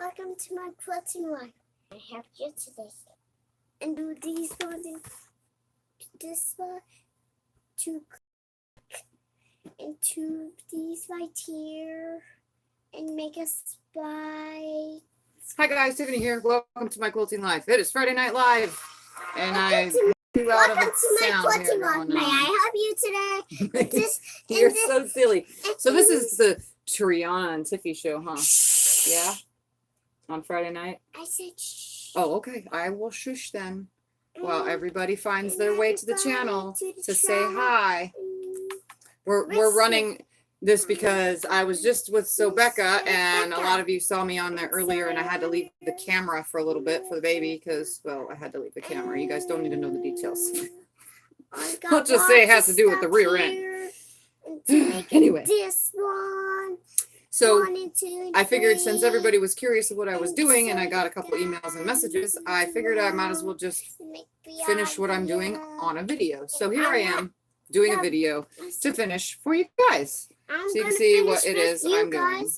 Welcome to my quilting life. I have you today. And do these ones in this one, two, and two of these right here, and make a spike. Hi guys, Tiffany here. Welcome to my quilting life. It is Friday Night Live, and Welcome to my quilting life. May I help you today? You're so silly. So this is the Triana and Tiffy show, huh? Yeah. On Friday night. I said shh. Oh, okay. I will shush then. While everybody finds their way to the channel to say hi. We're running this because I was just with SewBecca, and a lot of you saw me on there earlier, and I had to leave the camera for a little bit for the baby because, well, I had to leave the camera. You guys don't need to know the details. I'll just say it has to do with the rear end. Anyway. This one. So I figured since everybody was curious of what I was doing, and I got a couple emails and messages, I figured I might as well just finish what I'm doing on a video. So here I am doing a video to finish for you guys. So you can see what it is I'm doing.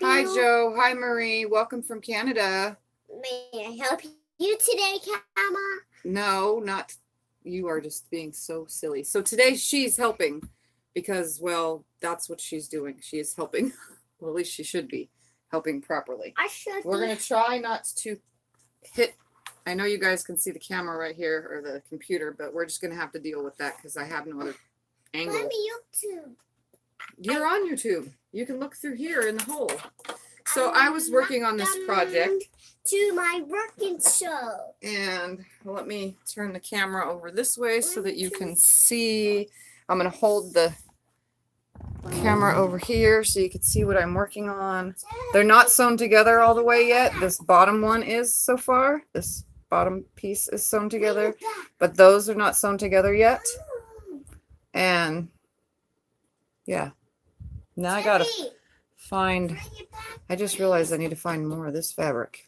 Hi, Joe. Hi, Marie. Welcome from Canada. May I help you today, Kama? No, not you. Are just being so silly. So today she's helping because, well, that's what she's doing. She is helping. Well, at least she should be helping properly. I should. We're going to try not to hit. I know you guys can see the camera right here or the computer, but we're just going to have to deal with that because I have no other angle. Let me YouTube. You're on YouTube. You can look through here in the hole. So I was working on this project. To my working show. And let me turn the camera over this way so that you can see. I'm going to hold the camera over here so you can see what I'm working on. They're not sewn together all the way yet. This bottom one is so far. This bottom piece is sewn together, but those are not sewn together yet. And yeah, now I gotta find, I just realized I need to find more of this fabric.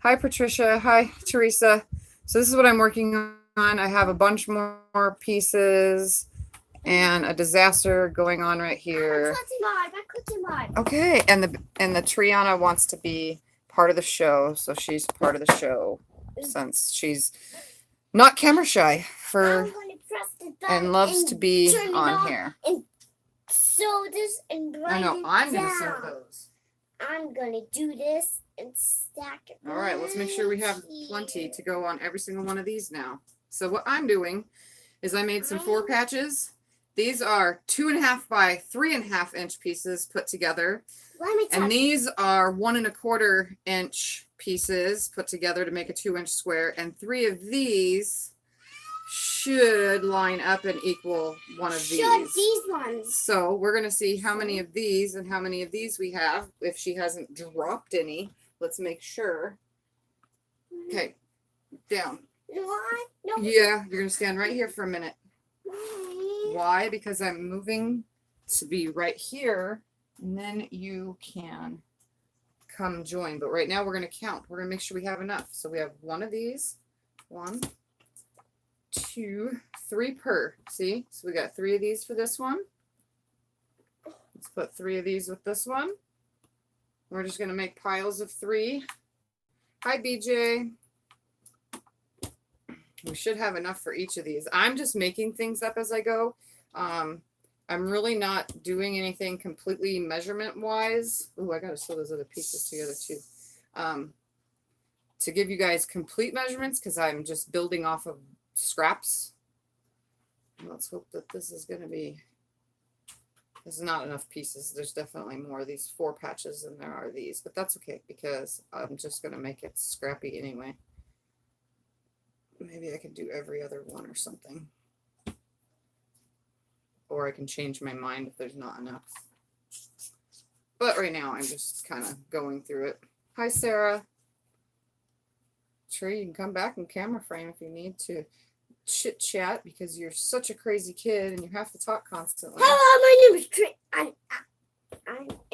Hi Patricia. Hi Teresa. So this is what I'm working on. I have a bunch more pieces and a disaster going on right here. Okay, and the Triana wants to be part of the show, so she's part of the show since she's not camera shy and loves to be on here. Sew this and I know I'm gonna sew those. I'm gonna do this and stack it. All right, let's make sure we have plenty to go on every single one of these now. So what I'm doing is I made some 4 patches. These are 2.5 by 3.5 inch pieces put together. And these are 1 1/4 inch pieces put together to make a 2-inch square. And 3 of these should line up and equal one of these. These ones. So we're going to see how many of these and how many of these we have. If she hasn't dropped any, let's make sure. Okay, down. What? No. Yeah, you're going to stand right here for a minute. Why? Because I'm moving to be right here, and then you can come join. But right now we're going to count. We're going to make sure we have enough. So we have 1 of these. 1, 2, 3 per. See? So we got 3 of these for this one. Let's put 3 of these with this one. We're just going to make piles of 3. Hi, BJ. We should have enough for each of these. I'm just making things up as I go. I'm really not doing anything completely measurement wise. Oh, I got to sew those other pieces together too. To give you guys complete measurements because I'm just building off of scraps. Let's hope that this is going to be, there's not enough pieces. There's definitely more of these 4 patches than there are these, but that's okay because I'm just going to make it scrappy anyway. Maybe I could do every other one or something. Or I can change my mind if there's not enough. But right now I'm just kind of going through it. Hi, Sarah. Sure, you can come back in camera frame if you need to chit chat because you're such a crazy kid and you have to talk constantly. Hello, my name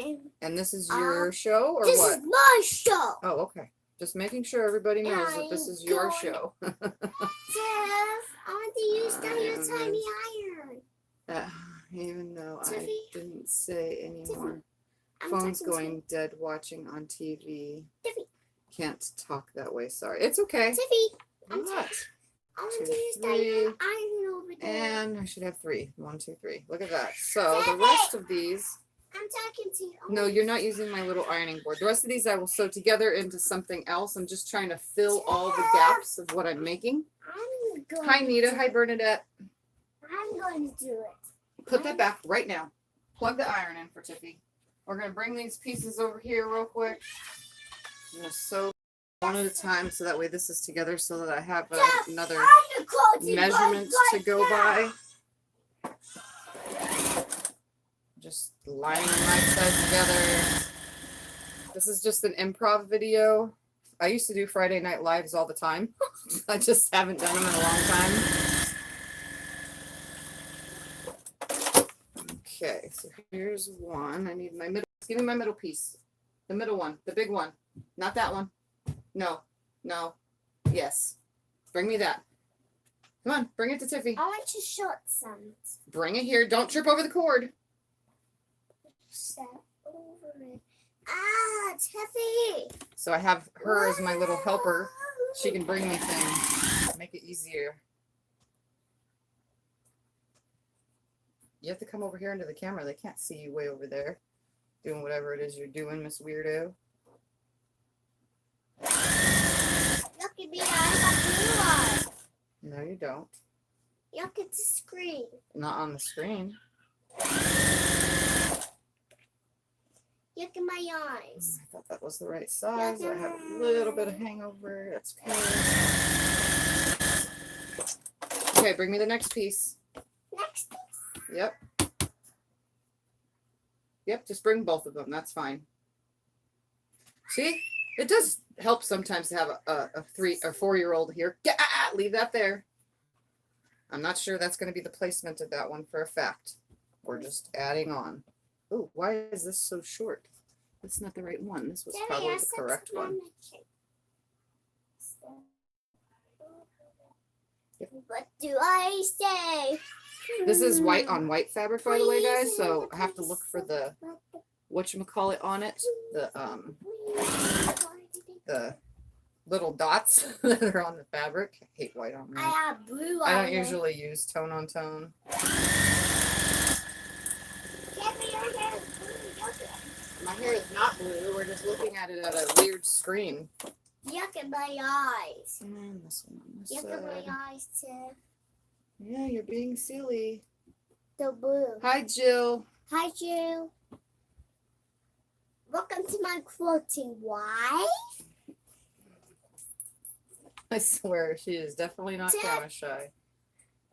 is And this is your show or this what? This is my show. Oh, okay. Just making sure everybody knows that this is your show. Jeff, I want to use your tiny iron. Even though Tiffy? I didn't say anymore. Phone's going dead watching on TV. Tiffy. Can't talk that way, sorry. It's okay. Tiffy. What? I want to 2, use 3, that iron over there. and I should have 3. 1, 2, 3. Look at that. So the rest of these, I'm talking to you. no, you're not using my little ironing board. The rest of these I will sew together into something else. I'm just trying to fill all the gaps of what I'm making. I'm going Hi, Nita. Hi, Bernadette. I'm going to do it. Put that back right now. Plug the iron in for Tiffy. We're going to bring these pieces over here real quick. I'm going to sew one at a time so that way this is together so that I have another measurement to go by. Just lining the right side together. This is just an improv video. I used to do Friday Night Lives all the time. I just haven't done them in a long time. Okay, so here's one. I need my middle. Give me my middle piece. The middle one. The big one. Not that one. No. No. Yes. Bring me that. Come on. Bring it to Tiffy. I want to short some. Bring it here. Don't trip over the cord. Set over it. Ah, Tiffy. So I have her as my little helper. She can bring me things. Make it easier. You have to come over here into the camera. They can't see you way over there doing whatever it is you're doing, Miss Weirdo. Look at me. I have blue eyes. No, you don't. Look at the screen. Not on the screen. Look at my eyes. I thought that was the right size. I have a little bit of hangover. That's okay. Okay, bring me the next piece. Next piece. Yep. Yep, just bring both of them. That's fine. See? It does help sometimes to have a 3 or 4-year-old here. Leave that there. I'm not sure that's going to be the placement of that one for a fact. We're just adding on. Oh, why is this so short? That's not the right one. This was probably the correct one. What do I say? This is white on white fabric, by the way, guys. So I have to look for the whatchamacallit on it. The little dots that are on the fabric. I hate white on I white. have blue. I don't usually use tone on tone. My hair is not blue. We're just looking at it at a weird screen. Look at my eyes. And this one on this Look at my side. eyes, Tiff. Yeah, you're being silly. The blue. Hi, Jill. Hi, Jill. Welcome to my quilting. Why? I swear, she is definitely not Dad. camera shy.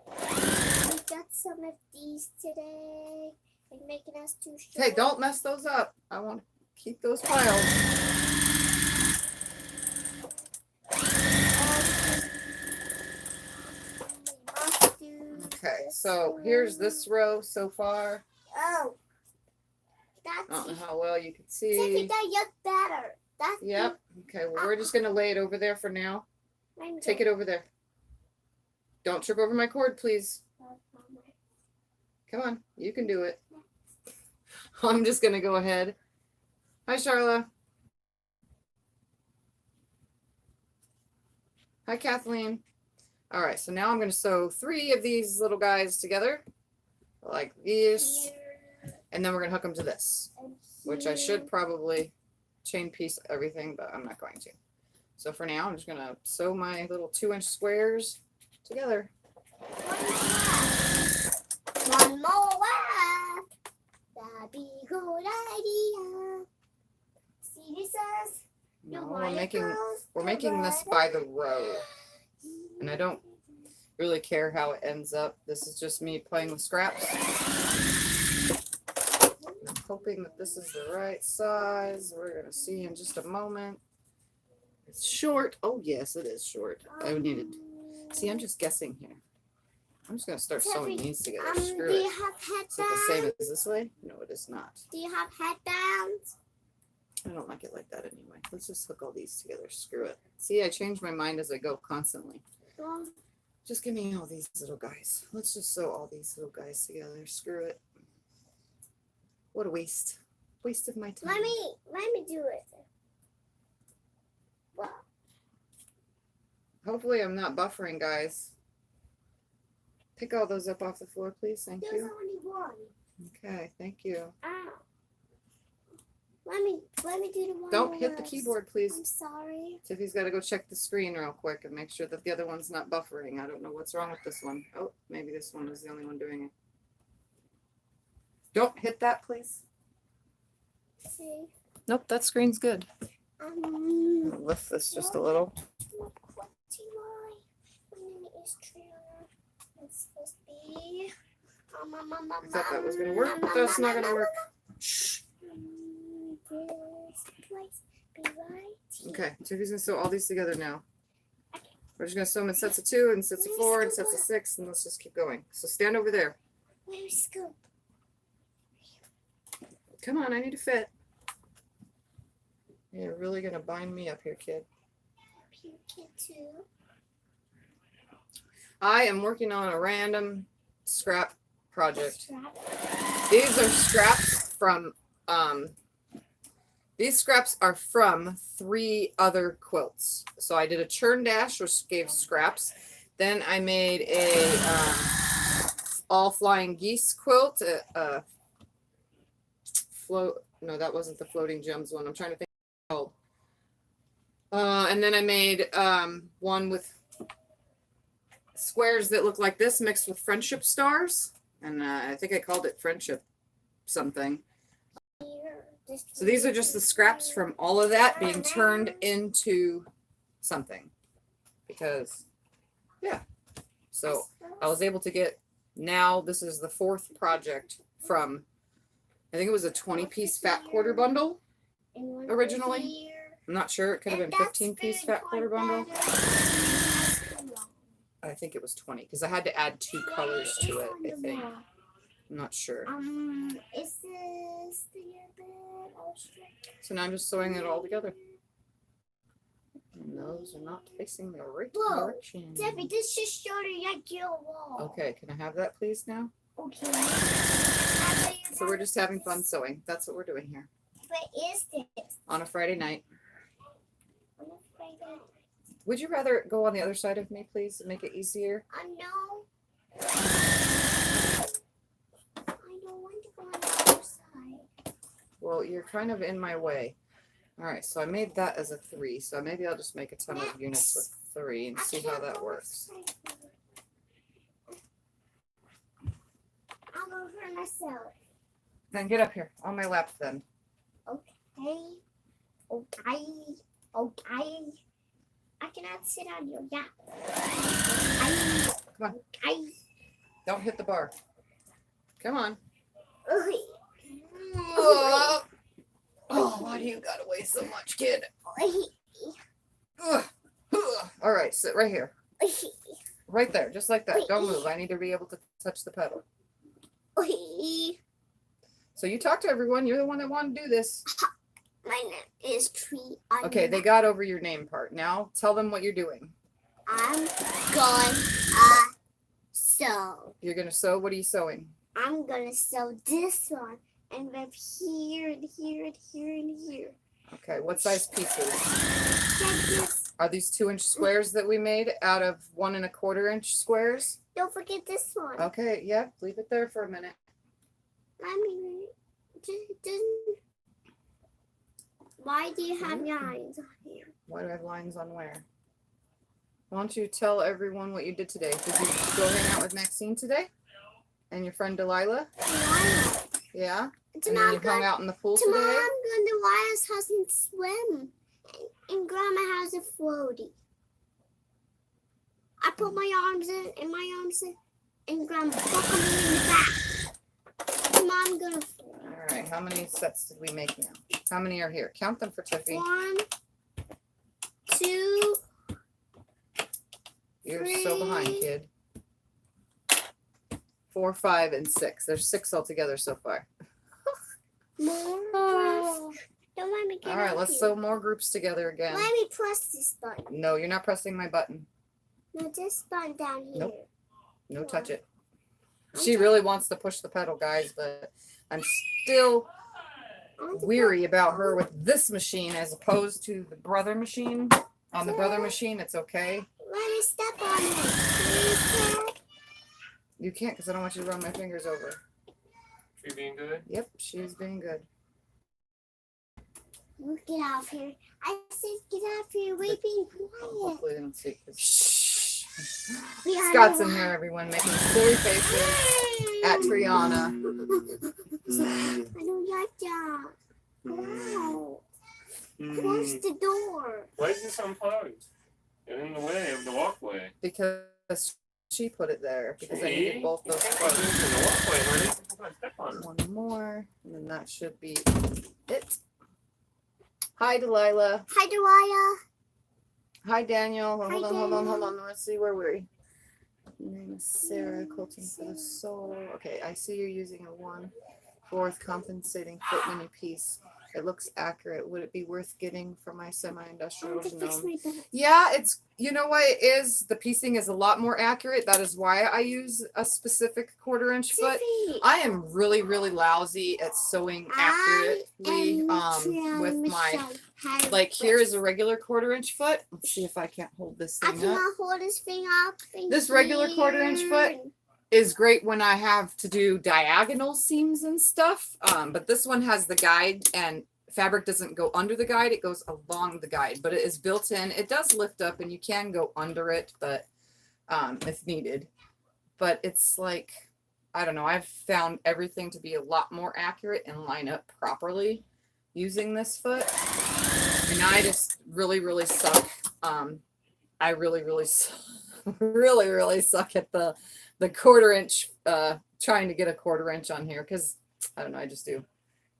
We got some of these today. They're making us too short. Hey, don't mess those up. I want to keep those piled. Okay, so here's this row so far. Oh, I don't know that's how well you can Tiffany, see. that look better. That's Yep. Okay, well, we're just going to lay it over there for now. Take it over there. Don't trip over my cord, please. Come on, you can do it. I'm just going to go ahead. Hi, Charla. Hi, Kathleen. All right, so now I'm going to sew 3 of these little guys together like this, and then we're going to hook them to this, which I should probably chain piece everything, but I'm not going to. So for now, I'm just going to sew my little 2-inch squares together. One more left. That'd be a good idea. See, this says No, we're making this by the row, and I don't really care how it ends up. This is just me playing with scraps. I'm hoping that this is the right size. We're going to see in just a moment. It's short. Oh, yes, it is short. I needed. See, I'm just guessing here. I'm just going to start sewing these together. Screw do it. you have Is it the same as this way? No, it is not. Do you have headbands? I don't like it like that anyway. Let's just hook all these together. Screw it. See, I change my mind as I go constantly. Well, Just give me all these little guys. Let's just sew all these little guys together. Screw it. What a waste. waste of my time. Let me do it. Wow. Hopefully I'm not buffering, guys. Pick all those up off the floor, please. Thank There's you. only one. Okay, thank you. Ow. Let me do the one. Don't hit the first. keyboard, please. I'm sorry. Tiffy's got to go check the screen real quick and make sure that the other one's not buffering. I don't know what's wrong with this one. Oh, maybe this one was the only one doing it. Don't hit that, please. See. Nope, that screen's good. Lift this just a little. It's supposed to be. I thought that was going to work, but that's not going to work. Shh. This place be right here. Okay, Tiffy's going to sew all these together now. We're just going to sew them in sets of 2 and sets of 4 and sets of 6, and let's just keep going. So stand over there. Where's Scoop? Come on, I need to fit. You're really going to bind me up here, kid. Here, kid, too. I am working on a random scrap project. These are scraps from, these scraps are from 3 other quilts. So I did a churn dash, which gave scraps. Then I made a all flying geese quilt. No, that wasn't the floating gems one. I'm trying to think of it called. And then I made one with squares that look like this mixed with friendship stars. And I think I called it friendship something. So these are just the scraps from all of that being turned into something. Because, yeah. So I was able to get, now this is the 4th project from, I think it was a 20-piece fat quarter bundle originally. I'm not sure. It could have been 15-piece fat quarter bundle. I think it was 20 because I had to add 2 colors to it, I think. I'm not sure. Is this the bed? So now I'm just sewing it all together. And those are not facing the right direction. Debbie, this just showed a regular wall. Okay, can I have that please now? Okay. So we're just having fun sewing. That's what we're doing here. What is this? On a Friday night. On a Friday. Would you rather go on the other side of me, please, and make it easier? No. I don't want to go on the other side. Well, you're kind of in my way. All right, so I made that as a 3. So maybe I'll just make a ton of units with 3 and see how that works. I'll go for myself. Then get up here on my lap then. Okay. Okay. I cannot sit on your lap. Come on. Okay. Don't hit the bar. Come on. Okay. Oh, why do you gotta weigh so much, kid? Okay. All right, sit right here. Right there, just like that. Don't move. I need to be able to touch the pedal. Okay. So you talk to everyone. You're the one that wanted to do this. My name is Tree. Okay, they got over your name part. Now tell them what you're doing. I'm gonna sew. You're gonna sew. What are you sewing? I'm gonna sew this one and then here and here and here and here. Okay, what size pieces? Like this. Are these 2-inch squares that we made out of 1 1/4-inch squares? Don't forget this one. Okay, yeah, leave it there for a minute. Mommy, why do you have lines on here? Why do I have lines on where? Why don't you tell everyone what you did today? Did you go hang out with Maxine today? And your friend Delilah? Delilah. Yeah? Tomorrow And then you hung out in the pool tomorrow today? I'm going to Delilah's house and swim. And Grandma has a floaty. I put my arms in and Grandma buckled me in the back. Tomorrow I'm going to All right, how many sets did we make now? How many are here? Count them for Tiffy. 1, 2, You're so behind, kid. 4, 5, and 6. There's 6 altogether so far. more. Oh. Don't let me get All right, up let's here. sew more groups together again. Let me press this button. No, you're not pressing my button. No, this button down here. Nope. No, Why? touch it. I'm She really wants to push the pedal, guys, but I'm still weary about her with this machine as opposed to the brother machine. On the brother machine, it's okay. Let me step on it. Please, Dad. You can't because I don't want you to run my fingers over. She being good? Yep, she's being good. You get off here. I said get off here. We're being quiet. Hopefully they don't see it. Shh. We are Scott's in the- here, everyone, making silly faces at Triana. I don't like that. Wow. Close the door. Why is this unplugged? You're in the way of the walkway. Because she put it there. Because I needed both those Step plugs. into the walkway, honey. Come on, step on it. One more, and then that should be it. Hi, Delilah. Hi, Delilah. Hi, Daniel. Hi, Hold on, hold on, hold Daniel. on. Let's see where we're. Your name is Sarah, Quilting for the Soul. Okay, I see you're using a 1/4 compensating foot mini piece. It looks accurate. Would it be worth getting for my I semi-industrial want to fix gnome? my back. Yeah, it's, you know what it is? The piecing is a lot more accurate. That is why I use a specific 1/4 inch foot. Tiffany. I am really, really lousy at sewing accurately with my, like here is a regular 1/4 inch foot. Let's see if I can't hold this I thing up. cannot hold this thing up. This regular 1/4 inch foot is great when I have to do diagonal seams and stuff. But this one has the guide and fabric doesn't go under the guide. It goes along the guide, but it is built in. It does lift up and you can go under it, but if needed. But it's like, I don't know. I've found everything to be a lot more accurate and line up properly using this foot. And I just really, really suck. I really, really, really, really suck at the 1/4 inch, trying to get a 1/4 inch on here because I don't know, I just do.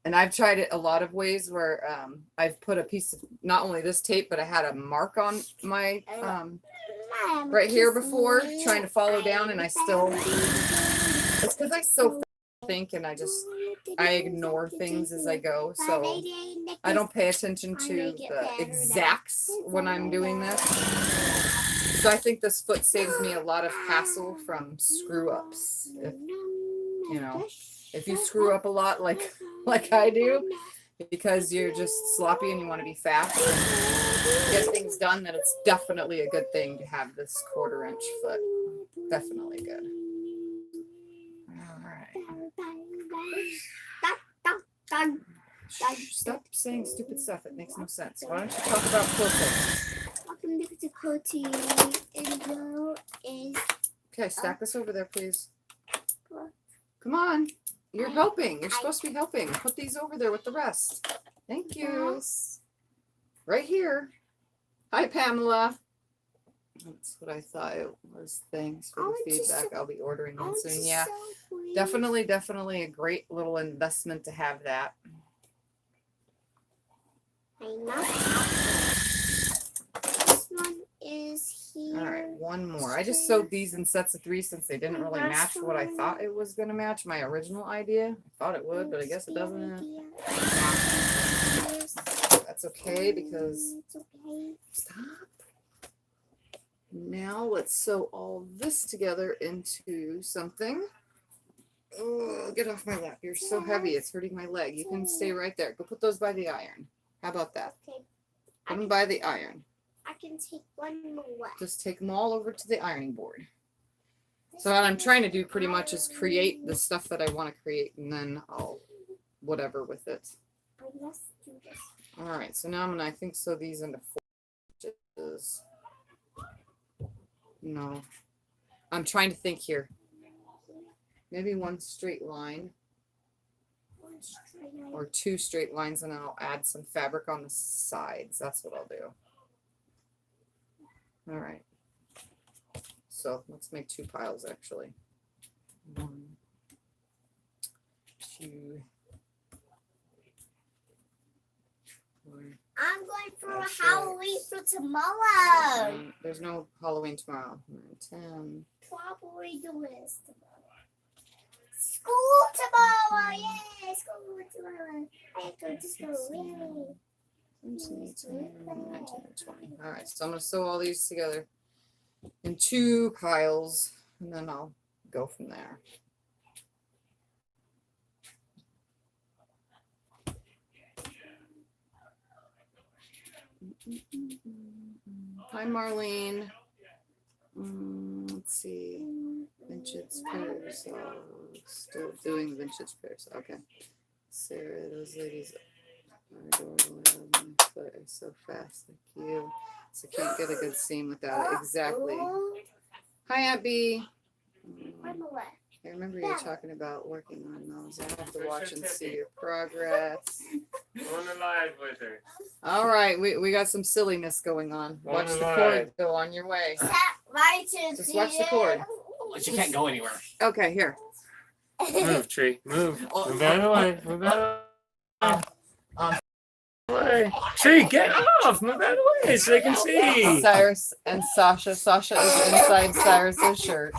And I've tried it a lot of ways where I've put a piece of not only this tape, but I had a mark on my right here before trying to follow down, and I still. It's because I so think and I ignore things as I go, so I don't pay attention to the exacts when I'm doing this. So I think this foot saves me a lot of hassle from screw ups. If you screw up a lot like I do, because you're just sloppy and you want to be fast and get things done, then it's definitely a good thing to have this 1/4 inch foot. Definitely good. All right. Stop saying stupid stuff. It makes no sense. Why don't you talk about quilting? Welcome to Quilting. And now is Okay, stack this over there, please. Come on. You're helping. You're supposed to be helping. Put these over there with the rest. Thank you. Yes. Right here. Hi, Pamela. That's what I thought it was. Thanks for the feedback. I'll be ordering them soon. Yeah, definitely a great little investment to have that. This one is here. All right, one more. I just sewed these in sets of 3 since they didn't really match what I thought it was going to match. My original idea. I thought it would, but I guess it doesn't. That's okay because... Stop. Now let's sew all this together into something. Oh, get off my lap. You're so heavy. It's hurting my leg. You can stay right there. Go put those by the iron. How about that? Okay. Put them by the iron. I can take one more. Just take them all over to the ironing board. So what I'm trying to do pretty much is create the stuff that I want to create, and then I'll whatever with it. Let's do this. All right, so now I'm gonna, I think, sew these into 4 stitches. No, I'm trying to think here. Maybe one straight line or 2 straight lines, and then I'll add some fabric on the sides. That's what I'll do. All right. So let's make 2 piles actually. 1, 2. I'm going for a Halloween for tomorrow. There's no Halloween tomorrow. 10. Probably the list tomorrow. School tomorrow. Yay, school tomorrow. I have to go to school. Yay. 19, 20. All right, so I'm going to sew all these together in 2 piles, and then I'll go from there. Hi, Marlene. Let's see. Vintage pairs. Oh, still doing vintage pairs. Okay. Sarah, those ladies are adorable. I love my foot is so fast. Thank you. So can't get a good seam without it. Exactly. Hi, Aunt B. I remember you talking about working on those. I have to watch and see your progress. On the live with her. All right, we got some silliness going on. Watch the cord go on your way. Just watch the cord. But you can't go anywhere. Okay, here. Move, tree. Move. Move out of the way. Move out of the way. Tree, get off. Move out of the way so they can see. Cyrus and Sasha. Sasha is inside Cyrus's shirt.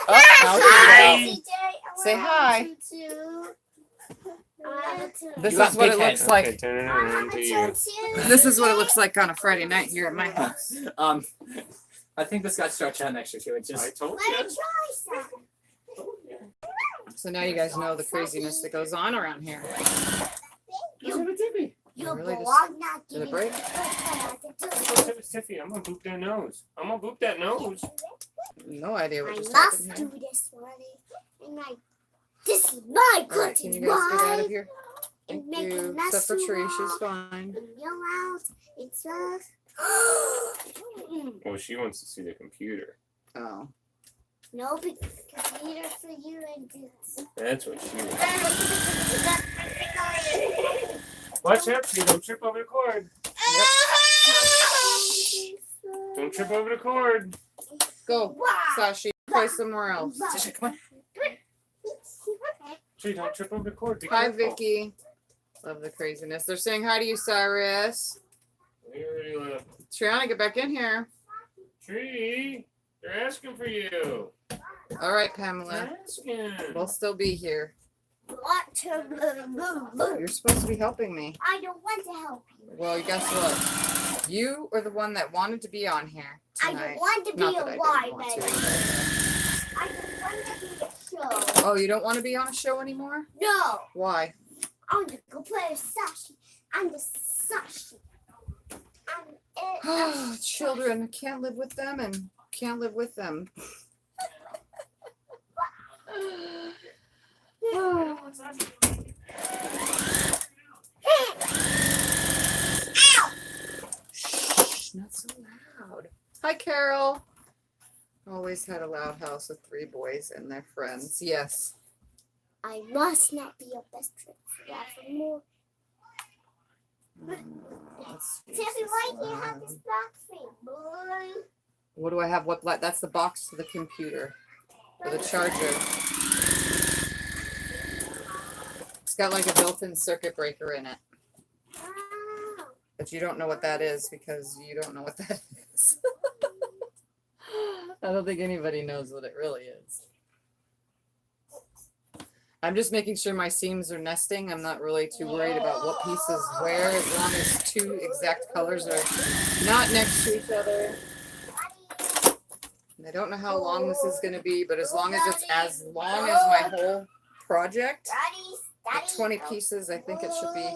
Oh, now Hi. she's out. Say hi. This You got is what big it looks Okay, like. turn it around to you. This is what it looks like on a Friday night here at my house. I think this got stretched out an extra 2 inches. I told Let you. me try some. So now you guys know the craziness that goes on around here. Tiffy. You Really belong not Did it giving break? Tiffy, I'm gonna boop that nose. I'm gonna boop that nose. No idea I what just must happened do here. this one. And this is my All right, can cooking you guys get out of right. here? And Thank make a you. mess Except for Tree, around. she's fine. And yell out. It's Well, she wants to see the computer. Oh. no big computer for you and this. That's what she wants. Watch out, Tree. Don't trip over the cord. Don't trip over the cord. Go, Sashi. Play somewhere else. Sasha, come on. Tree, don't trip over the cord. Be Hi, careful. Vicky. Love the craziness. They're saying hi to you, Cyrus. We already left. Triana, get back in here. Tree, they're asking for you. All right, They're Pamela. asking. We'll still be here. I You're supposed to be helping me. don't want to help you. Well, guess what? You are the one that wanted to be on here I tonight. don't want to be Not a that I didn't live want to. I don't want to be a show. Oh, you don't want to be on a show anymore? No, Why? I want to go play with Sashi. I'm the Sashi. I'm Children can't live with them and can't live with them. Shh, not so loud. Hi, Carol. Always had a loud house with 3 boys and their friends. Yes. I must not be your best friend forevermore. Let's see, Tiffany, is why this do you have this one? black thing, boy? What do I have? What black? That's the box to the computer for the charger. It's got like a built-in circuit breaker in it, Wow. but you don't know what that is because you don't know what that is. I don't think anybody knows what it really is. I'm just making sure my seams are nesting. I'm not really too worried about what pieces where, as long as 2 exact colors are not next to each other. And I don't know how long this is going to be, but as long as it's as long as my whole project, at 20 pieces, I think it should be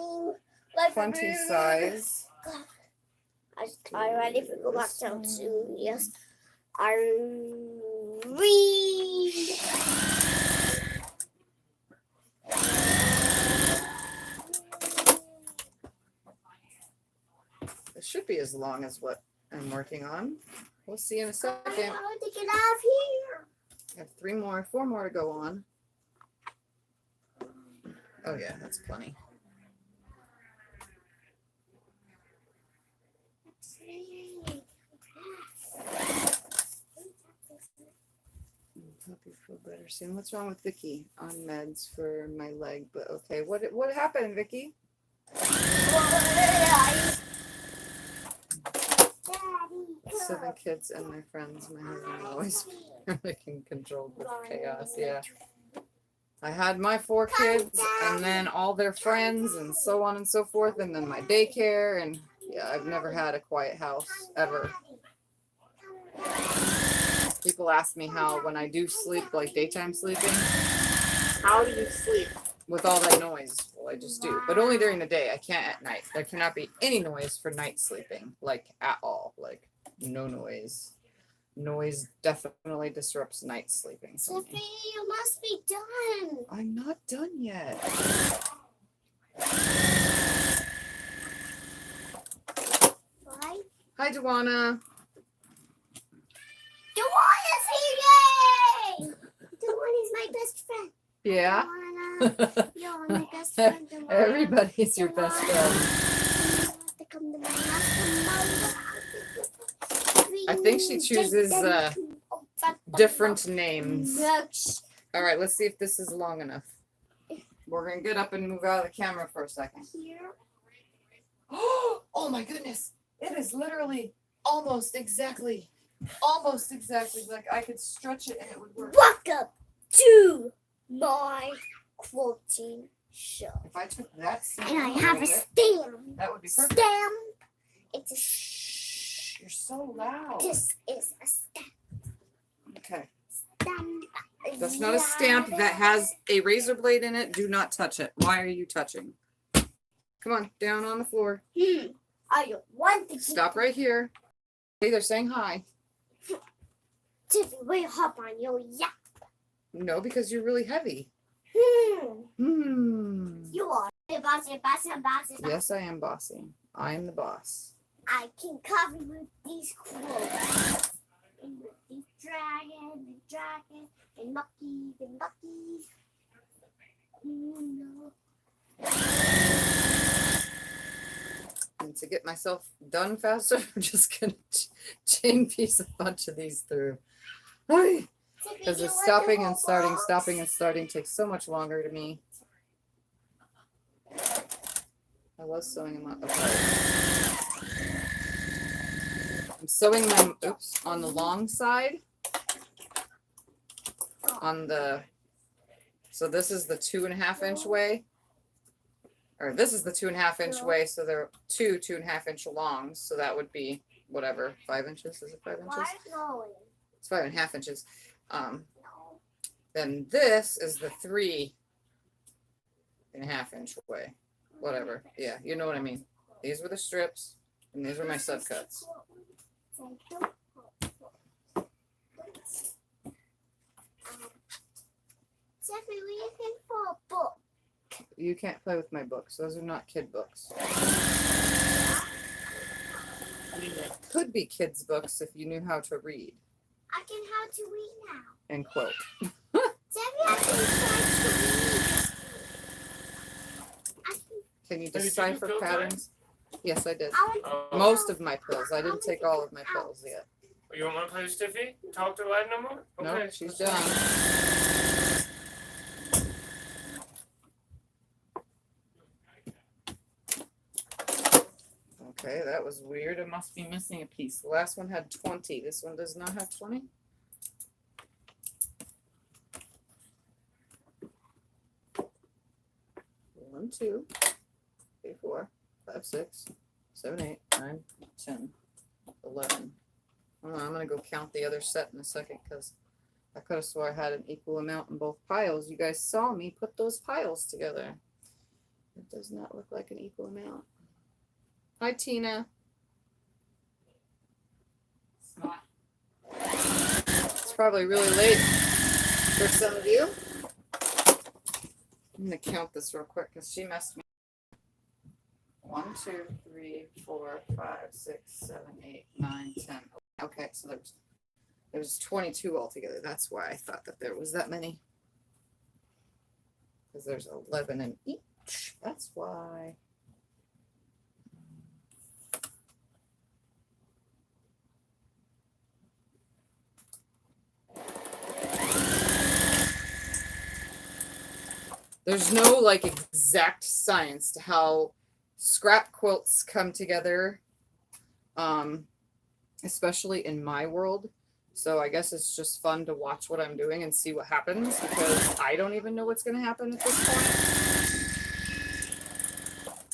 plenty size. Are you ready for go back down soon? Yes. Are we? It should be as long as what I'm working on. We'll see in a I second. want to get out of here. I have 4 more to go on. Oh yeah, that's plenty. Hope you feel better soon. What's wrong with Vicky? On meds for my leg, but okay. What happened, Vicky? Daddy. 7 kids and my friends. My husband always making control with chaos. Yeah. I had my 4 kids and then all their friends and so on and so forth, and then my daycare, and yeah, I've never had a quiet house ever. People ask me how when I do sleep, like daytime sleeping, how do you sleep with all that noise? Well, I I just do, but only during the day. I can't at night. There cannot be any noise for night sleeping, like at all. Like no noise. Noise definitely disrupts night sleeping for Tiffany, me. you must be done. I'm not done yet. Why? Hi, Dewana. Dewana's here! Yay! Dewana's my best friend. Yeah. Dewana, you're my best friend. Dewana. Everybody's your best friend. To come to my house tomorrow. I think she chooses different names. All right, let's see if this is long enough. We're gonna get up and move out of the camera for a second. Here. Oh my goodness! It is literally almost exactly like I could stretch it and it would work. Welcome to my quilting show. If I took that stamp And I and have a moved it, stamp. that would be perfect. Stamp. It's a Shh, you're so loud. This is a stamp. Okay. Stamp. That's not a stamp that has a razor blade in it. Do not touch it. Why are you touching? Come on, down on the floor. I don't want to Stop right here. Hey, they're saying hi. Tiffany, will hop on you? Yeah. No, because you're really heavy. You are bossy. Yes, I am bossy. I am the boss. I can cover with these quotes. And with these dragon, and Mucky. And to get myself done faster, I'm just gonna chain piece a bunch of these through. Because it's stopping and starting takes so much longer to me. I love sewing them apart. I'm sewing them, on the long side. So this is the 2.5 inch way. Or this is the 2.5 inch way, so there are two 2.5 inch longs. So that would be whatever, 5 inches. Is it 5 inches? It's 5.5 inches. Then this is the 3.5 inch way. Whatever. Yeah, you know what I mean. These were the strips, and these were my subcuts. Jeffrey, we looking for a book. You can't play with my books. Those are not kid books. Could be kids' books if you knew how to read I can how to read now. and quilt. Jeffrey, I can try to read. Can you Have you decipher taken pill patterns? Yes, I did. I want Most of my pills. I didn't take all of my pills yet. You don't want to play with Stiffy? Talk to her no more? No, Okay. she's done. Okay, that was weird. It must be missing a piece. The last one had 20. This one does not have 20. One, 2, 3, 4, 5, 6, 7, 8, 9, 10, 11. I'm gonna go count the other set in a second because I could have swore I had an equal amount in both piles. You guys saw me put those piles together. It does not look like an equal amount. Hi, Tina. It's probably really late for some of you. I'm gonna count this real quick because she messed me. 1, 2, 3, 4, 5, 6, 7, 8, 9, 10. Okay, so there's 22 altogether. That's why I thought that there was that many. Because there's 11 in each. That's why. There's no like exact science to how scrap quilts come together, especially in my world. So I guess it's just fun to watch what I'm doing and see what happens because I don't even know what's going to happen at this point.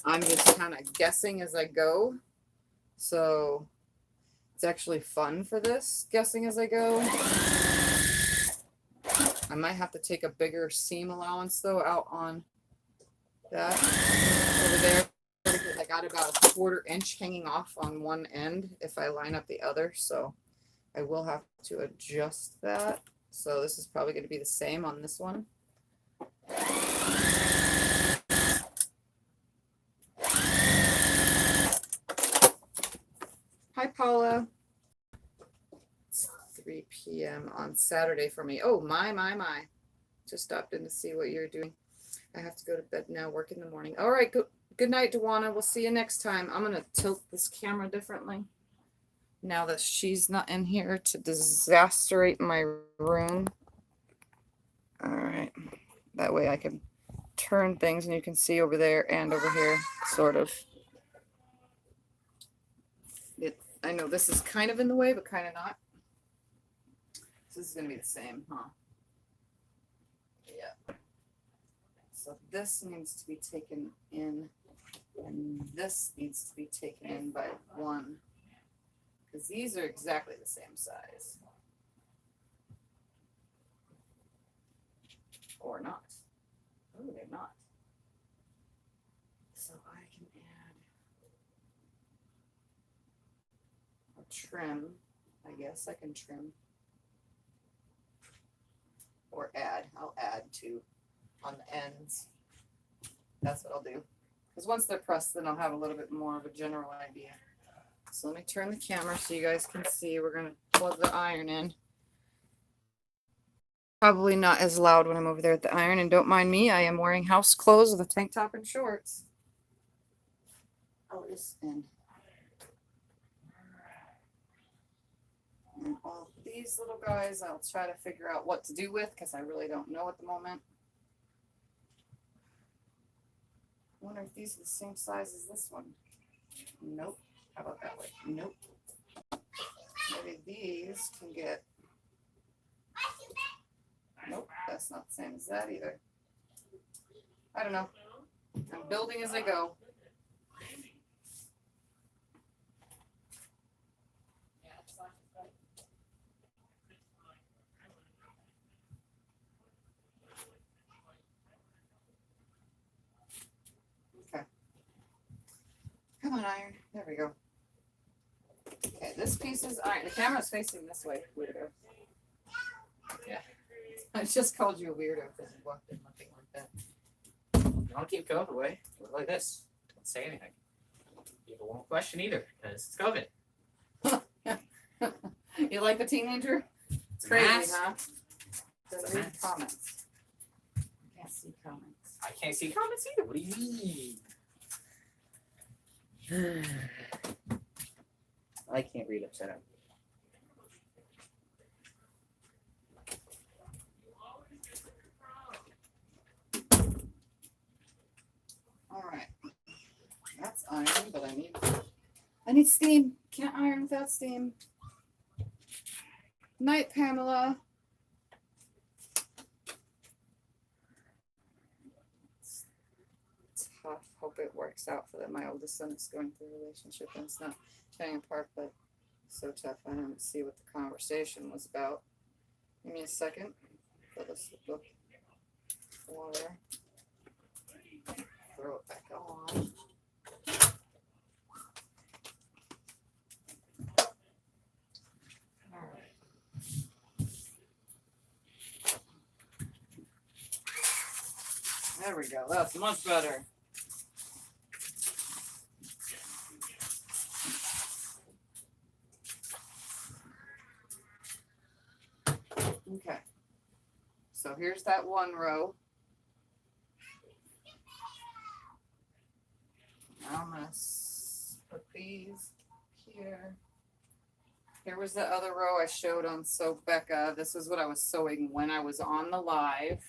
I'm just kind of guessing as I go. So it's actually fun for this, guessing as I go. I might have to take a bigger seam allowance though out on that over there because I got about a 1/4 inch hanging off on one end if I line up the other, so I will have to adjust that. So this is probably going to be the same on this one. Hi, Paula. It's 3 p.m. on Saturday for me. Oh, my. Just stopped in to see what you're doing. I have to go to bed now, work in the morning. All right, good night, Dewana. We'll see you next time. I'm going to tilt this camera differently now that she's not in here to disasterate my room. All right. That way I can turn things and you can see over there and over here, sort of. I know this is kind of in the way, but kind of not. This is going to be the same, huh? Yeah. So this needs to be taken in, and this needs to be taken in by 1, because these are exactly the same size. Or not. Oh, they're not. So I can add a trim. I guess I can trim. Or add. I'll add 2 on the ends. That's what I'll do. Because once they're pressed, then I'll have a little bit more of a general idea. So let me turn the camera so you guys can see. We're going to plug the iron in. Probably not as loud when I'm over there at the iron, and don't mind me. I am wearing house clothes with a tank top and shorts. Oh, this end. And all these little guys, I'll try to figure out what to do with because I really don't know at the moment. I wonder if these are the same size as this one. Nope. How about that way? Nope. Maybe these can get. Nope, that's not the same as that either. I don't know. I'm building as I go. Okay. Come on, iron. There we go. Okay, this piece is iron. The camera's facing this way, weirdo. Yeah. I just called you a weirdo because you walked in looking like that. Don't keep COVID away. Do it like this. Don't say anything. People won't question either because it's COVID. You like the teenager? It's crazy, huh? Doesn't read comments. Can't see comments. I can't see comments either. What do you mean? I can't read upside down. All right. That's iron, but I need steam. Can't iron without steam. Night, Pamela. It's tough. Hope it works out for them. My oldest son is going through a relationship and it's not tearing apart, but so tough. I didn't see what the conversation was about. Give me a second. Put this book water. Throw it back on. All right. There we go. That's much better. Okay. So here's that one row. Now I'm going to put these here. Here was the other row I showed on SewBecca. This is what I was sewing when I was on the live.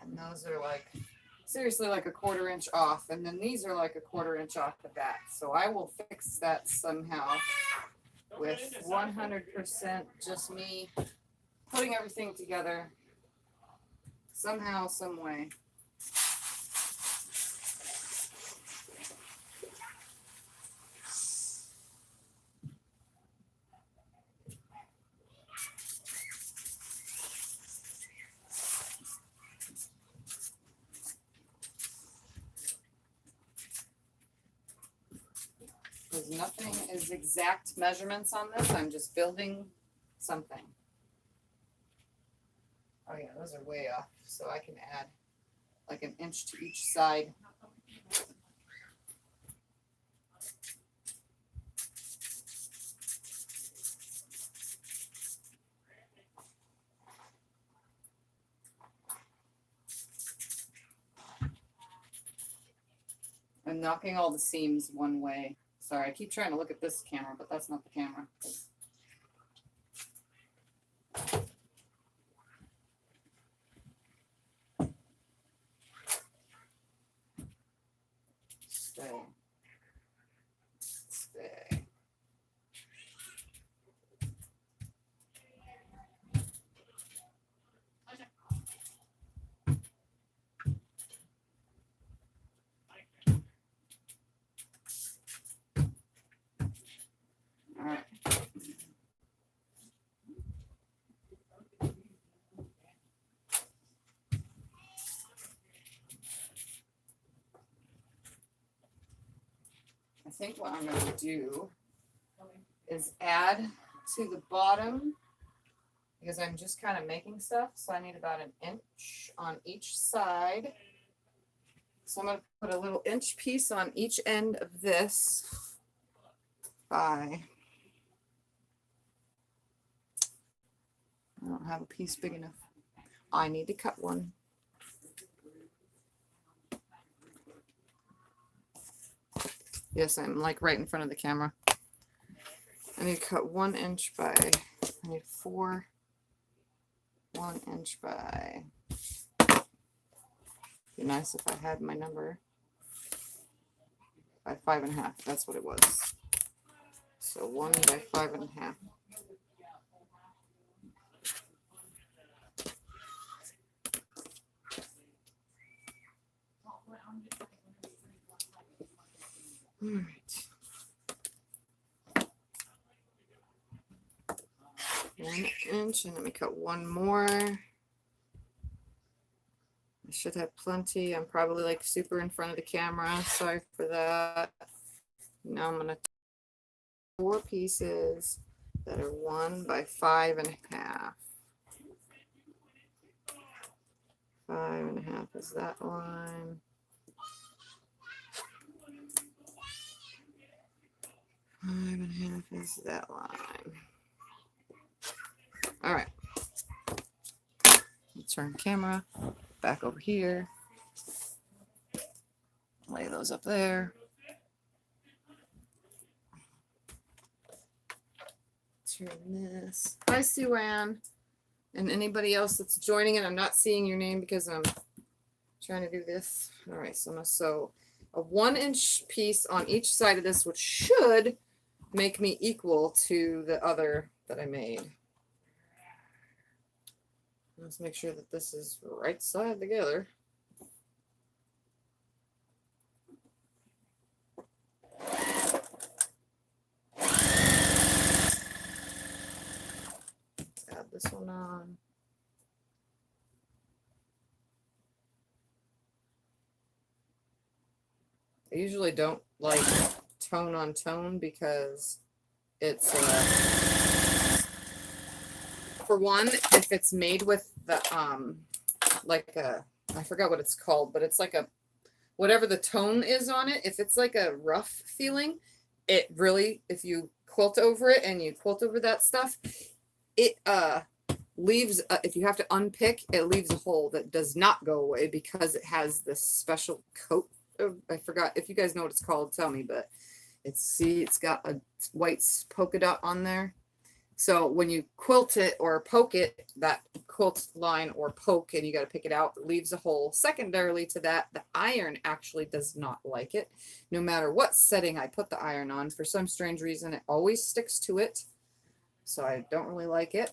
And those are like, seriously like a 1/4 inch off. And then these are like a 1/4 inch off of that. So I will fix that somehow with 100% just me putting everything together somehow, some way. because nothing is exact measurements on this. I'm just building something. Oh yeah, those are way off. So I can add like an inch to each side. I'm knocking all the seams one way. Sorry, I keep trying to look at this camera, but that's not the camera. Stay. Stay. All right. I think what I'm going to do is add to the bottom, because I'm just kind of making stuff. So I need about an inch on each side. So I'm going to put a little inch piece on each end of this. I don't have a piece big enough. I need to cut one. Yes, I'm like right in front of the camera. I need to cut 1 inch by, I need 4, 1 inch by, be nice if I had my number, by 5.5, that's what it was. So 1 by 5.5. All right. 1 inch, and let me cut one more. I should have plenty. I'm probably like super in front of the camera. Sorry for that. Now I'm gonna 4 pieces that are 1 by 5.5. 5.5 is that line. 5.5 is that line. All right. Let's turn camera back over here. Lay those up there. Turn this. Hi, Sue Ann. And anybody else that's joining in, I'm not seeing your name because I'm trying to do this. All right, so I'm gonna sew a 1 inch piece on each side of this, which should make me equal to the other that I made. Let's make sure that this is right side together. Let's add this one on. I usually don't like tone on tone because it's for one, if it's made with the like a, I forgot what it's called, but it's like a, whatever the tone is on it, if it's like a rough feeling, it really, if you quilt over it and you quilt over that stuff, it leaves, if you have to unpick, it leaves a hole that does not go away because it has this special coat. I forgot, if you guys know what it's called, tell me, but it's, see, it's got a white polka dot on there. So when you quilt it or poke it, that quilt line or poke, and you got to pick it out, it leaves a hole. Secondarily to that, the iron actually does not like it. No matter what setting I put the iron on, for some strange reason, it always sticks to it. So I don't really like it.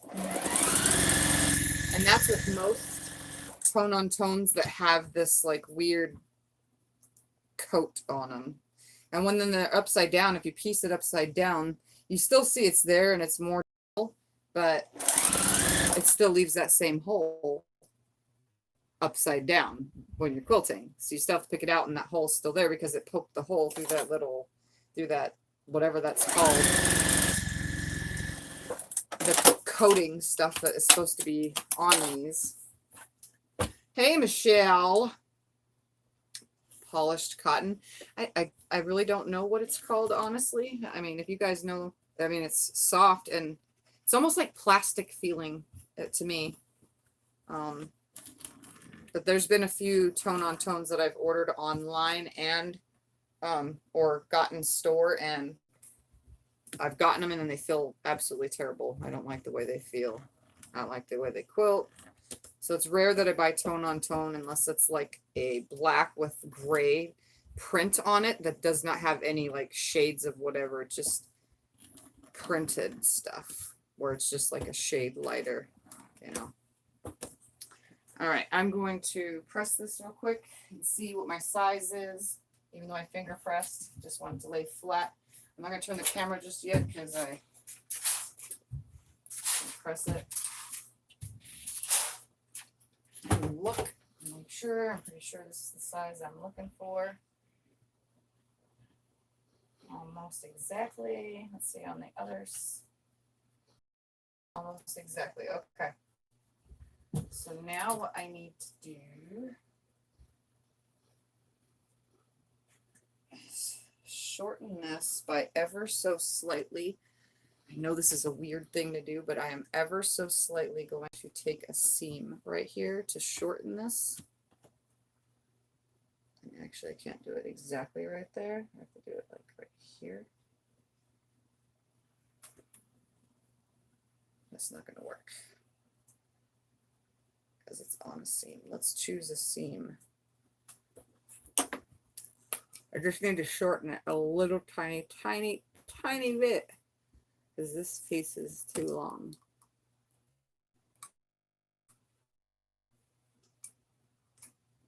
And that's with most tone on tones that have this like weird coat on them. And when then they're upside down, if you piece it upside down, you still see it's there and it's more, but it still leaves that same hole upside down when you're quilting. So you still have to pick it out, and that hole's still there because it poked the hole through that whatever that's called, the coating stuff that is supposed to be on these. Hey, Michelle. Polished cotton. I really don't know what it's called, honestly. I mean, if you guys know, I mean, it's soft and it's almost like plastic feeling to me. But there's been a few tone on tones that I've ordered online and or gotten store, and I've gotten them and then they feel absolutely terrible. I don't like the way they feel. I don't like the way they quilt. So it's rare that I buy tone on tone unless it's like a black with gray print on it that does not have any like shades of whatever. It's just printed stuff where it's just like a shade lighter, you know. All right, I'm going to press this real quick and see what my size is, even though I finger pressed. Just wanted to lay flat. I'm not going to turn the camera just yet because I press it. And look, make sure. I'm pretty sure this is the size I'm looking for. Almost exactly. Let's see on the others. Almost exactly. Okay. So now what I need to do is shorten this by ever so slightly. I know this is a weird thing to do, but I am ever so slightly going to take a seam right here to shorten this. And actually, I can't do it exactly right there. I have to do it like right here. That's not going to work because it's on a seam. Let's choose a seam. I just need to shorten it a little tiny bit, because this piece is too long.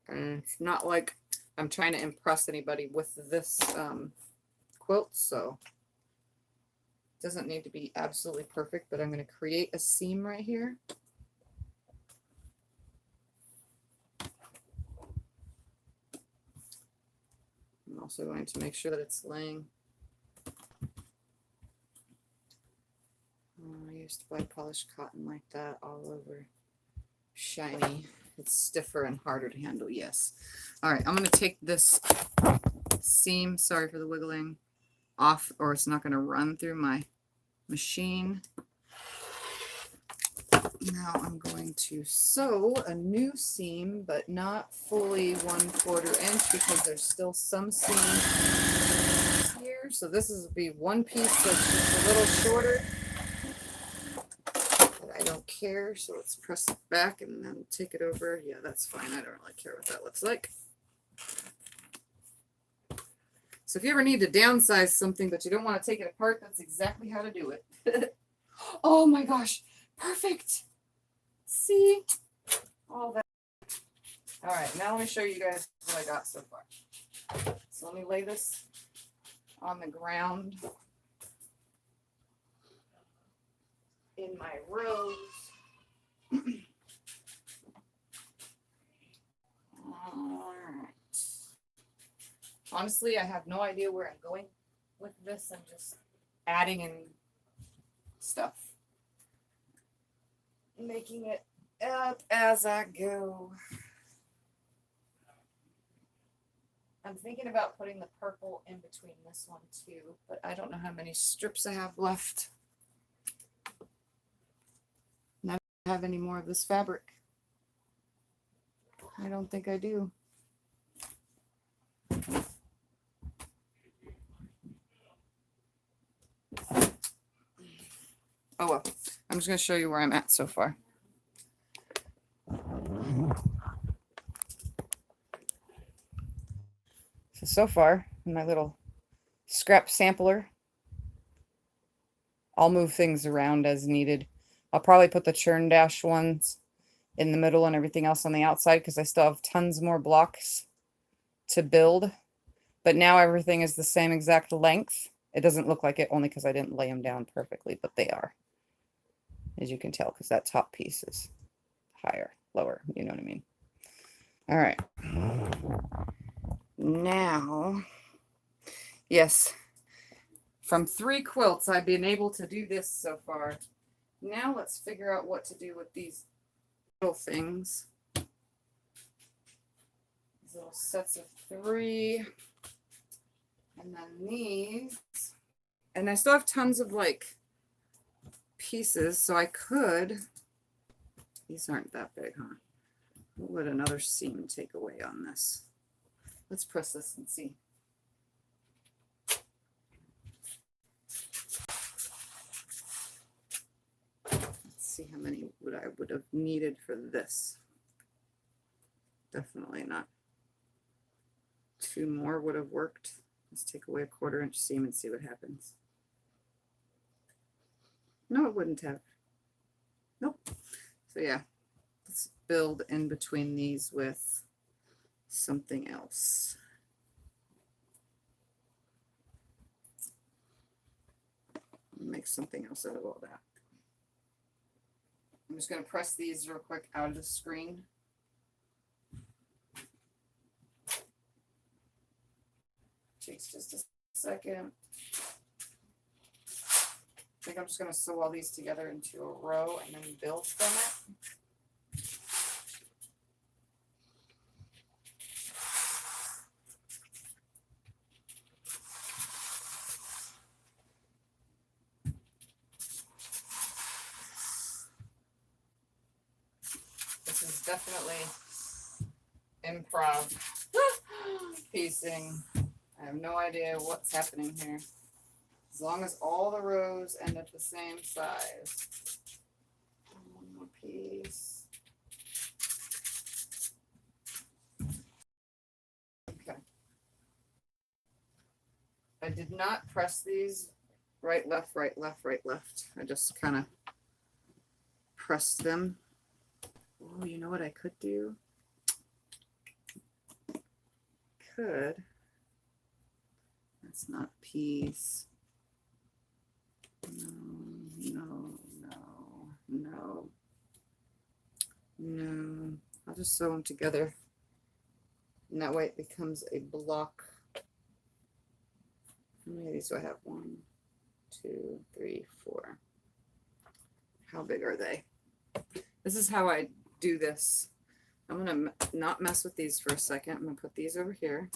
And it's not like I'm trying to impress anybody with this quilt, so it doesn't need to be absolutely perfect, but I'm going to create a seam right here. I'm also going to make sure that it's laying. I used to buy polished cotton like that all over. Shiny. It's stiffer and harder to handle, yes. All right, I'm going to take this seam, sorry for the wiggling, off, or it's not going to run through my machine. Now I'm going to sew a new seam, but not fully 1/4 inch because there's still some seam here. So this is be one piece that's just a little shorter. But I don't care, so let's press it back and then take it over. Yeah, that's fine. I don't really care what that looks like. So if you ever need to downsize something but you don't want to take it apart, that's exactly how to do it. Oh my gosh, perfect. See? All that. All right, now let me show you guys what I got so far. So let me lay this on the ground in my rows. All right. Honestly, I have no idea where I'm going with this. I'm just adding in stuff, making it up as I go. I'm thinking about putting the purple in between this one too, but I don't know how many strips I have left. And I don't have any more of this fabric. I don't think I do. Oh well, I'm just going to show you where I'm at so far. So far, in my little scrap sampler, I'll move things around as needed. I'll probably put the churn dash ones in the middle and everything else on the outside because I still have tons more blocks to build. But now everything is the same exact length. It doesn't look like it only because I didn't lay them down perfectly, but they are. As you can tell, because that top piece is higher, lower, you know what I mean. All right. Now, yes, from 3 quilts, I've been able to do this so far. Now let's figure out what to do with these little things. These little sets of 3. And then these. And I still have tons of like pieces, so I could. These aren't that big, huh? What would another seam take away on this? Let's press this and see. Let's see how many I would have needed for this. Definitely not. 2 more would have worked. Let's take away a 1/4 inch seam and see what happens. No, it wouldn't have. Nope. So yeah, let's build in between these with something else. Make something else out of all that. I'm just going to press these real quick out of the screen. Takes just a second. I think I'm just going to sew all these together into a row and then build from it. This is definitely improv piecing. I have no idea what's happening here. As long as all the rows end up the same size. One more piece. Okay. I did not press these right, left, right, left, right, left. I just kind of pressed them. Oh, you know what I could do? That's not a piece. No. I'll just sew them together. And that way it becomes a block. How many of these do I have? 1, 2, 3, 4. How big are they? This is how I do this. I'm going to not mess with these for a second. I'm going to put these over here.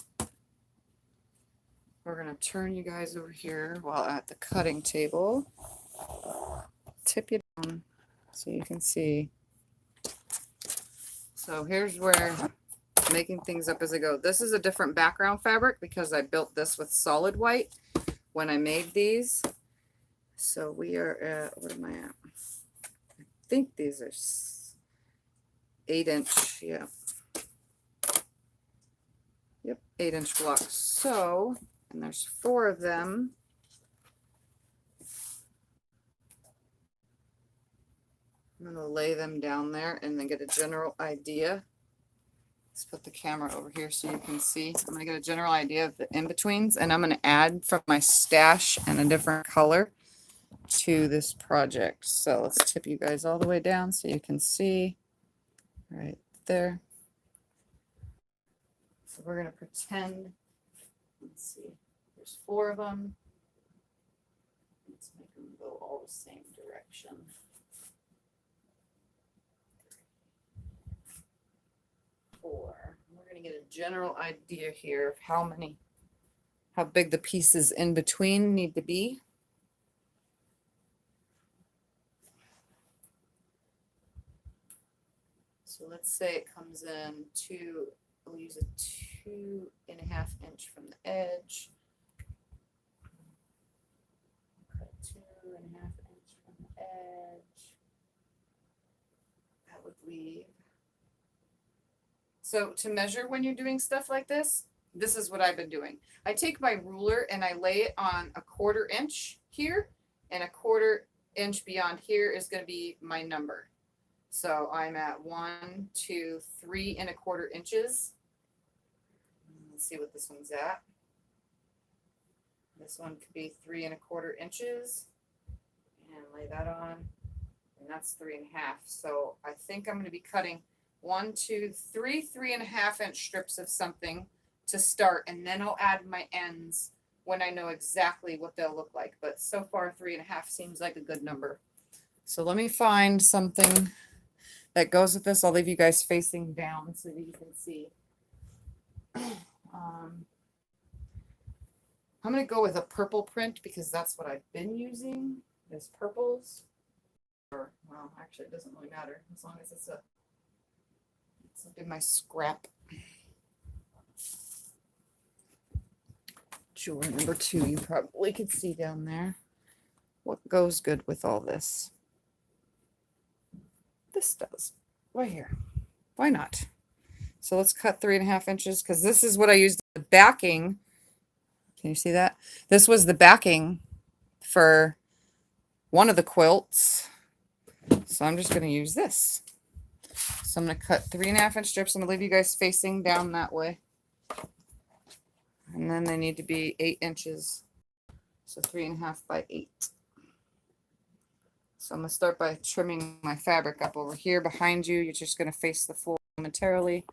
We're going to turn you guys over here while at the cutting table. Tip you down so you can see. So here's where making things up as I go. This is a different background fabric because I built this with solid white when I made these. So we are at, what am I at? I think these are 8-inch, yeah. Yep, 8-inch blocks. So, and there's 4 of them. I'm going to lay them down there and then get a general idea. Let's put the camera over here so you can see. I'm going to get a general idea of the in-betweens, and I'm going to add from my stash and a different color to this project. So let's tip you guys all the way down so you can see right there. So we're going to pretend, let's see, there's 4 of them. Let's make them go all the same direction. 4. We're going to get a general idea here of how big the pieces in between need to be. So let's say it comes in we'll use a 2.5 inch from the edge. Cut 2.5 inch from the edge. That would leave. So to measure when you're doing stuff like this is what I've been doing. I take my ruler and I lay it on a 1/4 inch here, and a 1/4 inch beyond here is going to be my number. So I'm at 1, 2, 3.25 inches. Let's see what this one's at. This one could be 3.25 inches, and lay that on, and that's 3.5. So I think I'm going to be cutting 1, 2, 3 3.5 inch strips of something to start, and then I'll add my ends when I know exactly what they'll look like. But so far 3.5 seems like a good number. So let me find something that goes with this. I'll leave you guys facing down so that you can see. I'm going to go with a purple print because that's what I've been using, is purples. Or, well, actually it doesn't really matter as long as it's in my scrap. Jewelry number 2, you probably could see down there. What goes good with all this? This does, right here. Why not? So let's cut 3.5 inches because this is what I used the backing. Can you see that? This was the backing for one of the quilts. So I'm just going to use this. So I'm going to cut 3.5 inch strips. I'm going to leave you guys facing down that way. And then they need to be 8 inches. So 3.5 by 8. So I'm going to start by trimming my fabric up over here behind you. You're just going to face the floor momentarily.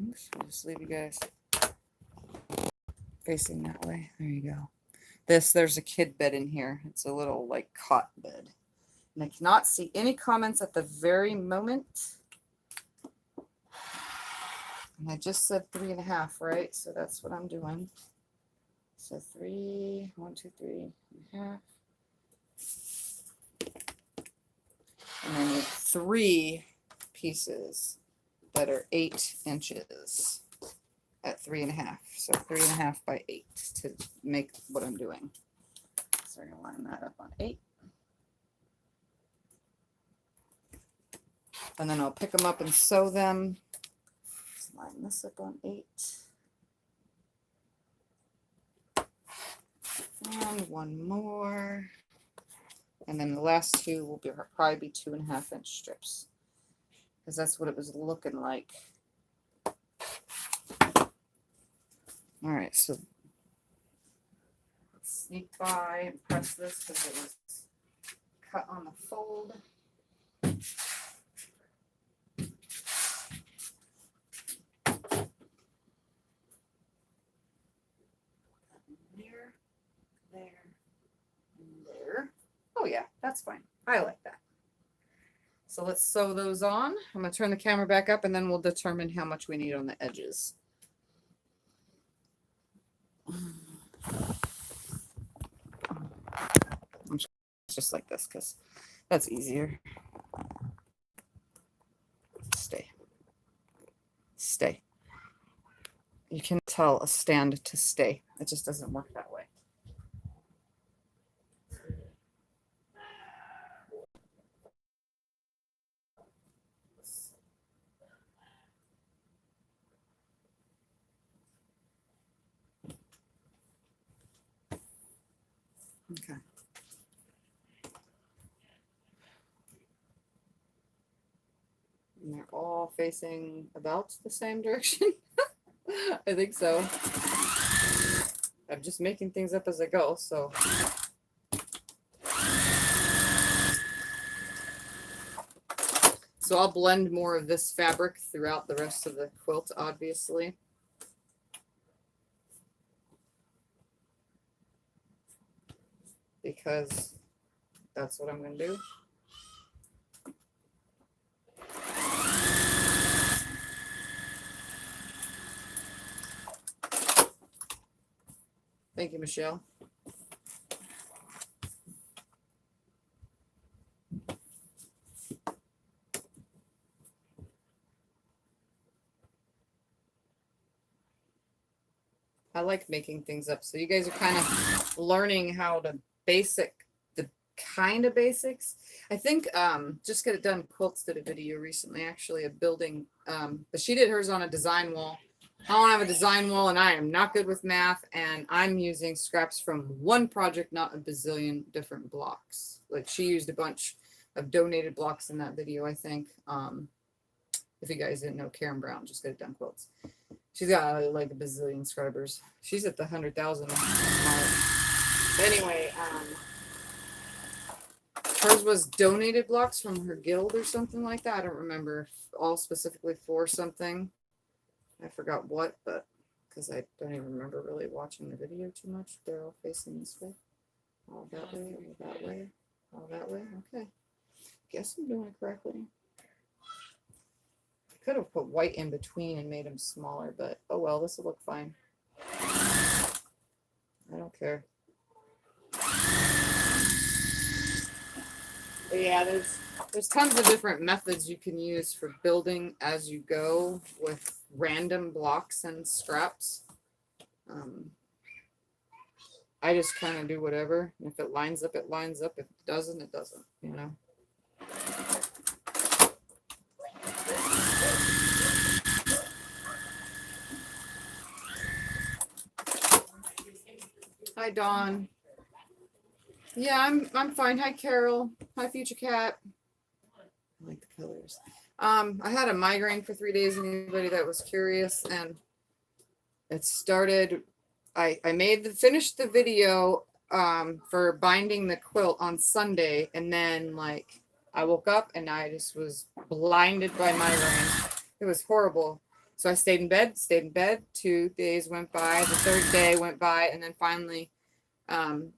Oops, I'll just leave you guys facing that way. There you go. There's a kid bed in here. It's a little like cot bed. And I cannot see any comments at the very moment. And I just said 3.5, right? So that's what I'm doing. So 3, 1, 2, 3.5. And I need 3 pieces that are 8 inches at 3.5. So 3.5 by 8 to make what I'm doing. So I'm going to line that up on 8. And then I'll pick them up and sew them. Let's line this up on 8. And one more. And then the last 2 will be probably be 2.5 inch strips. Because that's what it was looking like. All right, so let's sneak by and press this because it was cut on the fold. There, and there. Oh yeah, that's fine. I like that. So let's sew those on. I'm going to turn the camera back up and then we'll determine how much we need on the edges. Just like this because that's easier. Stay. Stay. You can tell a stand to stay. It just doesn't work that way. Okay. And they're all facing about the same direction. I think so. I'm just making things up as I go, so. So I'll blend more of this fabric throughout the rest of the quilt, obviously. Because that's what I'm going to do. Thank you, Michelle. I like making things up. So you guys are kind of learning how to the kind of basics. I think Just Get It Done Quilts did a video recently actually of building, but she did hers on a design wall. I don't have a design wall and I am not good with math and I'm using scraps from one project, not a bazillion different blocks. Like she used a bunch of donated blocks in that video, I think. If you guys didn't know, Karen Brown, Just Get It Done Quilts. She's got like a bazillion subscribers. She's at the 100,000 mark. Anyway, hers was donated blocks from her guild or something like that. I don't remember all specifically for something. I forgot what, but because I don't even remember really watching the video too much. They're all facing this way. All that way, all that way, all that way. Okay. Guess I'm doing it correctly. I could have put white in between and made them smaller, but oh well, this will look fine. I don't care. But yeah, there's tons of different methods you can use for building as you go with random blocks and scraps. I just kind of do whatever. If it lines up, it lines up. If it doesn't, it doesn't, you know. Hi, Dawn. Yeah, I'm fine. Hi, Carol. Hi, Future Cat. I like the colors. I had a migraine for 3 days. Anybody that was curious, and it started. I finished the video for binding the quilt on Sunday, and then like I woke up and I just was blinded by migraine. It was horrible. So I stayed in bed. 2 days went by. The third day went by, and then finally.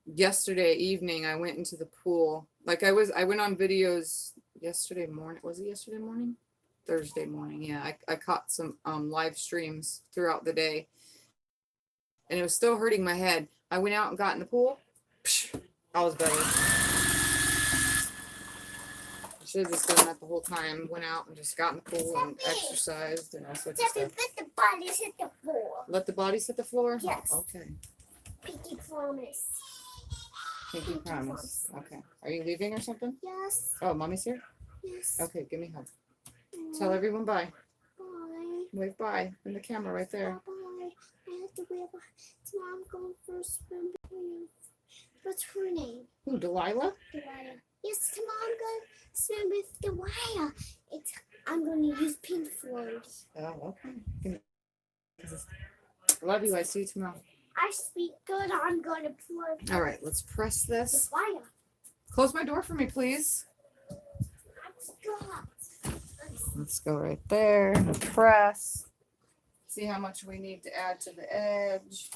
Yesterday evening I went into the pool. Like I went on videos yesterday morning. Was it yesterday morning? Thursday morning. Yeah. I caught some live streams throughout the day and it was still hurting my head. I went out and got in the pool. I was better. I should have just done that the whole time. Went out and just got in the pool and exercised and all sorts of stuff. Let the bodies hit the floor. Let the bodies hit the floor? Yes. Okay. Pinky promise. Pinky promise. Okay. Are you leaving or something? Yes. Oh, mommy's here? Yes. Okay, give me a hug. Tell everyone bye. Bye. Wave bye in the camera right there. Bye. I have to wave. Tomorrow I'm going for a swim. What's her name? Who, Delilah? Delilah. Yes, tomorrow I'm going to swim with Delilah. I'm going to use pink floats. Oh, okay. Love you. I see you tomorrow. I speak good. I'm going to play. All right, let's press this. Delilah. Close my door for me, please. Let's go right there. Press. See how much we need to add to the edge.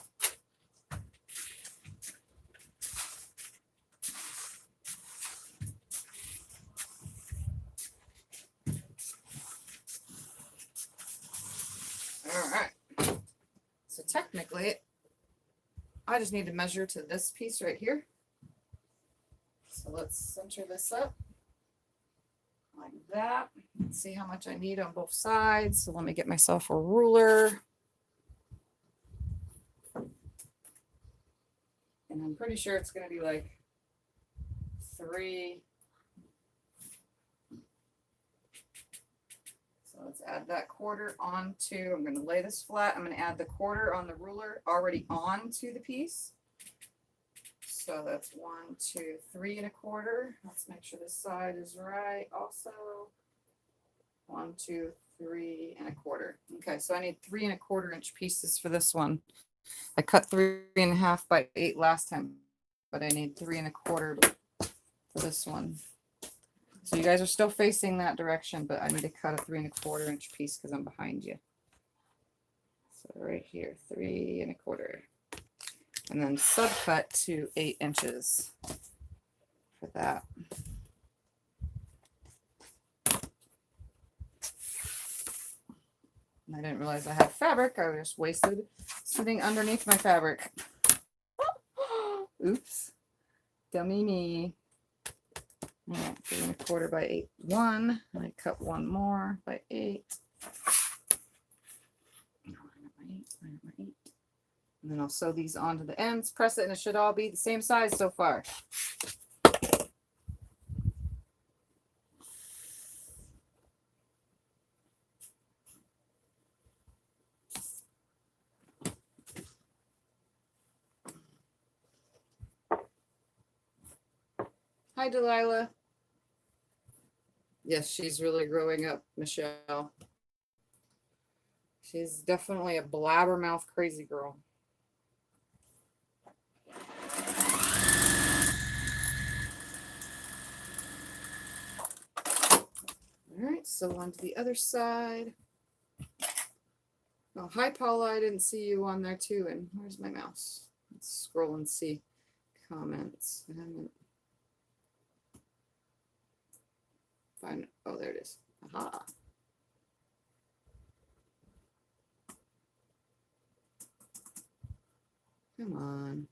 All right. So technically, I just need to measure to this piece right here. So let's center this up like that. Let's see how much I need on both sides. So let me get myself a ruler. And I'm pretty sure it's going to be like 3. So let's add that quarter onto, I'm going to lay this flat. I'm going to add the quarter on the ruler already onto the piece. So that's 1, 2, 3 1/4. Let's make sure this side is right also. 1, 2, 3 1/4. Okay, so I need 3 1/4 inch pieces for this one. I cut 3 1/2 by 8 last time, but I need 3 1/4 for this one. So you guys are still facing that direction, but I need to cut a 3 1/4 inch piece because I'm behind you. So right here, 3 1/4. And then subcut to 8 inches for that. And I didn't realize I had fabric. I was just wasted sitting underneath my fabric. Oops. Dummy me. All right, 3 1/4 by 8, 1. And I cut one more by 8. And then I'll sew these onto the ends, press it, and it should all be the same size so far. Hi, Delilah. Yes, she's really growing up, Michelle. She's definitely a blabbermouth crazy girl. All right, so on to the other side. Oh, hi Paula, I didn't see you on there too. And where's my mouse? Let's scroll and see comments. I haven't find. Oh, there it is. Aha. Come on.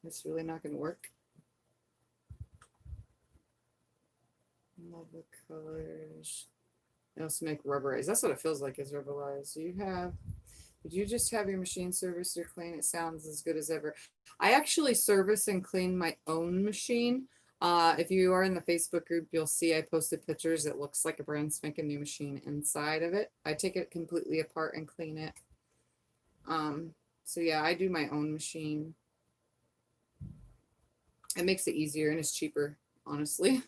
It's really not going to work. Love the colors. They also make rubberized. That's what it feels like is rubberized. Did you just have your machine serviced or clean? It sounds as good as ever. I actually service and clean my own machine. If you are in the Facebook group, you'll see I posted pictures. It looks like a brand spanking new machine inside of it. I take it completely apart and clean it. So yeah, I do my own machine. It makes it easier and it's cheaper, honestly.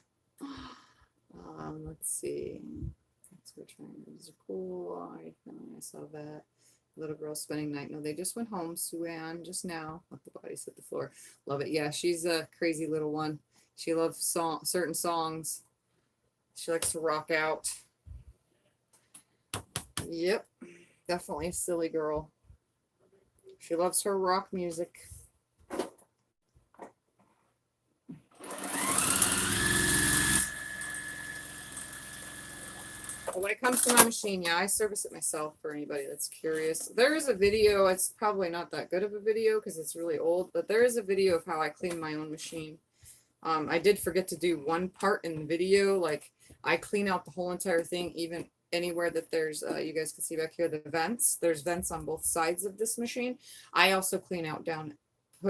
Let's see. We're trying. These are cool. I saw that. Little girl spending night. No, they just went home. Sue-Ann just now. Let the bodies hit the floor. Love it. Yeah, she's a crazy little one. She loves certain songs. She likes to rock out. Yep, definitely a silly girl. She loves her rock music. When it comes to my machine, yeah, I service it myself for anybody that's curious. There is a video. It's probably not that good of a video because it's really old, but there is a video of how I clean my own machine. I did forget to do one part in the video. Like I clean out the whole entire thing, even anywhere that there's, you guys can see back here, the vents. There's vents on both sides of this machine. I also clean out down.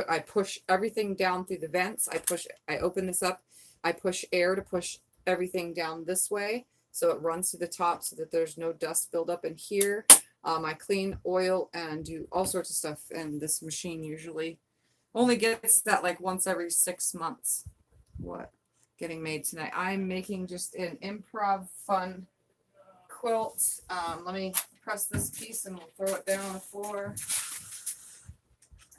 I push everything down through the vents. I open this up. I push air to push everything down this way. So it runs to the top so that there's no dust buildup in here. I clean, oil, and do all sorts of stuff. And this machine usually only gets that like once every 6 months. What? Getting made tonight. I'm making just an improv fun quilt. Let me press this piece and we'll throw it down on the floor.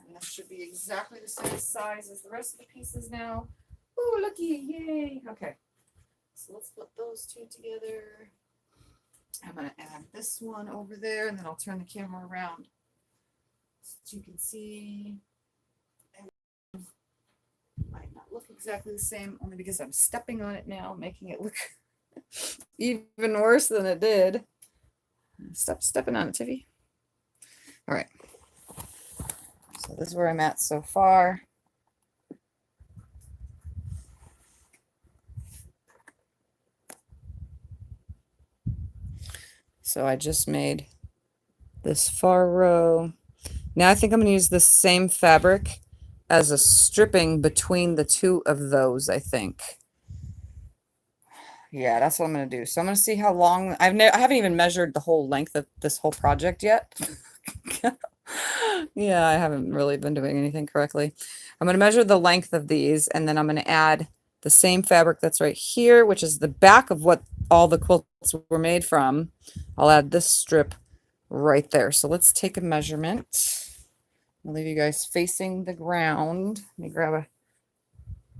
And this should be exactly the same size as the rest of the pieces now. Ooh, looky, yay. Okay. So let's put those two together. I'm going to add this one over there, and then I'll turn the camera around so you can see. It might not look exactly the same, only because I'm stepping on it now, making it look even worse than it did. Stop stepping on it, Tiffy. All right. So this is where I'm at so far. So I just made this far row. Now I think I'm going to use the same fabric as a stripping between the two of those, I think. Yeah, that's what I'm going to do. So I'm going to see how long. I haven't even measured the whole length of this whole project yet. Yeah, I haven't really been doing anything correctly. I'm going to measure the length of these, and then I'm going to add the same fabric that's right here, which is the back of what all the quilts were made from. I'll add this strip right there. So let's take a measurement. I'll leave you guys facing the ground. Let me grab a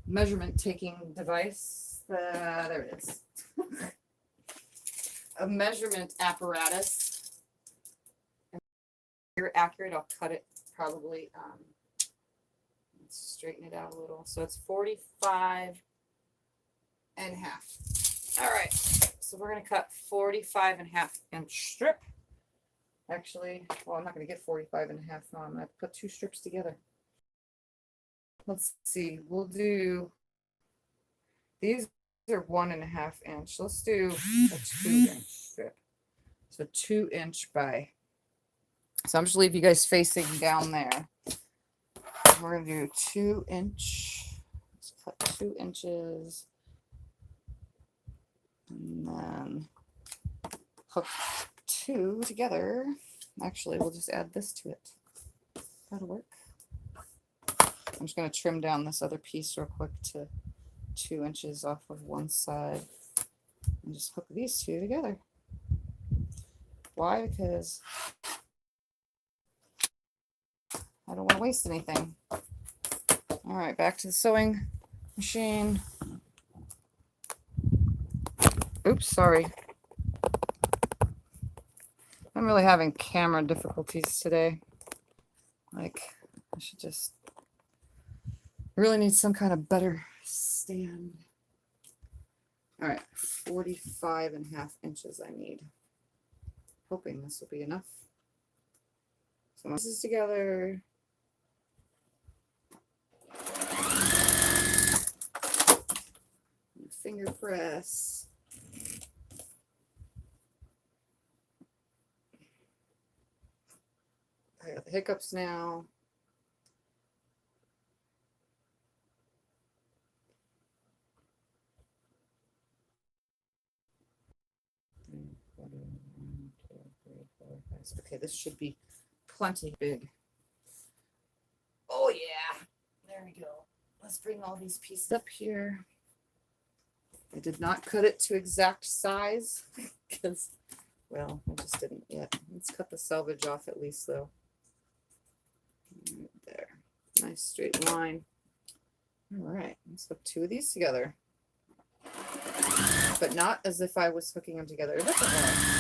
measurement taking device. There it is. A measurement apparatus. If you're accurate, I'll cut it probably. Let's straighten it out a little. So it's 45 and a half. All right. So we're going to cut 45.5 inch strip. Actually, well, I'm not going to get 45.5. No, I'm going to put two strips together. Let's see. We'll do, these are 1.5 inch. Let's do a 2 inch strip. So 2 inch by, so I'm just leave you guys facing down there. We're going to do 2 inch. Let's cut 2 inches. And then hook two together. Actually, we'll just add this to it. That'll work. I'm just going to trim down this other piece real quick to 2 inches off of one side and just hook these two together. Why? Because I don't want to waste anything. All right, back to the sewing machine. Oops, sorry. I'm really having camera difficulties today. Like, I should just really need some kind of better stand. All right, 45.5 inches I need. Hoping this will be enough. So this is together. Finger press. I got the hiccups now. Okay, this should be plenty big. Oh yeah, there we go. Let's bring all these pieces up here. I did not cut it to exact size because, well, I just didn't yet. Let's cut the selvage off at least though. Right there. Nice straight line. All right, let's hook 2 of these together. But not as if I was hooking them together a different way.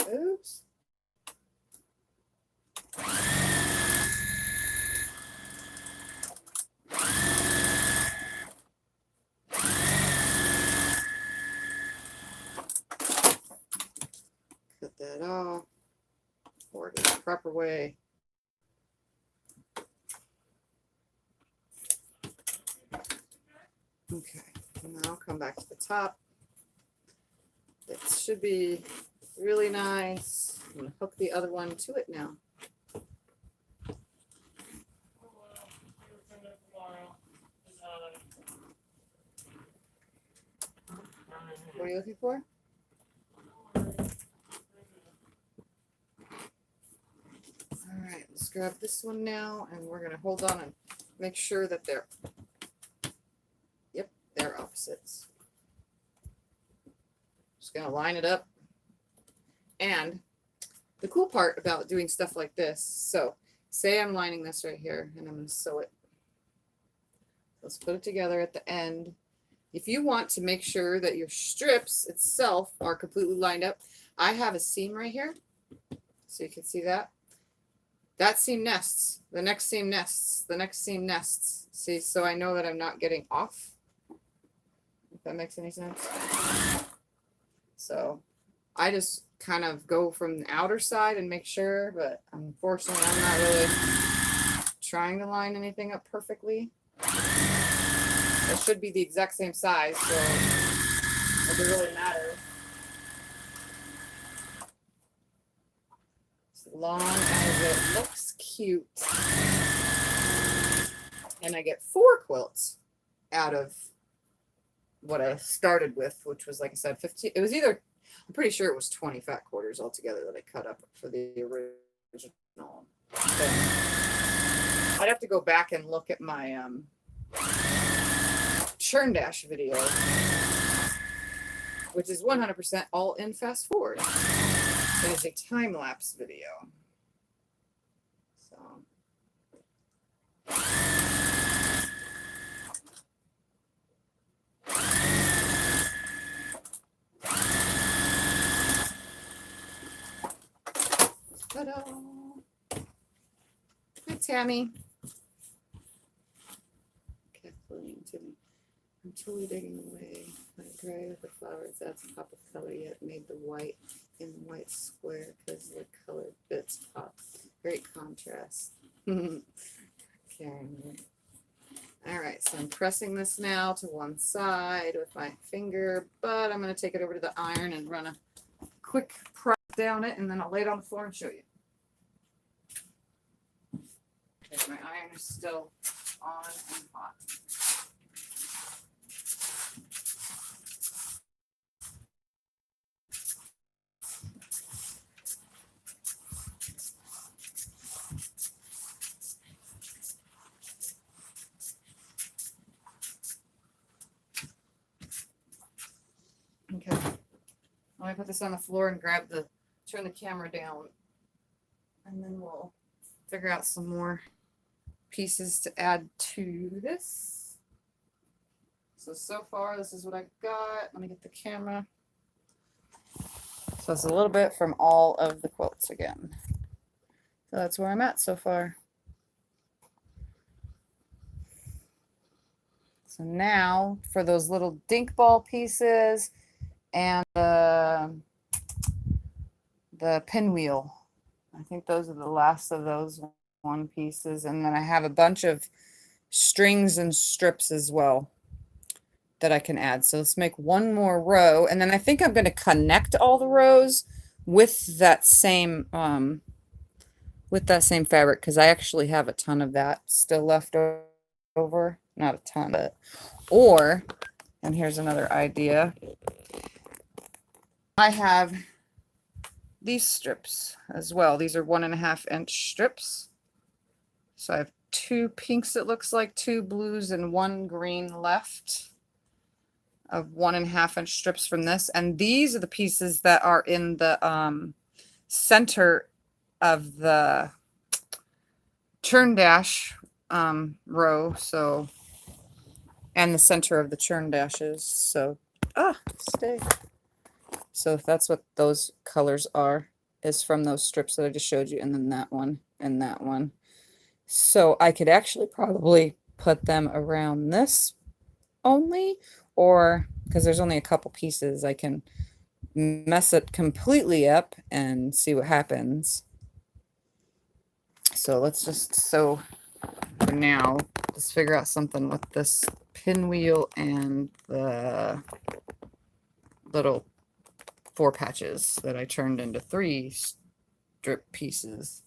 Oops. Cut that off. Or the proper way. Okay, and now I'll come back to the top. It should be really nice. I'm gonna hook the other one to it now. What are you looking for? All right, let's grab this one now, and we're gonna hold on and make sure that they're, yep, they're opposites. Just gonna line it up. And the cool part about doing stuff like this, so say I'm lining this right here and I'm going to sew it. Let's put it together at the end. If you want to make sure that your strips itself are completely lined up, I have a seam right here. So you can see that. That seam nests, the next seam nests, the next seam nests. See, so I know that I'm not getting off. If that makes any sense. So I just kind of go from the outer side and make sure, but unfortunately I'm not really trying to line anything up perfectly. It should be the exact same size, so it doesn't really matter. As long as it looks cute. And I get 4 quilts out of what I started with, which was, like I said, 15. It was either, I'm pretty sure it was 20 fat quarters altogether that I cut up for the original thing. I'd have to go back and look at my churn dash video, which is 100% all in fast forward. It is a time lapse video. So. Ta-da. Hi, Tammy. Kathleen, Timmy. I'm totally digging away. My gray with the flowers. That's a pop of color yet. Made the white in the white square because the colored bits pop. Great contrast. Karen. All right, so I'm pressing this now to one side with my finger, but I'm going to take it over to the iron and run a quick press down it, and then I'll lay it on the floor and show you. Okay, my iron is still on and hot. Let me put this on the floor and turn the camera down. And then we'll figure out some more pieces to add to this. So far, this is what I got. Let me get the camera. So it's a little bit from all of the quilts again. So that's where I'm at so far. So now for those little dink ball pieces and the pinwheel. I think those are the last of those one pieces. And then I have a bunch of strings and strips as well that I can add. So let's make one more row. And then I think I'm going to connect all the rows with that same fabric, because I actually have a ton of that still left over. Not a ton, but and here's another idea. I have these strips as well. These are 1.5 inch strips. So I have 2 pinks, it looks like, 2 blues, and 1 green left of 1.5 inch strips from this. And these are the pieces that are in the center of the churn dash row. So, and the center of the churn dashes. So, stay. So that's what those colors are, is from those strips that I just showed you, and then that one and that one. So I could actually probably put them around this only, or because there's only a couple pieces, I can mess it completely up and see what happens. So let's just sew for now. Let's figure out something with this pinwheel and the little 4 patches that I turned into 3 strip pieces.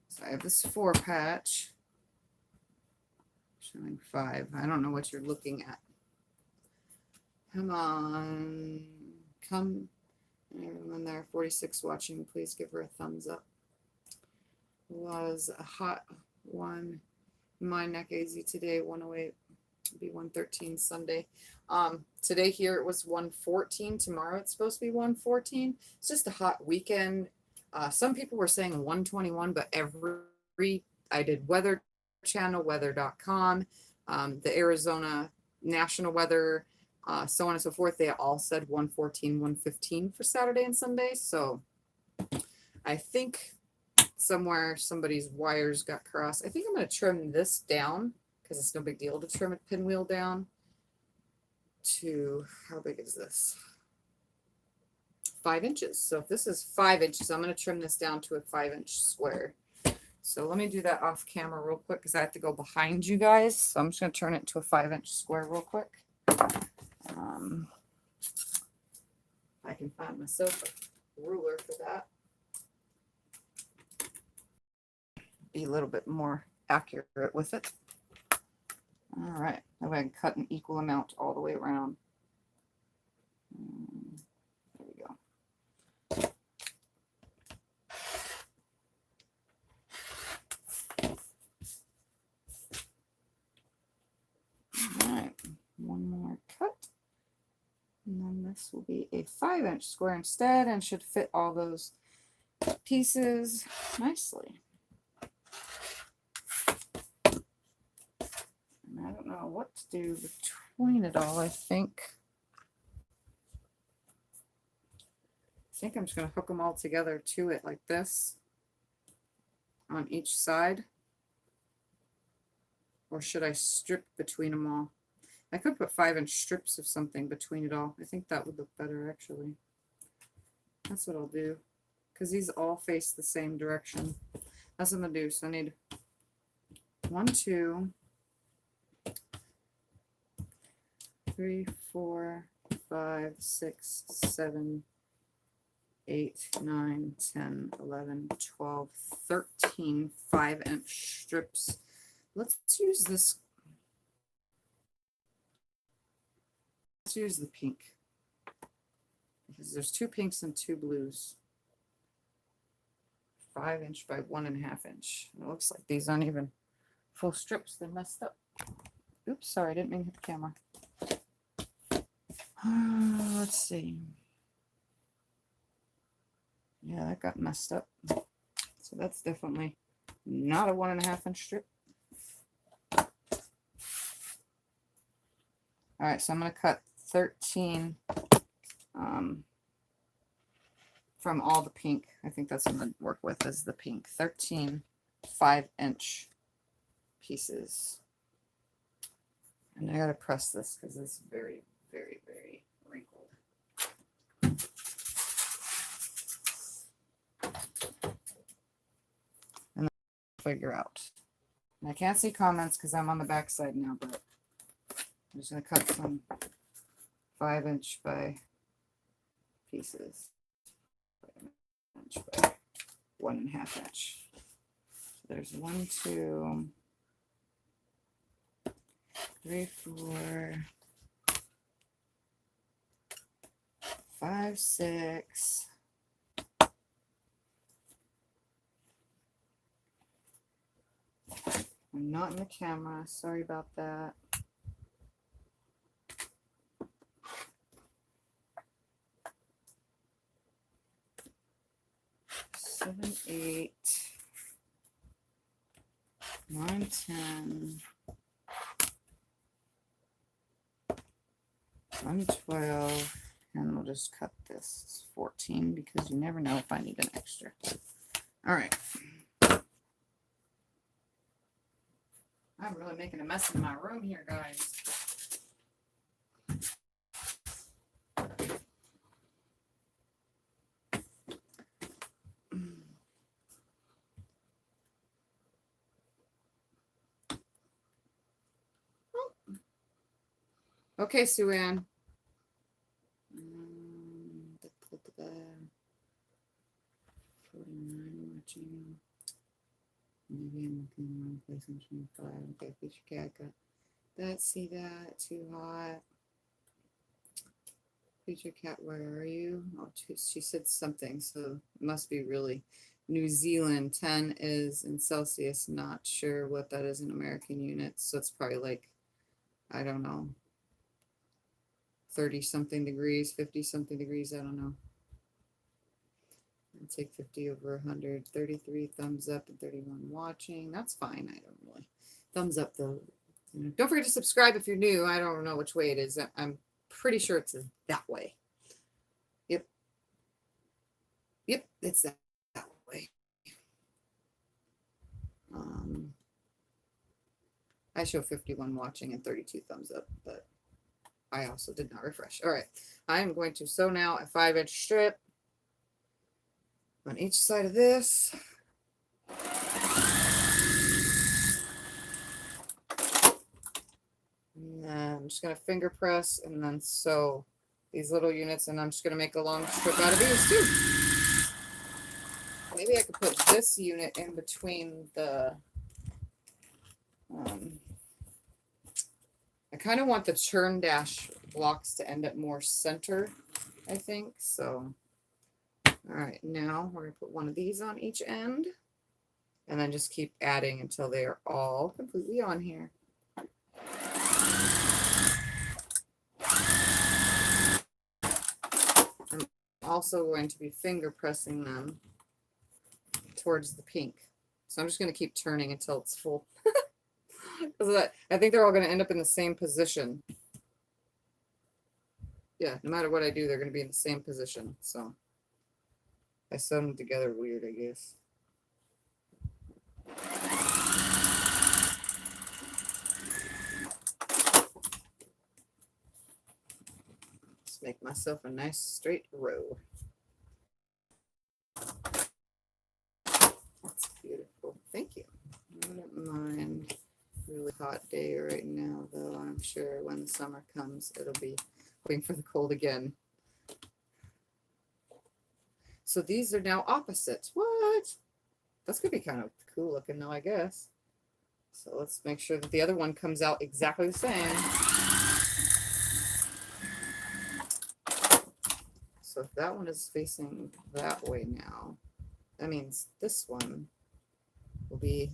So I have this 4 patch showing 5. I don't know what you're looking at. Come on, come. Everyone there, 46 watching, please give her a thumbs up. Was a hot one. My neck AZ today, 108. Be 113 Sunday. Today here it was 114. Tomorrow it's supposed to be 114. It's just a hot weekend. Some people were saying 121, but I did Weather Channel, weather.com, the Arizona National Weather, so on and so forth. They all said 114, 115 for Saturday and Sunday. So I think somewhere somebody's wires got crossed. I think I'm going to trim this down, because it's no big deal to trim a pinwheel down to, how big is this? 5 inches. So if this is 5 inches, I'm going to trim this down to a 5 inch square. So let me do that off camera real quick, because I have to go behind you guys. So I'm just going to turn it to a 5 inch square real quick. I can find myself a ruler for that. Be a little bit more accurate with it. All right, that way I can cut an equal amount all the way around. There we go. All right, one more cut. And then this will be a 5 inch square instead, and should fit all those pieces nicely. I don't know what to do between it all. I think I'm just going to hook them all together to it like this on each side. Or should I strip between them all? I could put 5 inch strips of something between it all. I think that would look better, actually. That's what I'll do, because these all face the same direction. That's what I'm going to do. So I need 1, 2, 3, 4, 5, 6, 7, 8, 9, 10, 11, 12, 13 5 inch strips. Let's use this. Let's use the pink, because there's 2 pinks and 2 blues. 5 inch by 1.5 inch. It looks like these aren't even full strips. They're messed up. Oops, sorry, I didn't mean to hit the camera. Let's see. Yeah, that got messed up. So that's definitely not a 1.5 inch strip. All right, so I'm going to cut 13 from all the pink. I think that's what I'm going to work with is the pink. 13 5-inch pieces. And I got to press this because it's very, very, very wrinkled. And then figure out. And I can't see comments because I'm on the back side now, but I'm just going to cut some 5-inch by pieces. 5-inch by 1.5 inch. So there's 1, 2, 3, 4, 5, 6. I'm not in the camera. Sorry about that. 7, 8, 9, 10, 11, 12, and we'll just cut this 14 because you never know if I need an extra. All right. I'm really making a mess in my room here, guys. Okay, Sue Ann. 49 watching. Maybe I'm looking in the wrong place. I'm 25. Okay, feature cat got that. See that? Too hot. Feature cat, where are you? Oh, she said something, so it must be really New Zealand. 10 is in Celsius. Not sure what that is in American units. So it's probably like, I don't know, 30 something degrees, 50 something degrees. I don't know. I'll take 50 over 100, 33 thumbs up and 31 watching. That's fine. I don't really. Thumbs up though. Don't forget to subscribe if you're new. I don't know which way it is. I'm pretty sure it's that way. Yep. Yep, it's that way. I show 51 watching and 32 thumbs up, but I also did not refresh. All right. I'm going to sew now a 5-inch strip on each side of this. And then I'm just going to finger press and then sew these little units, and I'm just going to make a long strip out of these too. Maybe I could put this unit in between the I kind of want the churn dash blocks to end up more center, I think. So, all right, now we're going to put one of these on each end and then just keep adding until they are all completely on here. I'm also going to be finger pressing them towards the pink. So I'm just going to keep turning until it's full. I think they're all going to end up in the same position. Yeah, no matter what I do, they're going to be in the same position. So I sew them together weird, I guess. Let's make myself a nice straight row. That's beautiful. Thank you. I wouldn't mind. Really hot day right now, though. I'm sure when the summer comes, it'll be waiting for the cold again. So these are now opposite. What? That's gonna be kind of cool looking, though, I guess. So let's make sure that the other one comes out exactly the same. So if that one is facing that way now, that means this one will be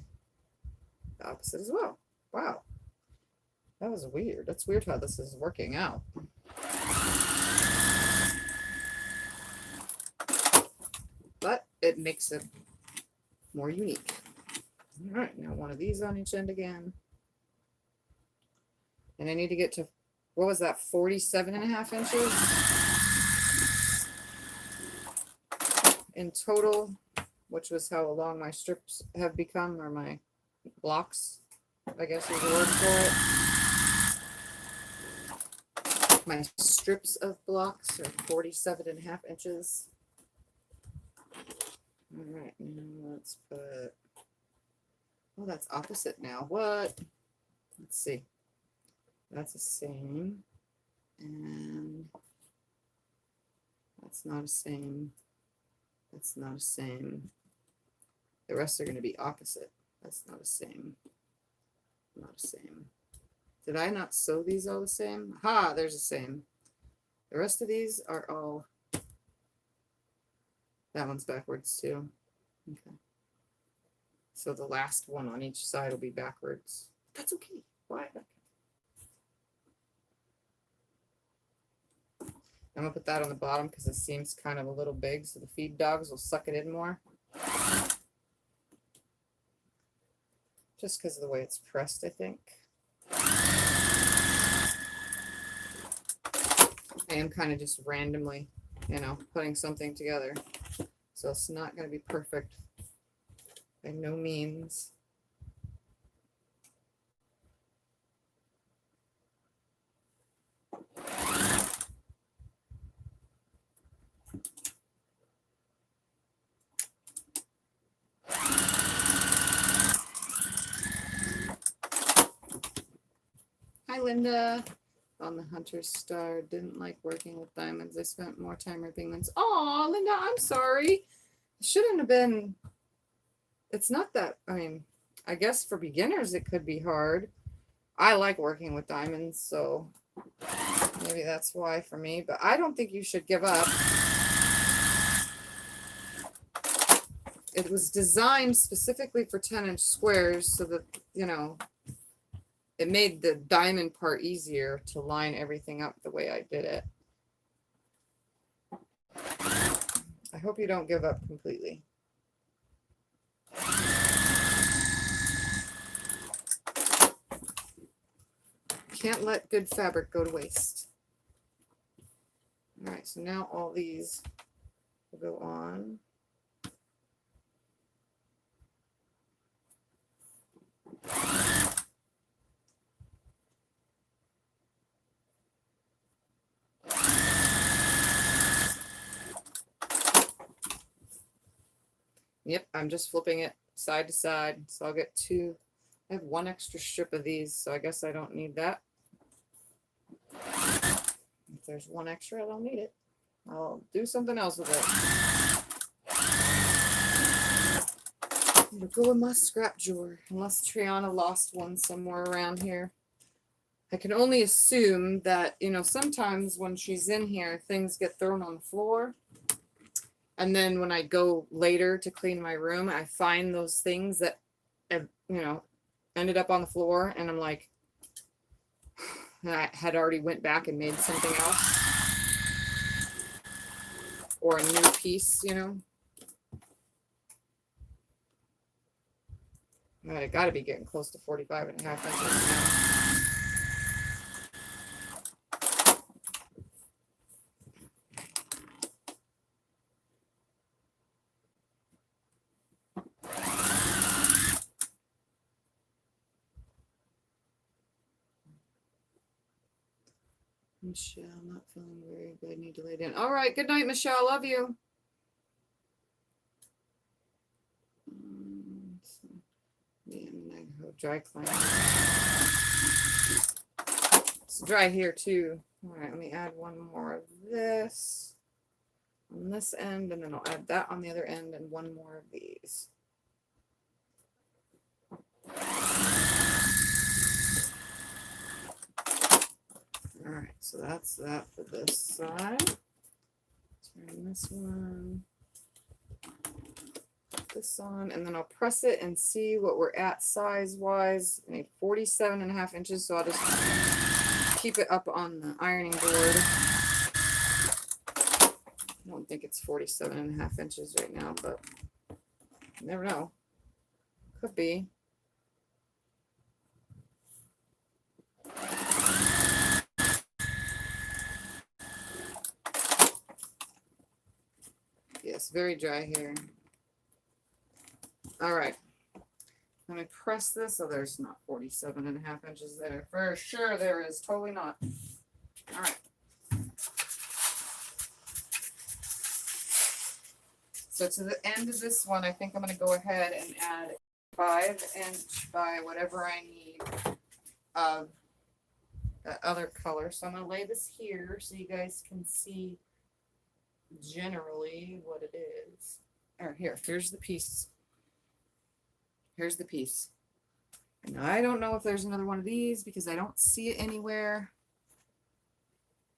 the opposite as well. Wow. That was weird. That's weird how this is working out. it makes it more unique. All right, now one of these on each end again. And I need to get to, what was that, 47.5 inches in total, which was how long my strips have become, or my blocks, I guess is the word for it. My strips of blocks are 47.5 inches. All right, now let's put, oh, that's opposite now. What? Let's see. That's the same. And that's not the same. That's not the same. The rest are going to be opposite. That's not the same. Not the same. Did I not sew these all the same? Ha, there's the same. The rest of these are all, that one's backwards too. Okay. So the last one on each side will be backwards. That's okay. Why? I'm gonna put that on the bottom because the seam's kind of a little big, so the feed dogs will suck it in more. Just because of the way it's pressed, I think. I am kind of just randomly, you know, putting something together. So it's not going to be perfect by no means. Hi, Linda. On the Hunter's Star, didn't like working with diamonds. I spent more time ripping them. Oh, Linda, I'm sorry. It shouldn't have been. It's not that. I mean, I guess for beginners it could be hard. I like working with diamonds, so maybe that's why for me. But I don't think you should give up. It was designed specifically for 10-inch squares so that, you know, it made the diamond part easier to line everything up the way I did it. I hope you don't give up completely. Can't let good fabric go to waste. All right, so now all these will go on. Yep, I'm just flipping it side to side. So I'll get two. I have one extra strip of these, so I guess I don't need that. If there's one extra, I don't need it. I'll do something else with it. It'll go in my scrap drawer, unless Triana lost one somewhere around here. I can only assume that, you know, sometimes when she's in here, things get thrown on the floor. And then when I go later to clean my room, I find those things that have, you know, ended up on the floor. And I'm like, I had already went back and made something else. Or a new piece, you know. All right, I got to be getting close to 45.5 inches now. Michelle, not feeling very good. Need to lay down. All right. Good night, Michelle. Love you. Dry clean. It's dry here too. All right. Let me add one more of this on this end, and then I'll add that on the other end, and one more of these. All right, so that's that for this side. Turn this one, put this on, and then I'll press it and see what we're at size-wise. I need 47.5 inches, so I'll just keep it up on the ironing board. I don't think it's 47.5 inches right now, but You never know. Could be. Yes, very dry here. All right. Let me press this. Oh, there's not 47.5 inches there. For sure there is. Totally not. All right. So to the end of this one, I think I'm going to go ahead and add 5 inch by whatever I need of the other color. So I'm going to lay this here so you guys can see generally what it is. Or here's the piece. Here's the piece. And I don't know if there's another one of these because I don't see it anywhere.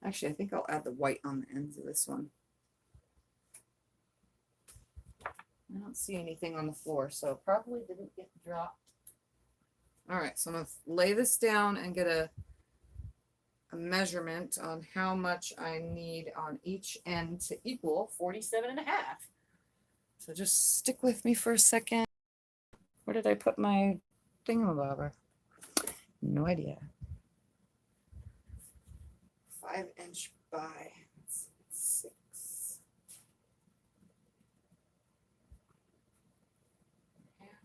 Actually, I think I'll add the white on the ends of this one. I don't see anything on the floor, so it probably didn't get dropped. All right, so I'm going to lay this down and get a measurement on how much I need on each end to equal 47.5. So just stick with me for a second. Where did I put my thingamabobber? No idea. 5 inch by 6.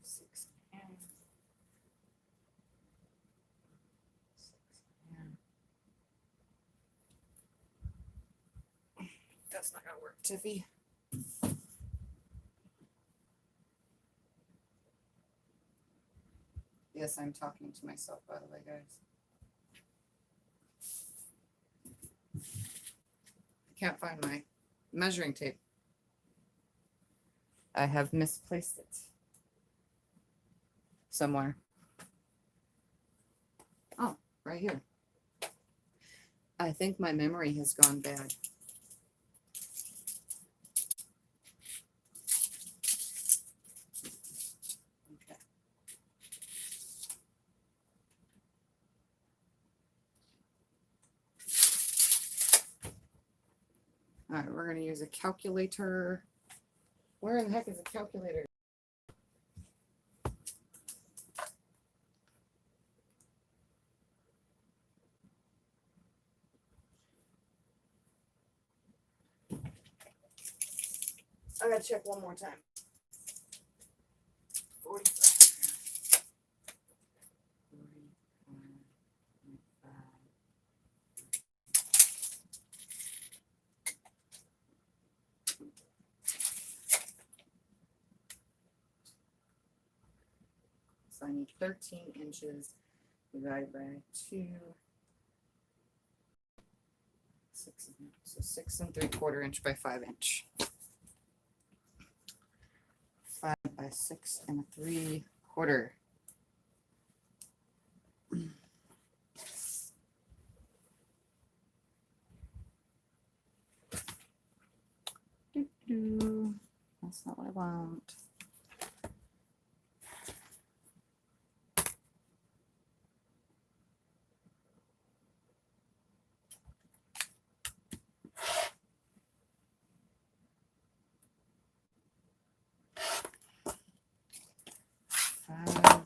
6.5. That's not gonna work, Tiffy. Yes, I'm talking to myself, by the way, guys. I can't find my measuring tape. I have misplaced it somewhere. Oh, right here. I think my memory has gone bad. Okay. All right, we're going to use a calculator. Where in the heck is a calculator? I gotta check one more time. 45. 45. So I need 13 inches divided by 2. 6 and, so 6 3/4 inch by 5 inch. 5 by 6 3/4. That's not what I want.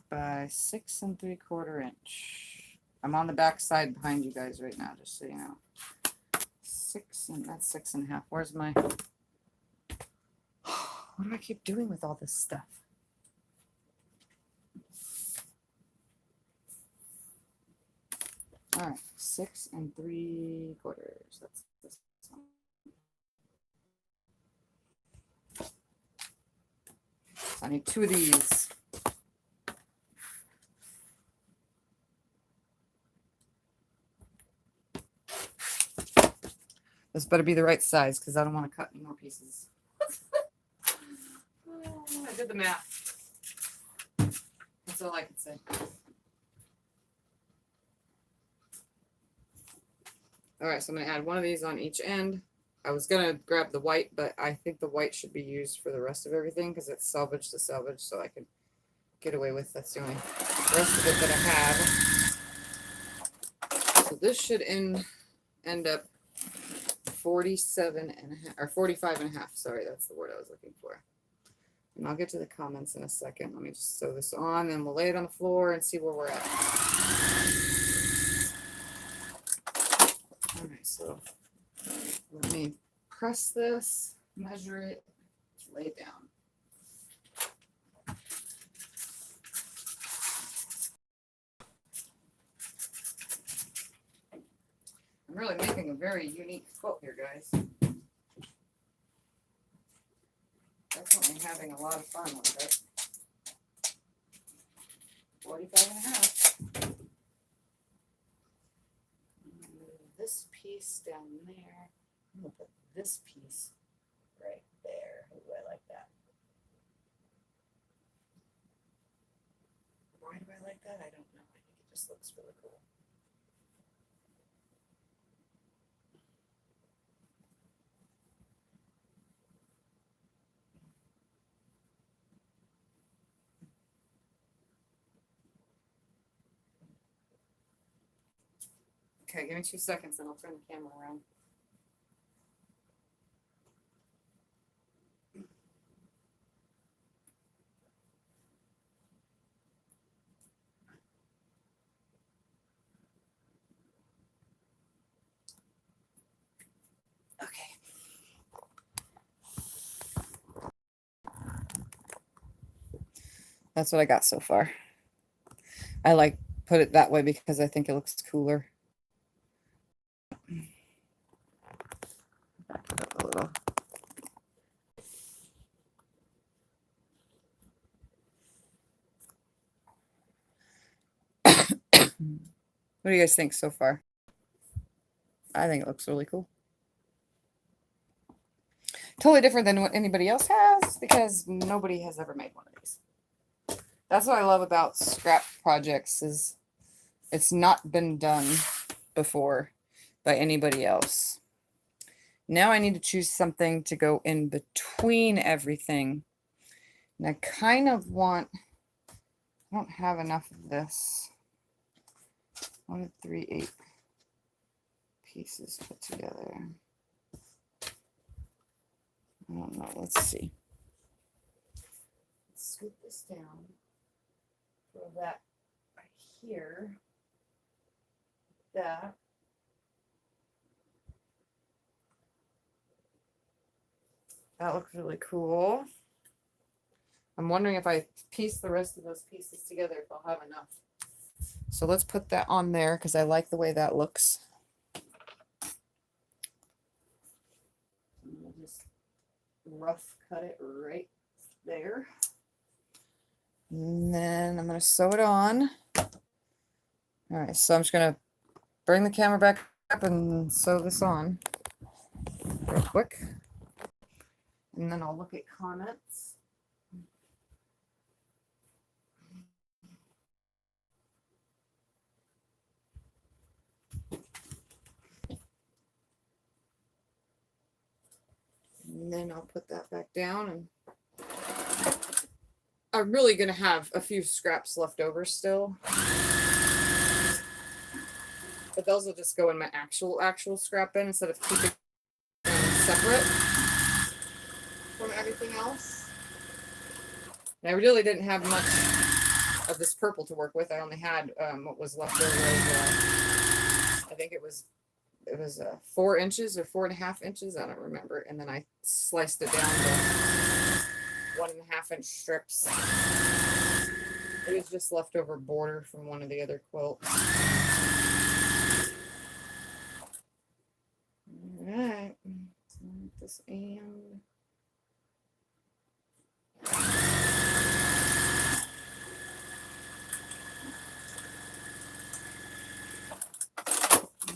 By 6 3/4 inch. I'm on the back side behind you guys right now, just so you know. 6 and that's 6.5. Where's my? What do I keep doing with all this stuff? All right, 6 3/4. That's this one. So I need 2 of these. This better be the right size because I don't want to cut any more pieces. I did the math. That's all I can say. All right, so I'm going to add one of these on each end. I was going to grab the white, but I think the white should be used for the rest of everything because it's salvage to salvage, so I could get away with that's the only rest of it that I have. So this should end up 47.5 or 45.5. Sorry, that's the word I was looking for. And I'll get to the comments in a second. Let me just sew this on and we'll lay it on the floor and see where we're at. All right, so let me press this, measure it, lay it down. I'm really making a very unique quilt here, guys. Definitely having a lot of fun with it. 45.5. Move this piece down there. I'm gonna put this piece right there. Ooh, I like that. Why do I like that? I don't know. I think it just looks really cool. Okay, give me 2 seconds and I'll turn the camera around. Okay. That's what I got so far. I like put it that way because I think it looks cooler. Back it up a little. What do you guys think so far? I think it looks really cool. Totally different than what anybody else has because nobody has ever made one of these. That's what I love about scrap projects is it's not been done before by anybody else. Now I need to choose something to go in between everything. And I kind of want, I don't have enough of this. 1, 3, 8 pieces put together. I don't know. Let's see. Let's scoop this down. Throw that right here. That. That looks really cool. I'm wondering if I piece the rest of those pieces together, if I'll have enough. So let's put that on there because I like the way that looks. I'll just rough cut it right there. And then I'm going to sew it on. All right, so I'm just going to bring the camera back up and sew this on real quick. And then I'll look at comments. And then I'll put that back down, and I'm really going to have a few scraps left over still. But those will just go in my actual scrap bin instead of keeping them separate from everything else. And I really didn't have much of this purple to work with. I only had what was left over. I think it was 4 inches or 4.5 inches. I don't remember. And then I sliced it down to 1.5 inch strips. It was just leftover border from one of the other quilts. All right. This and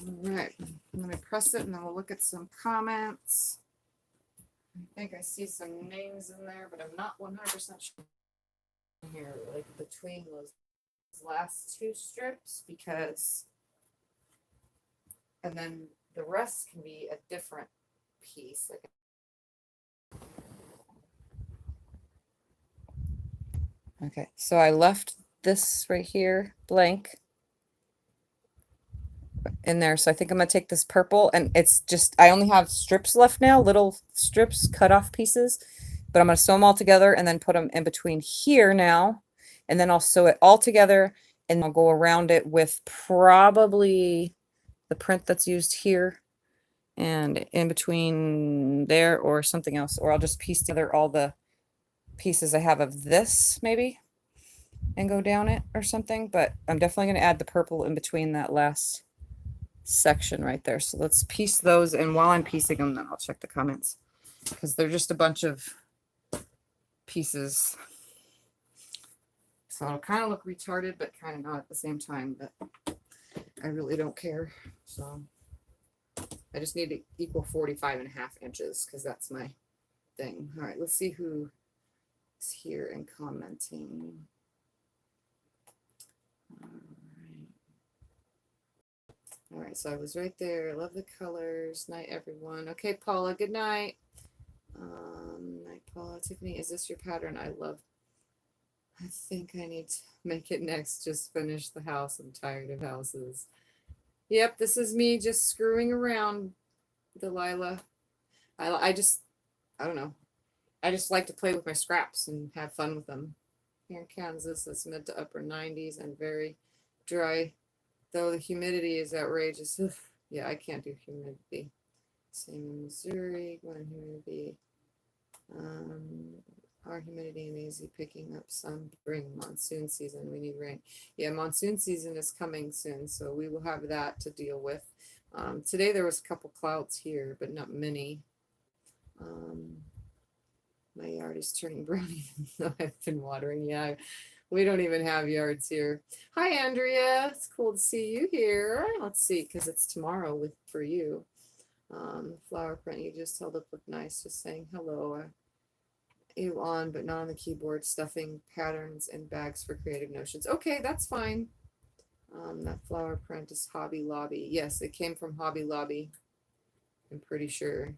all right, let me press it and then we'll look at some comments. I think I see some names in there, but I'm not 100% sure here, like between those last 2 strips, because, and then the rest can be a different piece. Okay, so I left this right here blank in there. So I think I'm going to take this purple, and it's just, I only have strips left now, little strips, cut off pieces. but I'm going to sew them all together and then put them in between here now. And then I'll sew it all together and I'll go around it with probably the print that's used here and in between there or something else, or I'll just piece together all the pieces I have of this maybe and go down it or something, but I'm definitely going to add the purple in between that last section right there. So let's piece those, and while I'm piecing them, then I'll check the comments because they're just a bunch of pieces. So it'll kind of look retarded, but kind of not at the same time, but I really don't care. So I just need to equal 45.5 inches because that's my thing. All right, let's see who is here and commenting. All right, so I was right there. I love the colors. Night, everyone. Okay, Paula, good night. Night, Paula. Tiffany, is this your pattern? I think I need to make it next. Just finish the house. I'm tired of houses. Yep, this is me just screwing around, Delilah. I don't know. I just like to play with my scraps and have fun with them. Here in Kansas, it's mid to upper 90s and very dry, though the humidity is outrageous. Ugh, yeah, I can't do humidity. Same in Missouri, when humidity. Our humidity and easy picking up some spring monsoon season. We need rain. Yeah, monsoon season is coming soon, so we will have that to deal with. Today there was a couple clouds here, but not many. My yard is turning brown even though I've been watering. Yeah, we don't even have yards here. Hi, Andrea. It's cool to see you here. Let's see, because it's tomorrow for you. Flower print you just held up looked nice. Just saying hello. You on, but not on the keyboard. Stuffing patterns and bags for creative notions. Okay, that's fine. That flower print is Hobby Lobby. Yes, it came from Hobby Lobby. I'm pretty sure.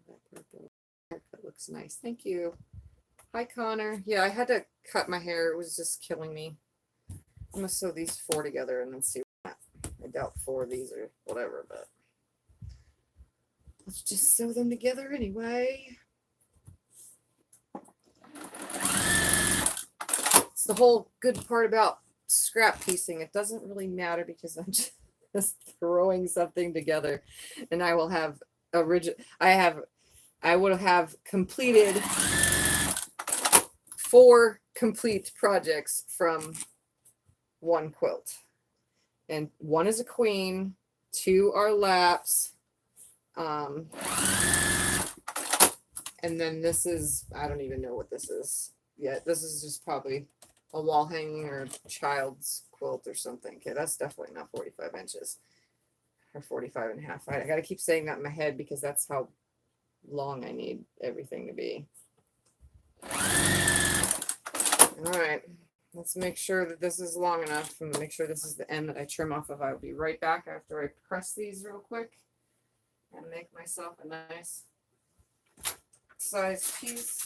That purple haircut looks nice. Thank you. Hi, Connor. Yeah, I had to cut my hair. It was just killing me. I'm gonna sew these 4 together and then see. I doubt 4 of these or whatever, but let's just sew them together anyway. It's the whole good part about scrap piecing. It doesn't really matter because I'm just throwing something together, and I will have I will have completed 4 complete projects from one quilt. And 1 is a queen, 2 are laps, and then this is, I don't even know what this is yet. This is just probably a wall hanging or child's quilt or something. Okay, that's definitely not 45 inches or 45.5. I got to keep saying that in my head because that's how long I need everything to be. All right. Let's make sure that this is long enough and make sure this is the end that I trim off of. I'll be right back after I press these real quick and make myself a nice size piece.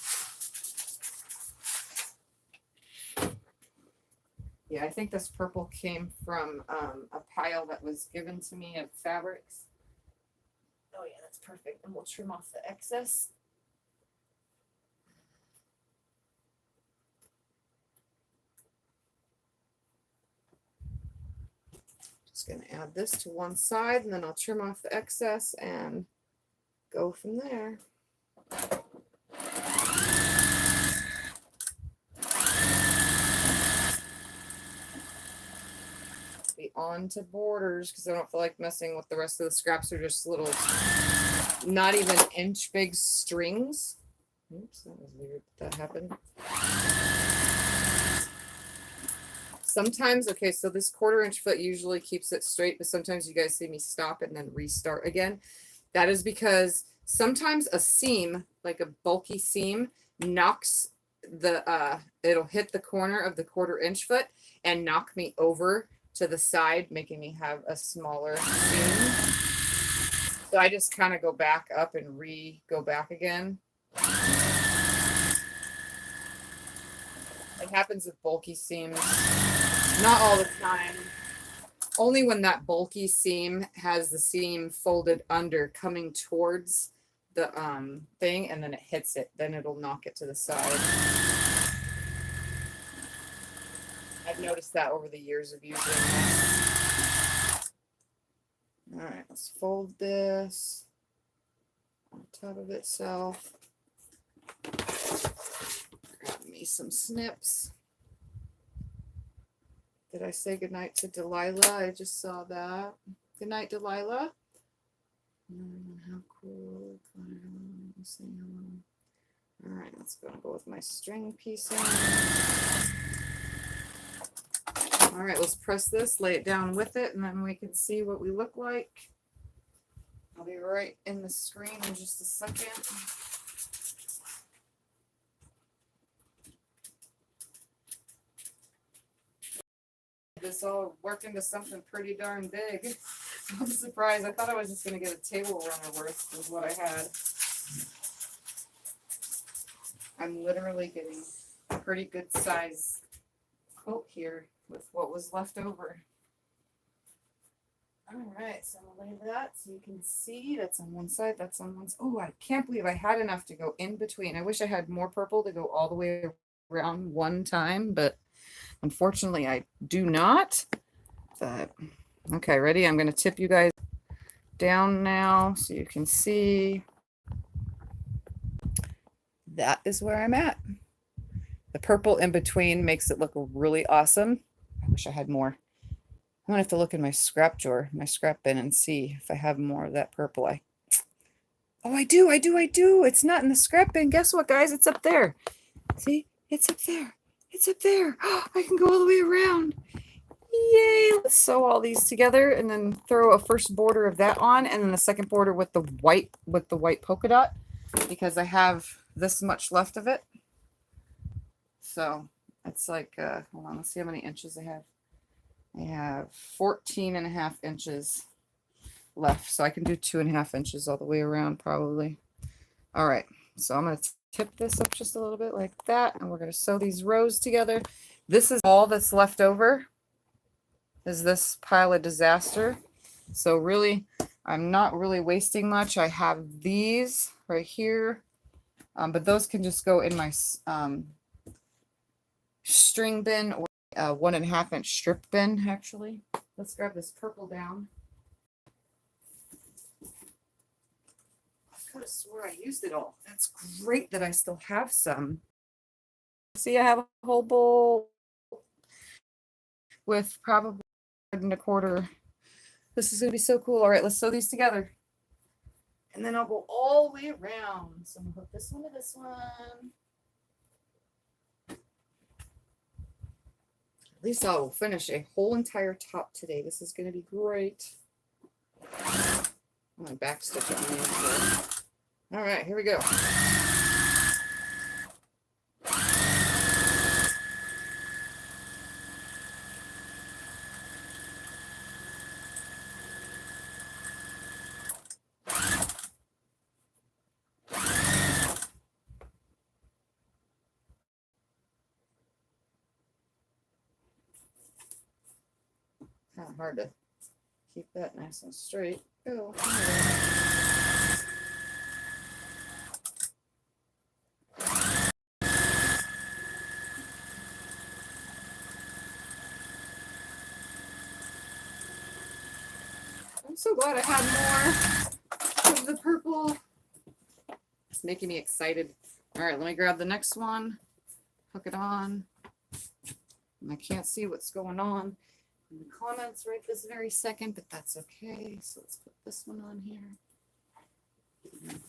Yeah, I think this purple came from a pile that was given to me of fabrics. Oh yeah, that's perfect. And we'll trim off the excess. Just going to add this to one side and then I'll trim off the excess and go from there. Be on to borders because I don't feel like messing with the rest of the scraps. Are just little, not even inch big strings. Oops, that was weird that happened. Sometimes, okay, so this 1/4 inch foot usually keeps it straight, but sometimes you guys see me stop and then restart again. That is because sometimes a seam, like a bulky seam, knocks the, it'll hit the corner of the 1/4 inch foot and knock me over to the side, making me have a smaller seam. So I just kind of go back up and go back again. It happens with bulky seams. Not all the time. Only when that bulky seam has the seam folded under coming towards thing and then it hits it, then it'll knock it to the side. I've noticed that over the years of using this. All right, let's fold this on top of itself. Grab me some snips. Did I say goodnight to Delilah? I just saw that. Good night, Delilah. How cool. Say hello. All right, let's go with my string piecing. All right, let's press this, lay it down with it, and then we can see what we look like. I'll be right in the screen in just a second. This all work into something pretty darn big. I'm surprised. I thought I was just going to get a table runner worth is what I had. I'm literally getting a pretty good size quilt here with what was left over. All right, so I'm going to lay that so you can see that's on one side, that's on one side. Oh, I can't believe I had enough to go in between. I wish I had more purple to go all the way around one time, but unfortunately, I do not. But okay, ready? I'm going to tip you guys down now so you can see. That is where I'm at. The purple in between makes it look really awesome. I wish I had more. I'm going to have to look in my scrap drawer, my scrap bin, and see if I have more of that purple. Oh, I do. It's not in the scrap bin. Guess what, guys? It's up there. See? It's up there. It's up there. Oh, I can go all the way around. Yay. Let's sew all these together and then throw a first border of that on and then the second border with the white polka dot because I have this much left of it. So it's like, hold on, let's see how many inches I have. I have 14.5 inches left. So I can do 2.5 inches all the way around probably. All right. So I'm going to tip this up just a little bit like that. And we're going to sew these rows together. This is all that's left over is this pile of disaster. So really, I'm not really wasting much. I have these right here, but those can just go in my string bin or 1.5 inch strip bin, actually. Let's grab this purple down. I could have swore I used it all. That's great that I still have some. See, I have a whole bowl with probably 1.25. This is going to be so cool. All right, let's sew these together. And then I'll go all the way around. So I'm going to hook this one to this one. At least I'll finish a whole entire top today. This is going to be great. I'm going to backstitch on these. All right, here we go. Kind of hard to keep that nice and straight. Oh, I'm so glad I had more of the purple. It's making me excited. All right, let me grab the next one, hook it on. And I can't see what's going on in the comments right this very second, but that's okay. So let's put this one on here.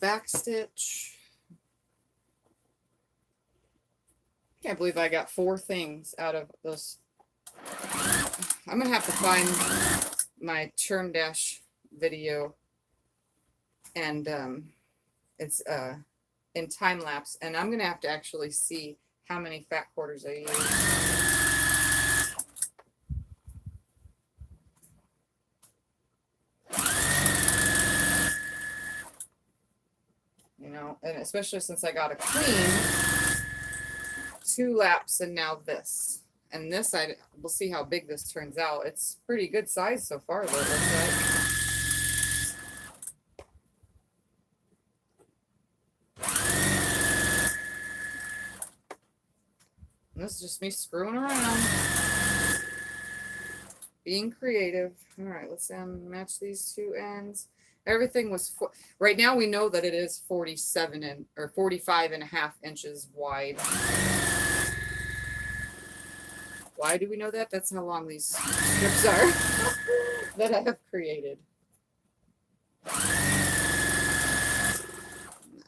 Back stitch. Can't believe I got 4 things out of those. I'm gonna have to find my churn dash video, and it's in time lapse, and I'm gonna have to actually see how many fat quarters I use. You know, and especially since I got a clean 2 laps and now this. And this, we'll see how big this turns out. It's pretty good size so far, though, it looks like. this is just me screwing around. Being creative. All right, let's match these two ends. Everything was, right now we know that it is 47 or 45.5 inches wide. Why do we know that? That's how long these strips are that I have created.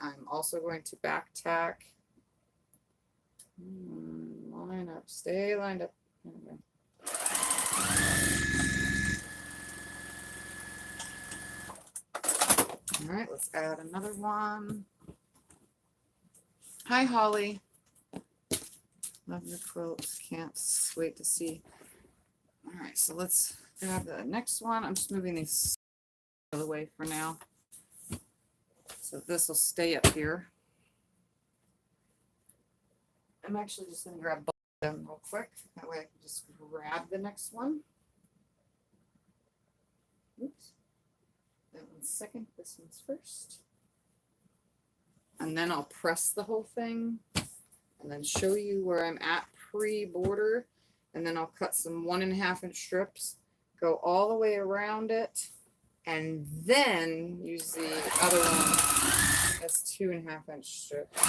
I'm also going to back tack. Line up, stay lined up. Okay. All right, let's add another one. Hi, Holly. Love your quilts. Can't wait to see. All right, so let's grab the next one. I'm just moving these out of the way for now. So this will stay up here. I'm actually just going to grab both of them real quick. That way I can just grab the next one. Oops. That one's second, this one's first. And then I'll press the whole thing and then show you where I'm at pre-border. And then I'll cut some 1.5 inch strips, go all the way around it, and then use the other one as 2.5 inch strips.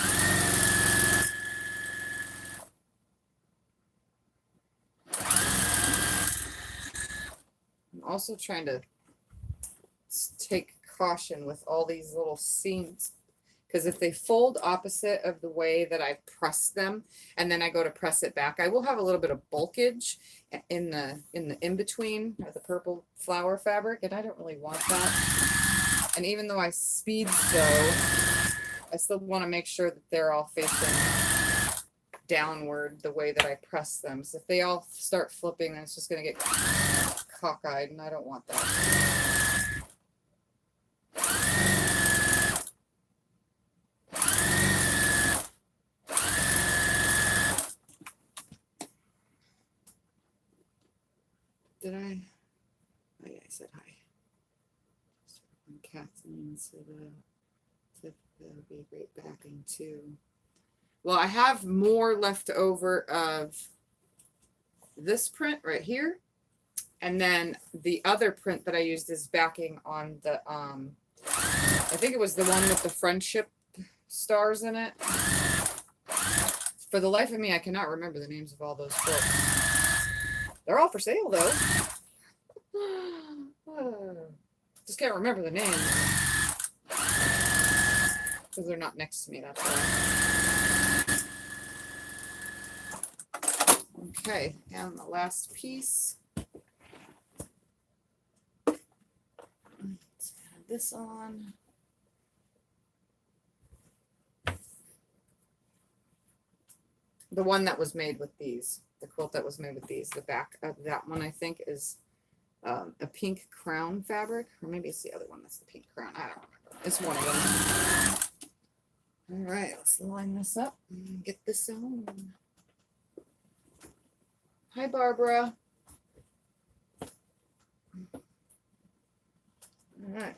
I'm also trying to take caution with all these little seams, because if they fold opposite of the way that I press them and then I go to press it back, I will have a little bit of bulkage in the in between of the purple flower fabric, and I don't really want that. And even though I speed sew, I still want to make sure that they're all facing downward the way that I press them. So if they all start flipping, then it's just going to get cockeyed, and I don't want that. Did I? Oh yeah, I said hi. And Kathleen said that would be a great backing too. Well, I have more left over of this print right here, and then the other print that I used is backing on the I think it was the one with the friendship stars in it. For the life of me, I cannot remember the names of all those books. They're all for sale though. Just can't remember the names because they're not next to me, that's why. Okay, and the last piece. Let's add this on. The one that was made with these, the quilt that was made with these, the back of that one I think is a pink crown fabric, or maybe it's the other one that's the pink crown. I don't remember. It's one of them. All right, let's line this up and get this on. Hi, Barbara. All right.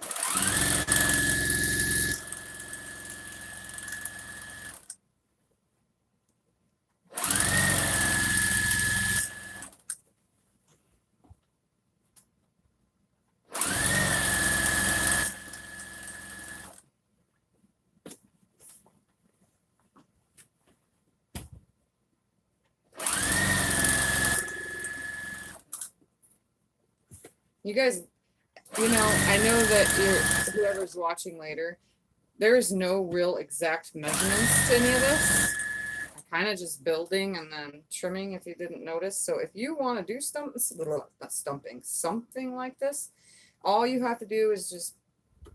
You guys, you know, I know that whoever's watching later, there is no real exact measurements to any of this. I'm kind of just building and then trimming if you didn't notice. So if you want to do something like this, all you have to do is just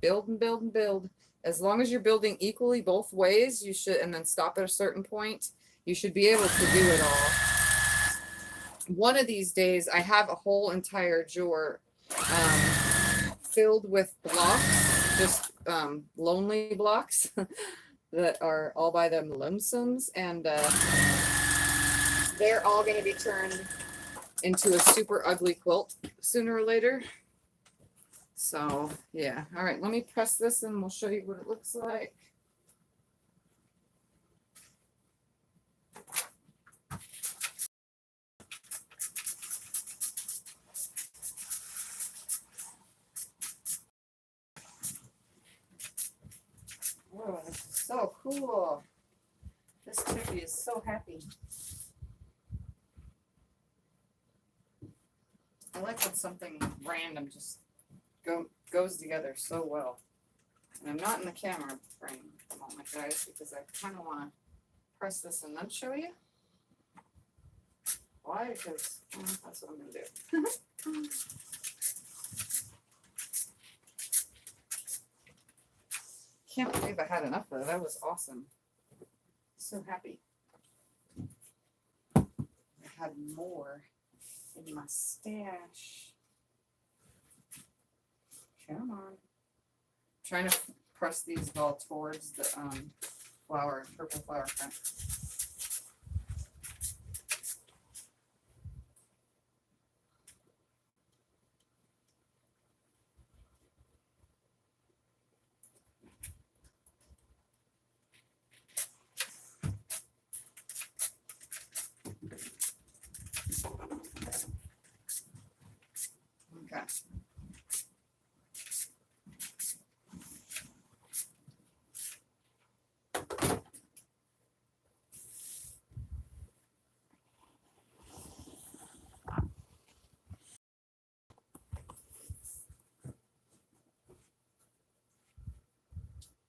build and build and build. As long as you're building equally both ways, you should, and then stop at a certain point, you should be able to do it all. One of these days, I have a whole entire drawer filled with blocks, just lonely blocks that are all by them lonesomes, and they're all going to be turned into a super ugly quilt sooner or later. So yeah, all right, let me press this and we'll show you what it looks like. Oh, this is so cool. This Tiffy is so happy. I like when something random just goes together so well. And I'm not in the camera frame at the moment, guys, because I kind of want to press this and then show you. Why? Because that's what I'm going to do. Can't believe I had enough of that. That was awesome. So happy. I had more in my stash. Come on. Trying to press these all towards the flower, purple flower print. Okay.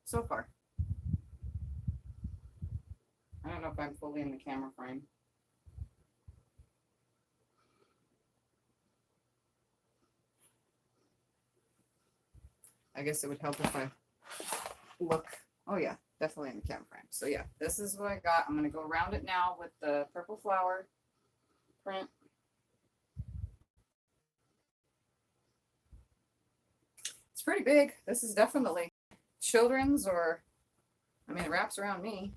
So far. I don't know if I'm fully in the camera frame. I guess it would help if I look. Oh yeah, definitely in the camera frame. So yeah, this is what I got. I'm going to go around it now with the purple flower print. It's pretty big. This is definitely children's, or, I mean, it wraps around me.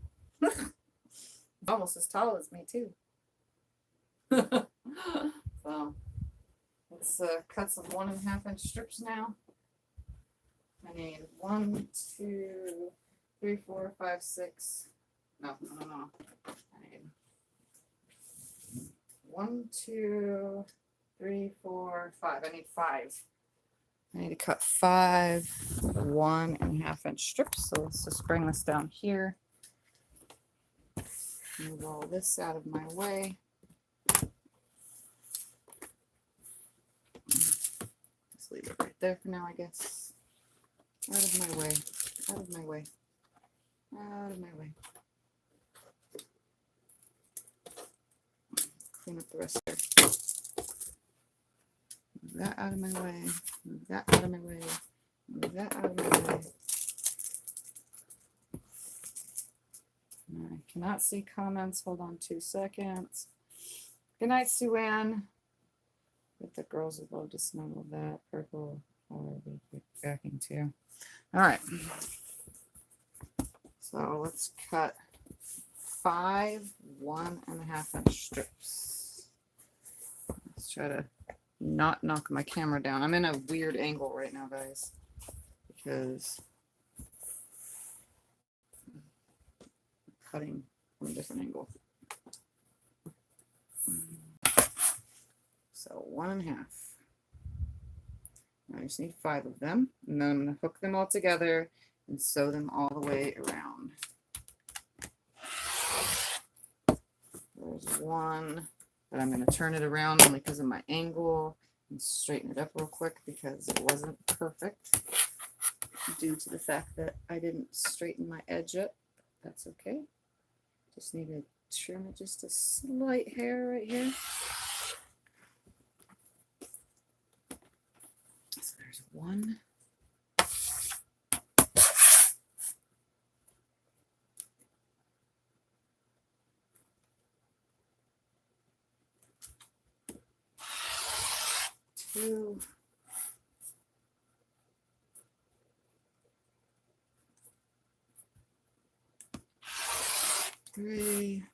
Almost as tall as me too. So let's cut some 1.5 inch strips now. I need 1, 2, 3, 4, 5, 6. No. I need 1, 2, 3, 4, 5. I need 5. I need to cut 5 1.5 inch strips. So let's just bring this down here. Move all this out of my way. Just leave it right there for now, I guess. Out of my way. Out of my way. Out of my way. Clean up the rest there. Move that out of my way. Move that out of my way. Move that out of my way. I cannot see comments. Hold on 2 seconds. Good night, Sue Ann. But the girls would love to snuggle that purple backing too. All right. So let's cut 5 1.5 inch strips. Let's try to not knock my camera down. I'm in a weird angle right now, guys, because I'm cutting from a different angle. So 1.5. I just need 5 of them, and then I'm going to hook them all together and sew them all the way around. There's one, but I'm going to turn it around only because of my angle and straighten it up real quick because it wasn't perfect due to the fact that I didn't straighten my edge up. That's okay. Just need to trim it just a slight hair right here. So there's one. Two. 3.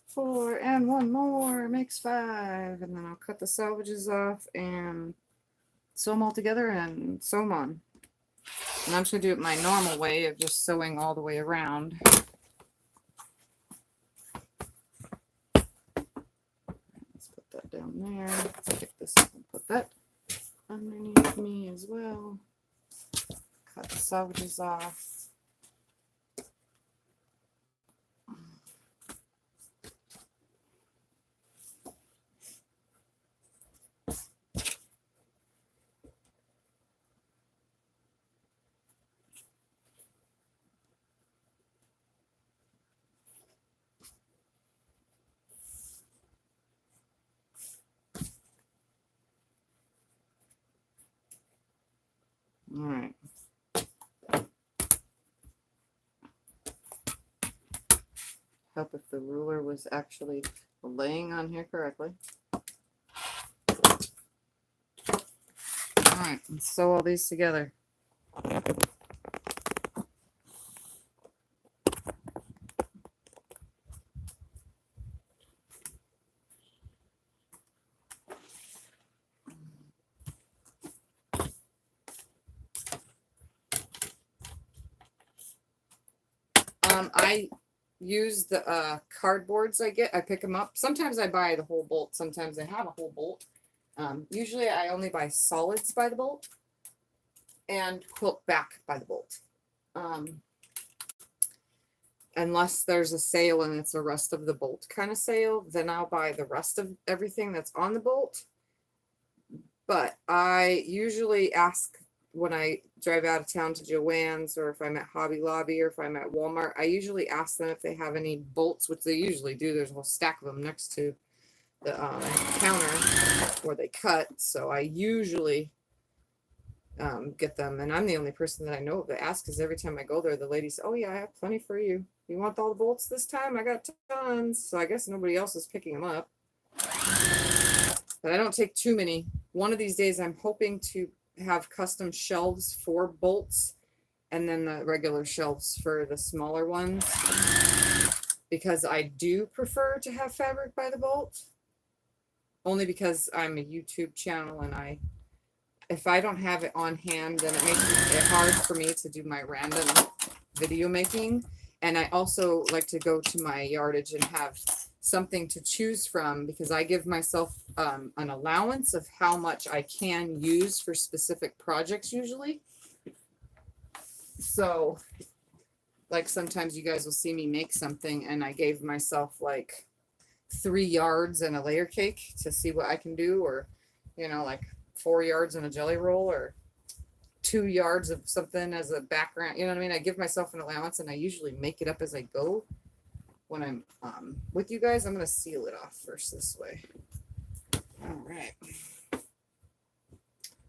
4, and one more makes 5, and then I'll cut the salvages off and sew them all together and sew them on. And I'm just going to do it my normal way of just sewing all the way around. Let's put that down there. Let's pick this up and put that underneath me as well. Cut the salvages off. All right. Help if the ruler was actually laying on here correctly. All right, let's sew all these together. I use the cardboards I get. I pick them up. Sometimes I buy the whole bolt. Sometimes I have a whole bolt. Usually I only buy solids by the bolt and quilt back by the bolt. Unless there's a sale and it's a rest of the bolt kind of sale, then I'll buy the rest of everything that's on the bolt. But I usually ask when I drive out of town to Joann's, or if I'm at Hobby Lobby, or if I'm at Walmart, I usually ask them if they have any bolts, which they usually do. There's a whole stack of them next to the counter where they cut. So I usually get them. And I'm the only person that I know of that asks, because every time I go there, the lady says, oh yeah, I have plenty for you. You want all the bolts this time? I got tons. So I guess nobody else is picking them up. But I don't take too many. One of these days I'm hoping to have custom shelves for bolts, and then the regular shelves for the smaller ones, because I do prefer to have fabric by the bolt, only because I'm a YouTube channel, and if I don't have it on hand, then it makes it hard for me to do my random video making. And I also like to go to my yardage and have something to choose from, because I give myself an allowance of how much I can use for specific projects usually. So like sometimes you guys will see me make something and I gave myself like 3 yards and a layer cake to see what I can do, or you know, like 4 yards and a jelly roll, or 2 yards of something as a background. You know what I mean? I give myself an allowance, and I usually make it up as I go. When I'm with you guys, I'm going to seal it off first this way. All right.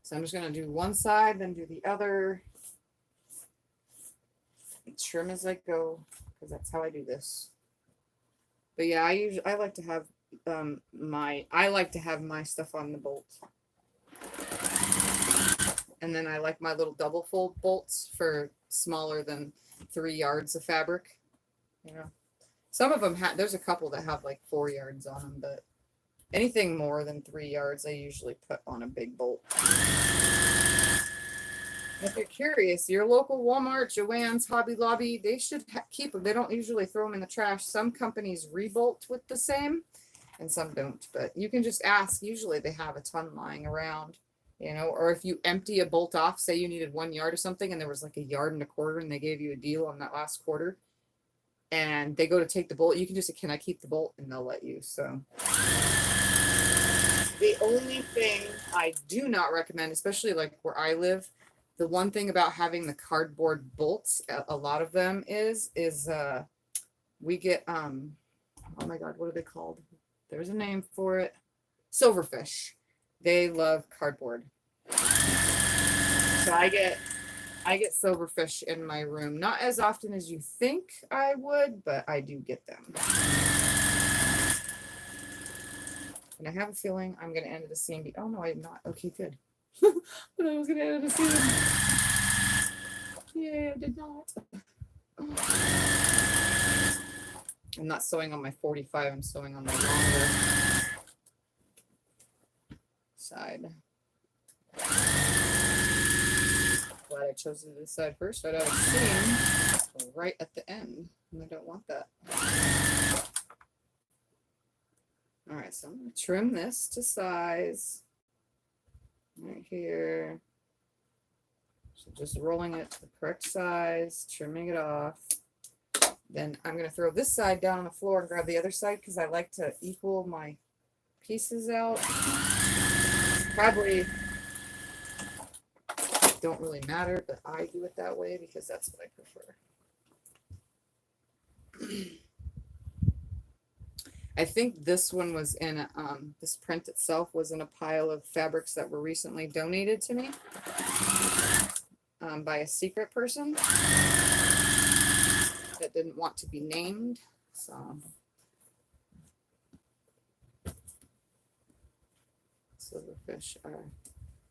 So I'm just going to do one side, then do the other. Trim as I go, because that's how I do this. But yeah, I like to have my stuff on the bolt. And then I like my little double fold bolts for smaller than 3 yards of fabric. You know, some of them there's a couple that have like 4 yards on them, but anything more than 3 yards, I usually put on a big bolt. If you're curious, your local Walmart, Joann's, Hobby Lobby, they should keep them. They don't usually throw them in the trash. Some companies rebolt with the same, and some don't. But you can just ask. Usually they have a ton lying around. You know, or if you empty a bolt off, say you needed 1 yard or something, and there was like 1.25 yards and they gave you a deal on that last quarter, and they go to take the bolt, you can just say, can I keep the bolt? And they'll let you. So the only thing I do not recommend, especially like where I live, the one thing about having the cardboard bolts, a lot of them is we get, oh my God, what are they called? There's a name for it. Silverfish. They love cardboard. So I get silverfish in my room. Not as often as you think I would, but I do get them. And I have a feeling I'm going to end the seam. Oh no, I'm not. Okay, good. But I was going to end the seam. Yeah, I did not. I'm not sewing on my 45. I'm sewing on my longer side. Glad I chose to do this side first. Right out of the seam, right at the end, and I don't want that. All right, so I'm going to trim this to size right here. So just rolling it to the correct size, trimming it off. Then I'm going to throw this side down on the floor and grab the other side because I like to equal my pieces out. Probably don't really matter, but I do it that way because that's what I prefer. I think this one was in this print itself was in a pile of fabrics that were recently donated to me by a secret person that didn't want to be named. So silverfish are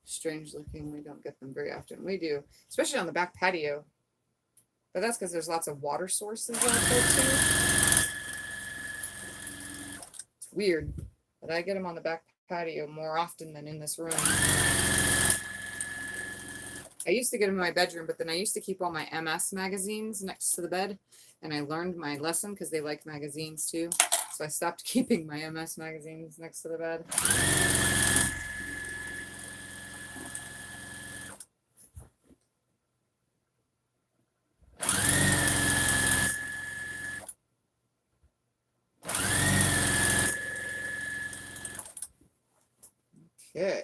strange looking. We don't get them very often. We do, especially on the back patio. But that's because there's lots of water sources out there too. It's weird, but I get them on the back patio more often than in this room. I used to get them in my bedroom, but then I used to keep all my MS magazines next to the bed, and I learned my lesson because they like magazines too. So I stopped keeping my MS magazines next to the bed. Okay.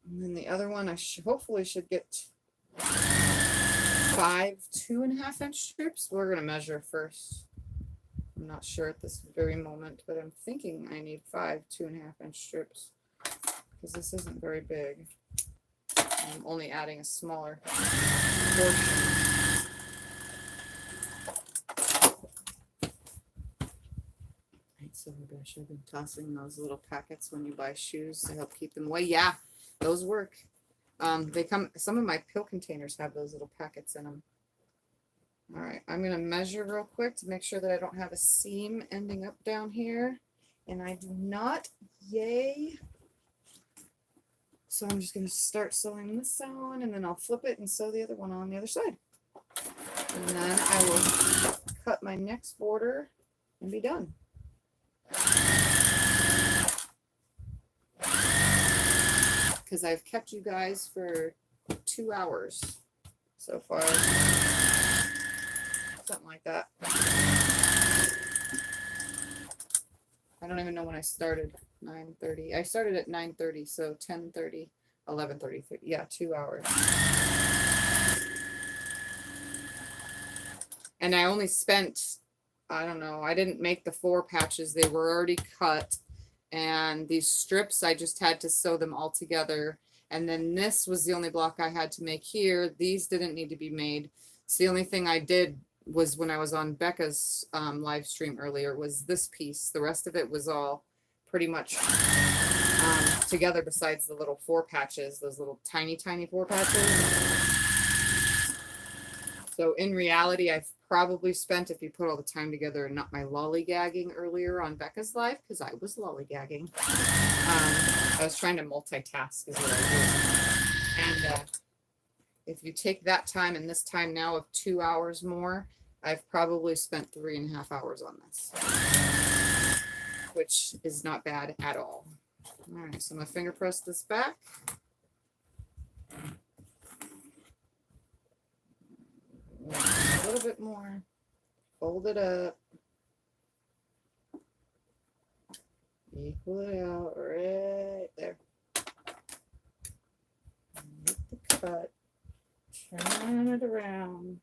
And then the other one, I hopefully should get 5 2.5-inch strips. We're going to measure first. I'm not sure at this very moment, but I'm thinking I need 5 2.5-inch strips because this isn't very big. I'm only adding a smaller portion. Silverfish, I've been tossing those little packets when you buy shoes to help keep them away. Yeah, those work. They come, some of my pill containers have those little packets in them. All right, I'm going to measure real quick to make sure that I don't have a seam ending up down here. And I do not. Yay. So I'm just going to start sewing this on, and then I'll flip it and sew the other one on the other side. And then I will cut my next border and be done. Because I've kept you guys for 2 hours so far, something like that. I don't even know when I started. 9:30. I started at 9:30, so 10:30, 11:30. Yeah, 2 hours. And I only spent, I don't know, I didn't make the 4 patches. They were already cut. And these strips, I just had to sew them all together. And then this was the only block I had to make here. These didn't need to be made. So the only thing I did was when I was on Becca's live stream earlier was this piece. The rest of it was all pretty much together besides the little 4 patches, those little tiny 4 patches. So in reality, I've probably spent, if you put all the time together and not my lollygagging earlier on Becca's live, because I was lollygagging. I was trying to multitask is what I was. And if you take that time and this time now of 2 hours more, I've probably spent 3.5 hours on this, which is not bad at all. All right, so I'm going to finger press this back. A little bit more, fold it up, equal it out right there. Make the cut, turn it around.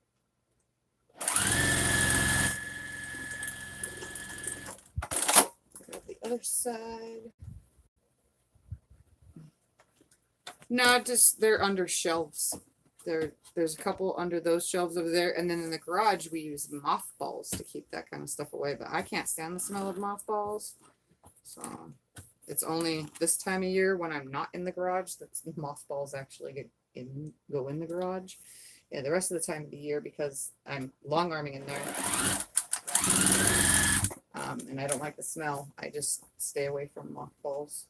Grab the other side. No, just they're under shelves. There's a couple under those shelves over there, and then in the garage we use mothballs to keep that kind of stuff away, but I can't stand the smell of mothballs, so it's only this time of year when I'm not in the garage that mothballs actually go in the garage. Yeah, the rest of the time of the year, because I'm long arming in there, and I don't like the smell, I just stay away from mothballs.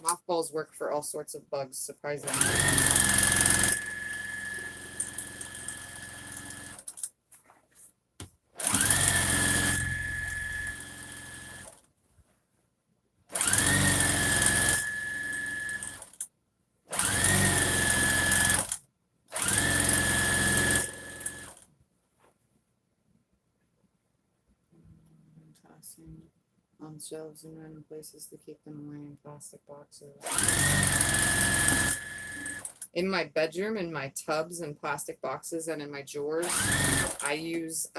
Mothballs work for all sorts of bugs, surprisingly. Tossing on shelves and random places to keep them away in plastic boxes. In my bedroom, in my tubs and plastic boxes, and in my drawers, I use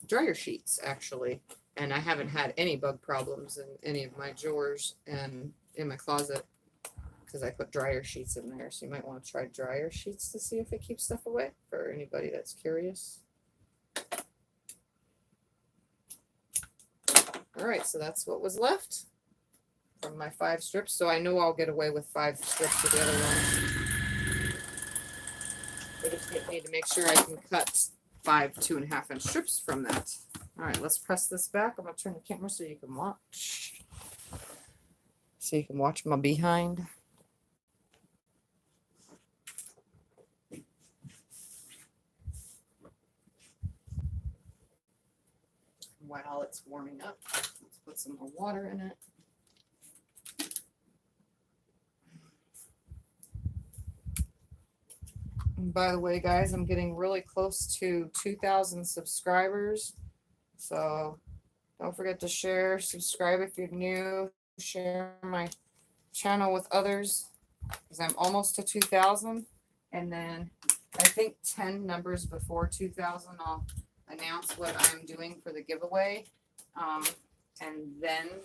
dryer sheets actually, and I haven't had any bug problems in any of my drawers and in my closet because I put dryer sheets in there. So you might want to try dryer sheets to see if it keeps stuff away for anybody that's curious. All right, so that's what was left from my 5 strips. So I know I'll get away with 5 strips of the other ones. I just need to make sure I can cut 5 2.5-inch strips from that. All right, let's press this back. I'm gonna turn the camera so you can watch. So you can watch my behind. While it's warming up, let's put some more water in it. And by the way, guys, I'm getting really close to 2,000 subscribers. So don't forget to share, subscribe if you're new, share my channel with others because I'm almost to 2,000. And then I think 10 numbers before 2,000, I'll announce what I'm doing for the giveaway. And then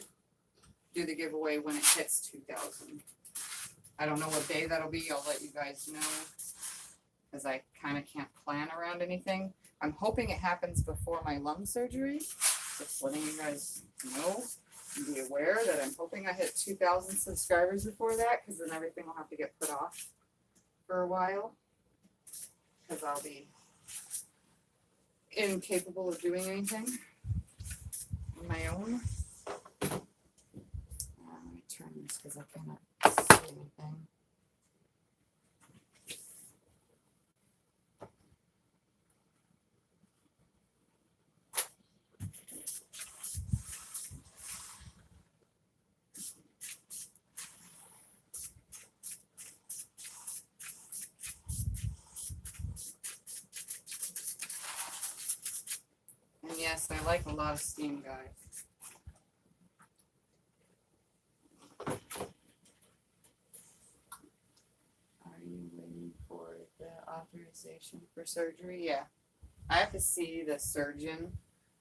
do the giveaway when it hits 2,000. I don't know what day that'll be. I'll let you guys know because I kind of can't plan around anything. I'm hoping it happens before my lung surgery. Just letting you guys know and be aware that I'm hoping I hit 2,000 subscribers before that, because then everything will have to get put off for a while because I'll be incapable of doing anything on my own. Let me turn this because I cannot see anything. And yes, I like a lot of steam, guys. Are you waiting for the authorization for surgery? Yeah. I have to see the surgeon.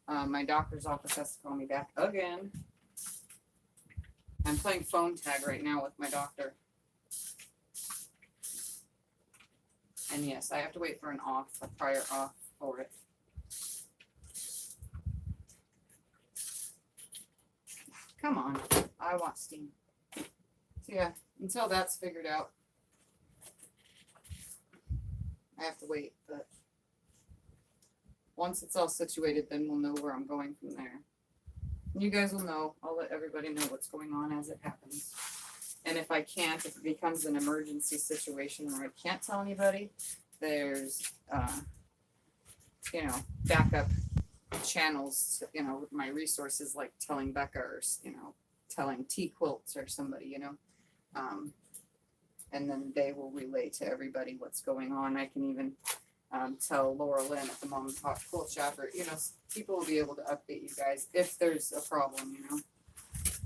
My doctor's office has to call me back again. I'm playing phone tag right now with my doctor. And yes, I have to wait for a prior off for it. Come on, I want steam. So yeah, until that's figured out, I have to wait, but once it's all situated, then we'll know where I'm going from there. You guys will know. I'll let everybody know what's going on as it happens. And if I can't, if it becomes an emergency situation where I can't tell anybody, there's, backup channels, with my resources, like telling Becca or, telling Quilts or somebody, and then they will relay to everybody what's going on. I can even tell Laura Lynn at the Mom and Pop Quilt Shop, or, people will be able to update you guys if there's a problem,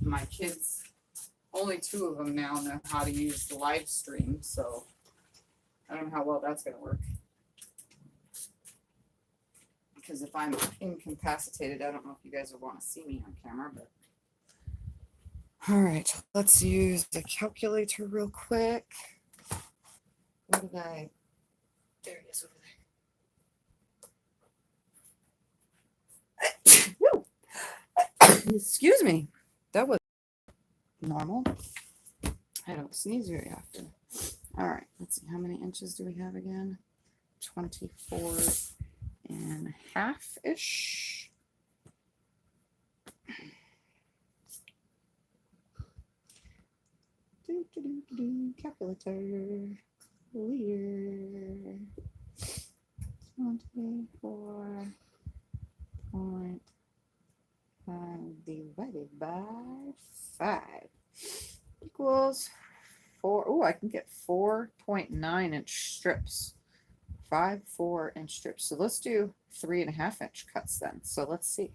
My kids, only 2 of them now know how to use the live stream, so I don't know how well that's going to work. Because if I'm incapacitated, I don't know if you guys would want to see me on camera, but. All right, let's use the calculator real quick. What did I? There it is over there. Excuse me. That was normal. I don't sneeze very often. All right, let's see. How many inches do we have again? 24.5-ish. Calculator. Clear. 24.5 divided by 5 equals 4. Oh, I can get 4.9-inch strips. 5 4-inch strips. So let's do 3.5-inch cuts then. So let's see.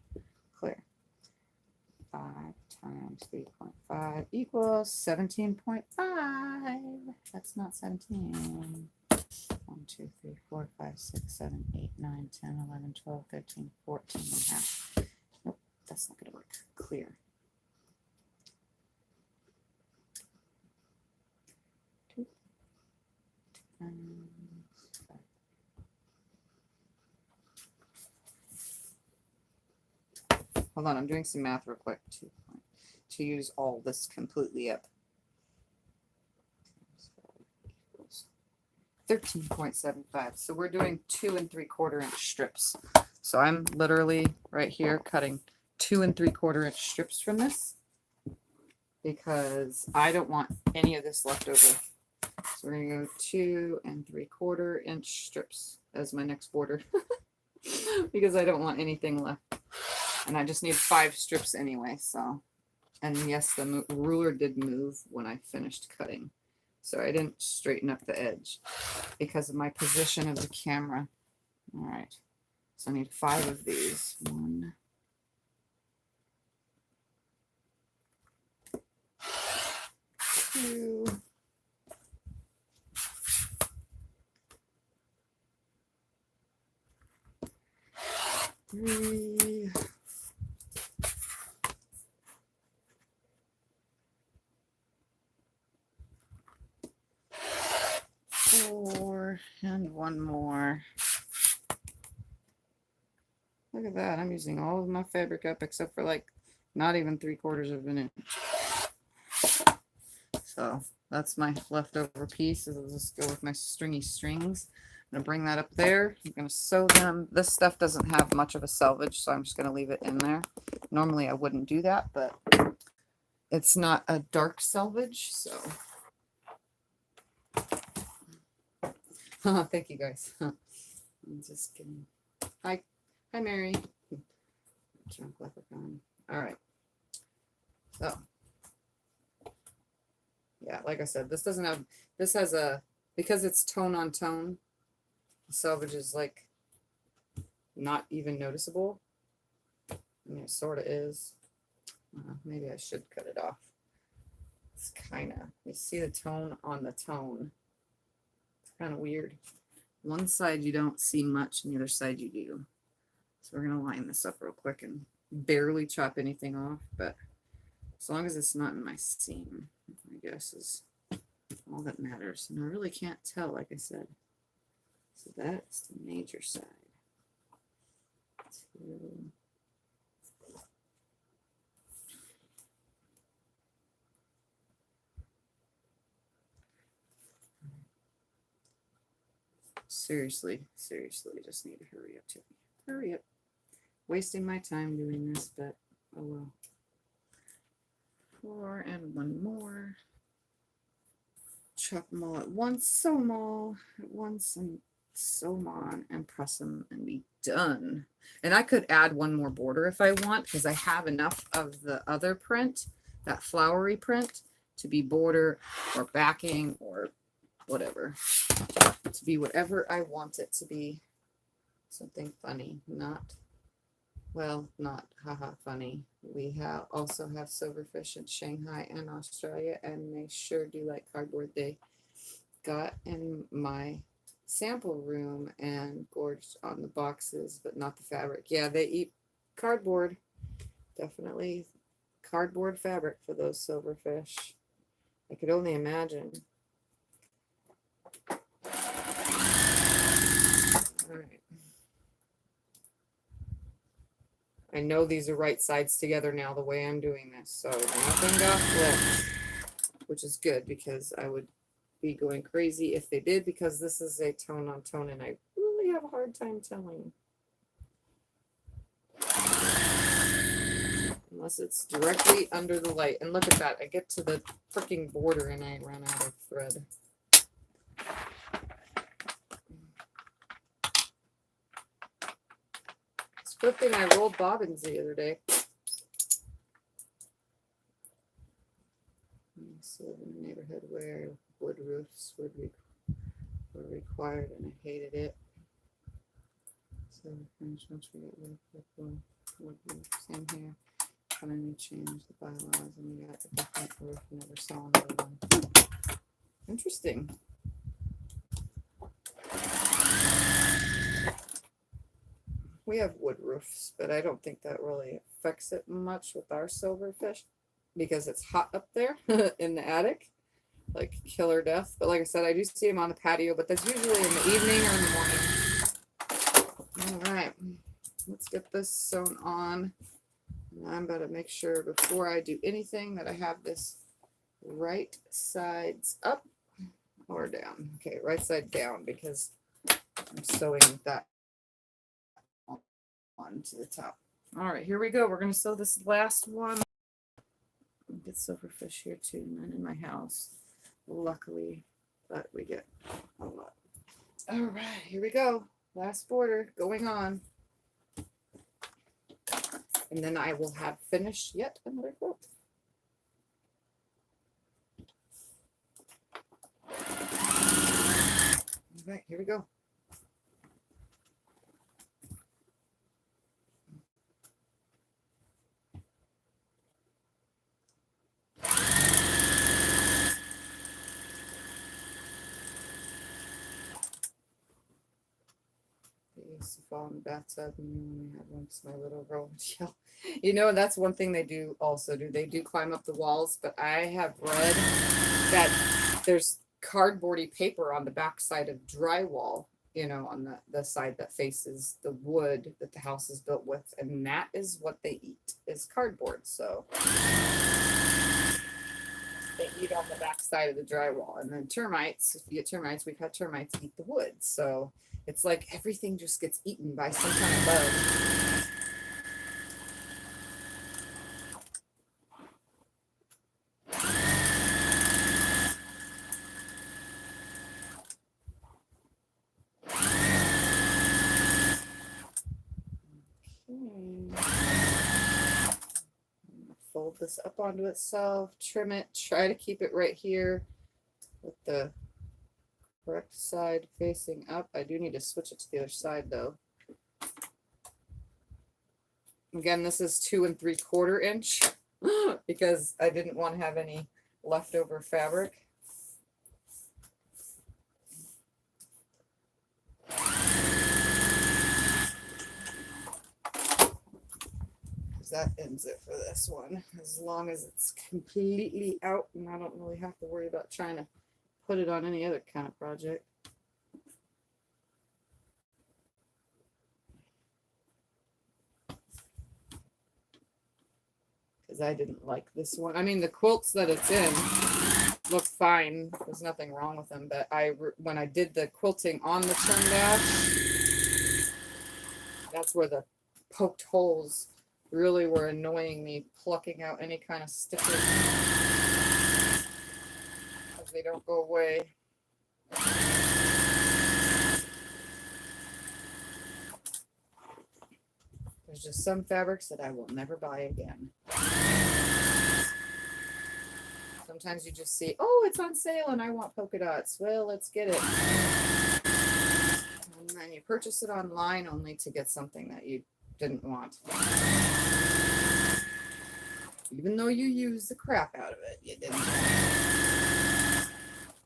Clear. times 3.5 equals 17.5. That's not 17. 1, 2, 3, 4, 5, 6, 7, 8, 9, 10, 11, 12, 13, 14 and a half. Nope, that's not going to work. Clear. 2 times 5. Hold on, I'm doing some math real quick to use all this completely up. 13.75. So we're doing 2 3/4 inch strips. So I'm literally right here cutting 2 3/4 inch strips from this because I don't want any of this left over. So we're gonna go 2 3/4 inch strips as my next border because I don't want anything left. And I just need 5 strips anyway. So, and yes, the ruler did move when I finished cutting. So I didn't straighten up the edge because of my position of the camera. All right. So I need 5 of these. 1, 2, 3, 4, and 1 more. Look at that. I'm using all of my fabric up except for like not even 3/4 of an inch. So that's my leftover piece. I'll just go with my stringy strings. I'm going to bring that up there. I'm going to sew them. This stuff doesn't have much of a selvage, so I'm just going to leave it in there. Normally I wouldn't do that, but it's not a dark selvage, so. Thank you guys. I'm just kidding. Hi, Mary. Drunk leprechaun. All right. So, yeah, like I said, this doesn't have. This has a, because it's tone on tone. The selvage is like not even noticeable. I mean, it sort of is. Maybe I should cut it off. It's kind of. You see the tone on the tone. Kind of weird. One side you don't see much and the other side you do. So we're going to line this up real quick and barely chop anything off, but as long as it's not in my seam, I guess is all that matters. And I really can't tell, like I said. So that's the major side. 2. Seriously, I just need to hurry up, Tiffany. Hurry up. Wasting my time doing this, but oh well. 4 and 1 more. Chop them all at once, sew them all at once, and sew them on and press them and be done. And I could add 1 more border if I want, because I have enough of the other print, that flowery print, to be border or backing or whatever, to be whatever I want it to be. Something funny, not, well, not haha funny. We also have silverfish in Shanghai and Australia, and they sure do like cardboard. They got in my sample room and gorged on the boxes, but not the fabric. Yeah, they eat cardboard. Definitely cardboard fabric for those silverfish. I could only imagine. All right. I know these are right sides together now the way I'm doing this, so nothing got flipped, which is good because I would be going crazy if they did, because this is a tone on tone and I really have a hard time telling. Unless it's directly under the light. And look at that, I get to the freaking border and I run out of thread. It's a good thing I rolled bobbins the other day. I used to live in a neighborhood where wood roofs were required and I hated it. So finished once we got wood roof, same here. when I need to change the bylaws, and we got a different roof, never saw another one. Interesting. We have wood roofs, but I don't think that really affects it much with our silverfish because it's hot up there in the attic, like killer death. But like I said, I do see them on the patio, but that's usually in the evening or in the morning. All right, let's get this sewn on. And I'm about to make sure before I do anything that I have this right sides up or down. Okay, right side down because I'm sewing that on to the top. All right, here we go. We're going to sew this last one. Get silverfish here too, none in my house, luckily, but we get a lot. All right, here we go. Last border going on. And then I will have finished yet another quilt. All right, here we go. They used to fall in the bathtub and you only had one because my little girl would yell. You know, that's one thing they do also do. They do climb up the walls, but I have read that there's cardboardy paper on the back side of drywall, you know, on the side that faces the wood that the house is built with. And that is what they eat, is cardboard. So they eat on the back side of the drywall. And then termites, if you get termites, we've had termites eat the wood. So it's like everything just gets eaten by some kind of bug. Fold this up onto itself, trim it, try to keep it right here with the correct side facing up. I do need to switch it to the other side though. Again, this is 2 3/4 inch because I didn't want to have any leftover fabric. That ends it for this one, as long as it's completely out and I don't really have to worry about trying to put it on any other kind of project. Because I didn't like this one. I mean, the quilts that it's in look fine. There's nothing wrong with them, but when I did the quilting on the turn dash, that's where the poked holes really were annoying me, plucking out any kind of sticker because they don't go away. There's just some fabrics that I will never buy again. Sometimes you just see, oh, it's on sale and I want polka dots. Well, let's get it. And then you purchase it online only to get something that you didn't want. Even though you use the crap out of it, you didn't.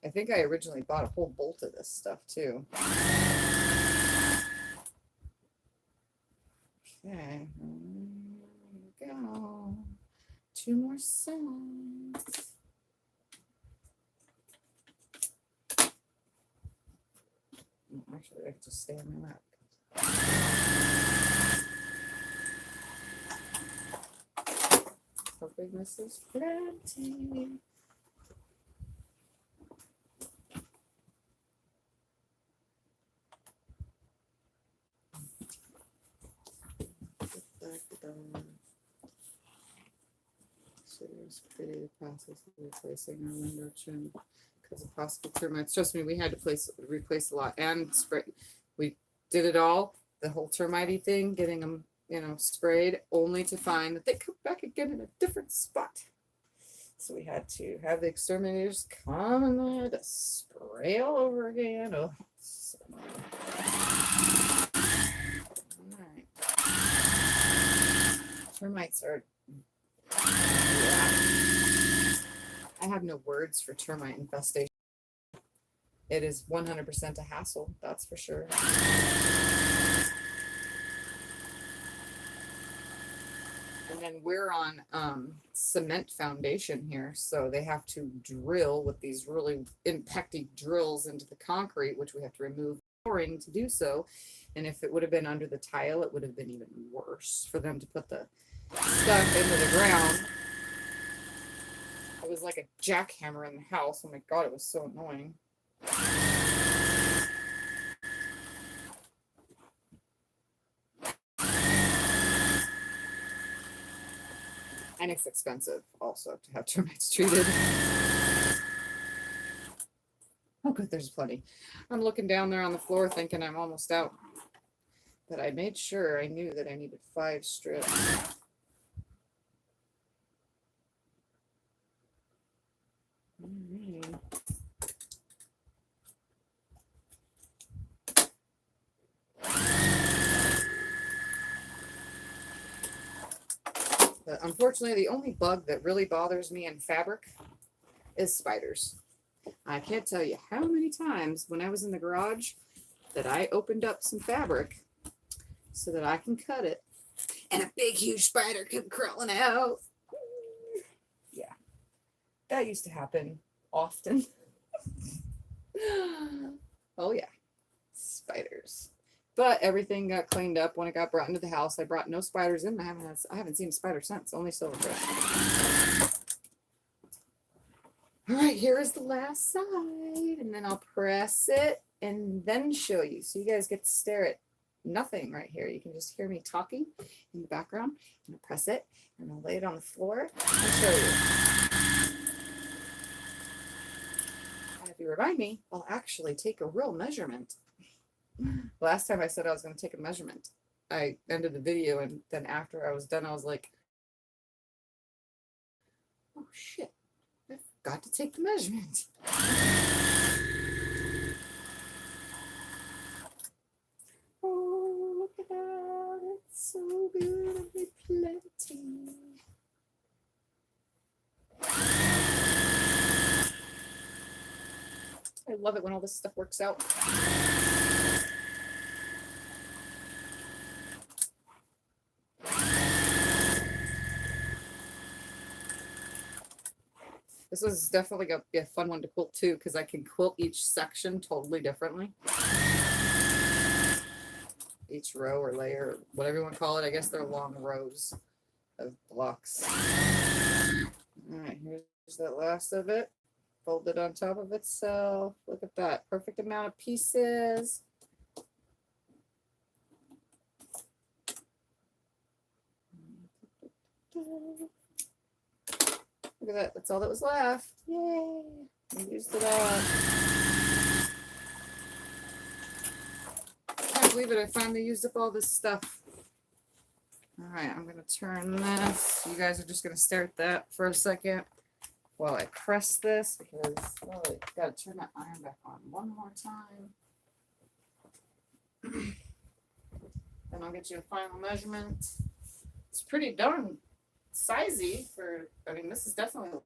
I think I originally bought a whole bolt of this stuff too. Okay, here we go. 2 more sides. Actually, I can just stay on my lap. Hoping this is plenty. So it's pretty the process of replacing our window trim because of possible termites. Trust me, we had to replace a lot and spray. We did it all, the whole termite thing, getting them, you know, sprayed, only to find that they come back again in a different spot. So we had to have the exterminators come in there to spray all over again. Oh, so all right. Termites are I have no words for termite infestation. It is 100% a hassle, that's for sure. And then we're on cement foundation here, so they have to drill with these really impacty drills into the concrete, which we have to remove flooring to do so. And if it would have been under the tile, it would have been even worse for them to put the stuff into the ground. It was like a jackhammer in the house. Oh my god, it was so annoying. And it's expensive also to have termites treated. Oh good, there's plenty. I'm looking down there on the floor thinking I'm almost out. But I made sure I knew that I needed 5 strips. Alright. But unfortunately, the only bug that really bothers me in fabric is spiders. I can't tell you how many times when I was in the garage that I opened up some fabric so that I can cut it, and a big, huge spider came crawling out. Yeah, that used to happen often. Oh yeah, spiders. But everything got cleaned up when it got brought into the house. I brought no spiders in. I haven't seen a spider since. Only silverfish. All right, here is the last side, and then I'll press it and then show you. So you guys get to stare at nothing right here. You can just hear me talking in the background. I'm gonna press it and I'll lay it on the floor and show you. And if you remind me, I'll actually take a real measurement. Last time I said I was going to take a measurement, I ended the video, and then after I was done, I was like, oh shit, I forgot to take the measurement. Oh, look at that. It's so beautifully plenty. I love it when all this stuff works out. This was definitely going to be a fun one to quilt too, because I can quilt each section totally differently. Each row or layer, whatever you want to call it. I guess they're long rows of blocks. All right, here's that last of it. Folded on top of itself. Look at that. Perfect amount of pieces. Look at that. That's all that was left. Yay. I used it all. Can't believe it. I finally used up all this stuff. All right, I'm going to turn this. You guys are just going to stare at that for a second while I press this, because well, I got to turn that iron back on one more time. Then I'll get you a final measurement. It's pretty darn sizey for, I mean, this is definitely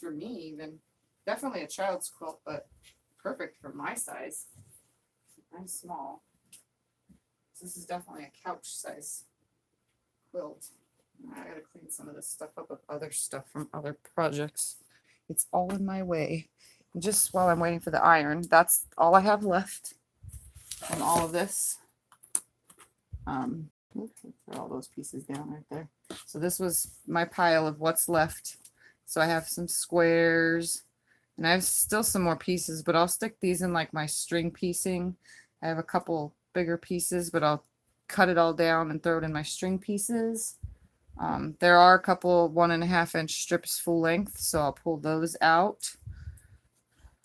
for me, even definitely a child's quilt, but perfect for my size. I'm small. So this is definitely a couch size quilt. I gotta clean some of this stuff up with other stuff from other projects. It's all in my way. And just while I'm waiting for the iron, that's all I have left on all of this. Put all those pieces down right there. So this was my pile of what's left. So I have some squares, and I have still some more pieces, but I'll stick these in like my string piecing. I have a couple bigger pieces, but I'll cut it all down and throw it in my string pieces. There are a couple 1.5 inch strips full length, so I'll pull those out.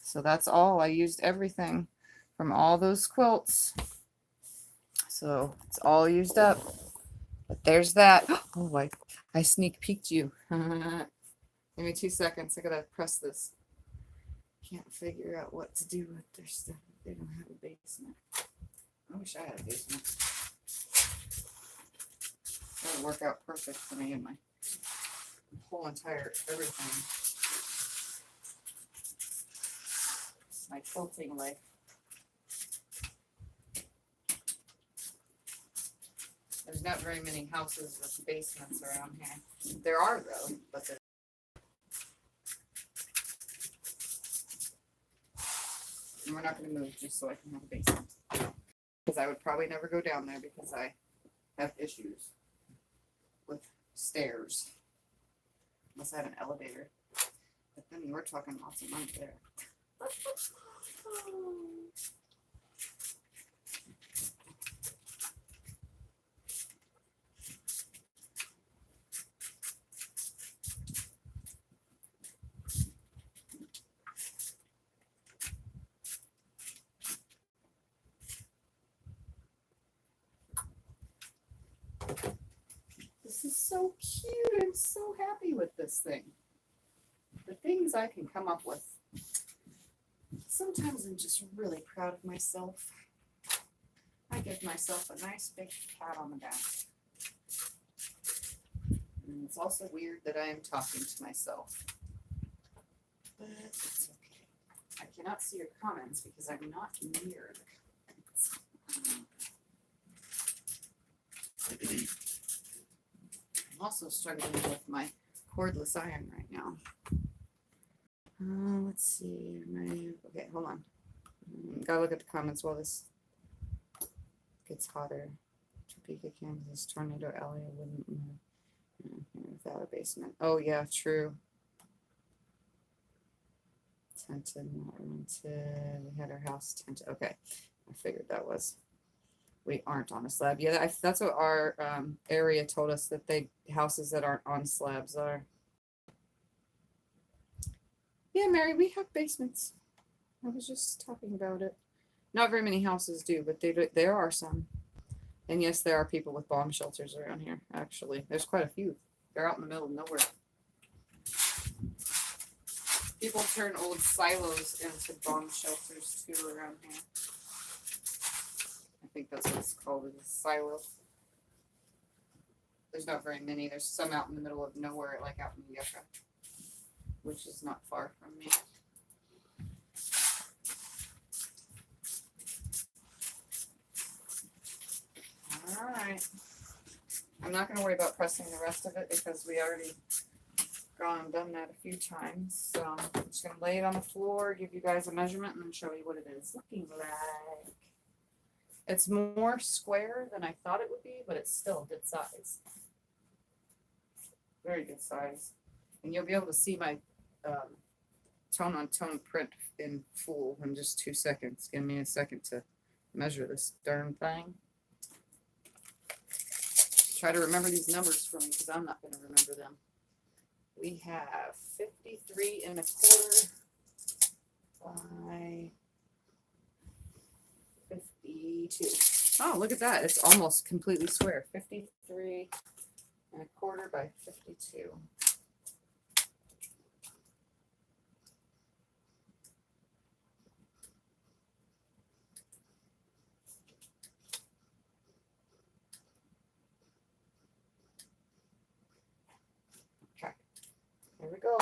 So that's all. I used everything from all those quilts. So it's all used up. But there's that. Oh, I sneak peeked you. Give me 2 seconds. I gotta press this. Can't figure out what to do with their stuff. They don't have a basement. I wish I had a basement. That would work out perfect for me and my whole entire everything. My quilting life. There's not very many houses with basements around here. There are though, but they're and we're not going to move just so I can have a basement. Because I would probably never go down there because I have issues with stairs. Unless I have an elevator. But then we're talking lots of money there. This is so cute. I'm so happy with this thing. The things I can come up with. Sometimes I'm just really proud of myself. I give myself a nice big pat on the back. And it's also weird that I am talking to myself. But it's okay. I cannot see your comments because I'm not near the comments. I'm also struggling with my cordless iron right now. Let's see. Okay, hold on. Gotta look at the comments while this gets hotter. Topeka, Kansas, Tornado Alley wouldn't move without a basement. Oh yeah, true. Tented, not rented. We had our house tented. Okay, I figured that was. We aren't on a slab. Yeah, that's what our area told us, that houses that aren't on slabs are. Yeah, Mary, we have basements. I was just talking about it. Not very many houses do, but there are some. And yes, there are people with bomb shelters around here, actually. There's quite a few. They're out in the middle of nowhere. People turn old silos into bomb shelters too around here. I think that's what it's called, is a silo. There's not very many. There's some out in the middle of nowhere, like out in Yucca, which is not far from me. All right. I'm not going to worry about pressing the rest of it because we already gone and done that a few times. So I'm just going to lay it on the floor, give you guys a measurement, and then show you what it is looking like. It's more square than I thought it would be, but it's still a good size. Very good size. And you'll be able to see my tone on tone print in full in just 2 seconds. Give me a second to measure this darn thing. Try to remember these numbers for me because I'm not going to remember them. We have 53 1/4 by 52. Oh, look at that. It's almost completely square. 53 1/4 by 52. Okay, there we go.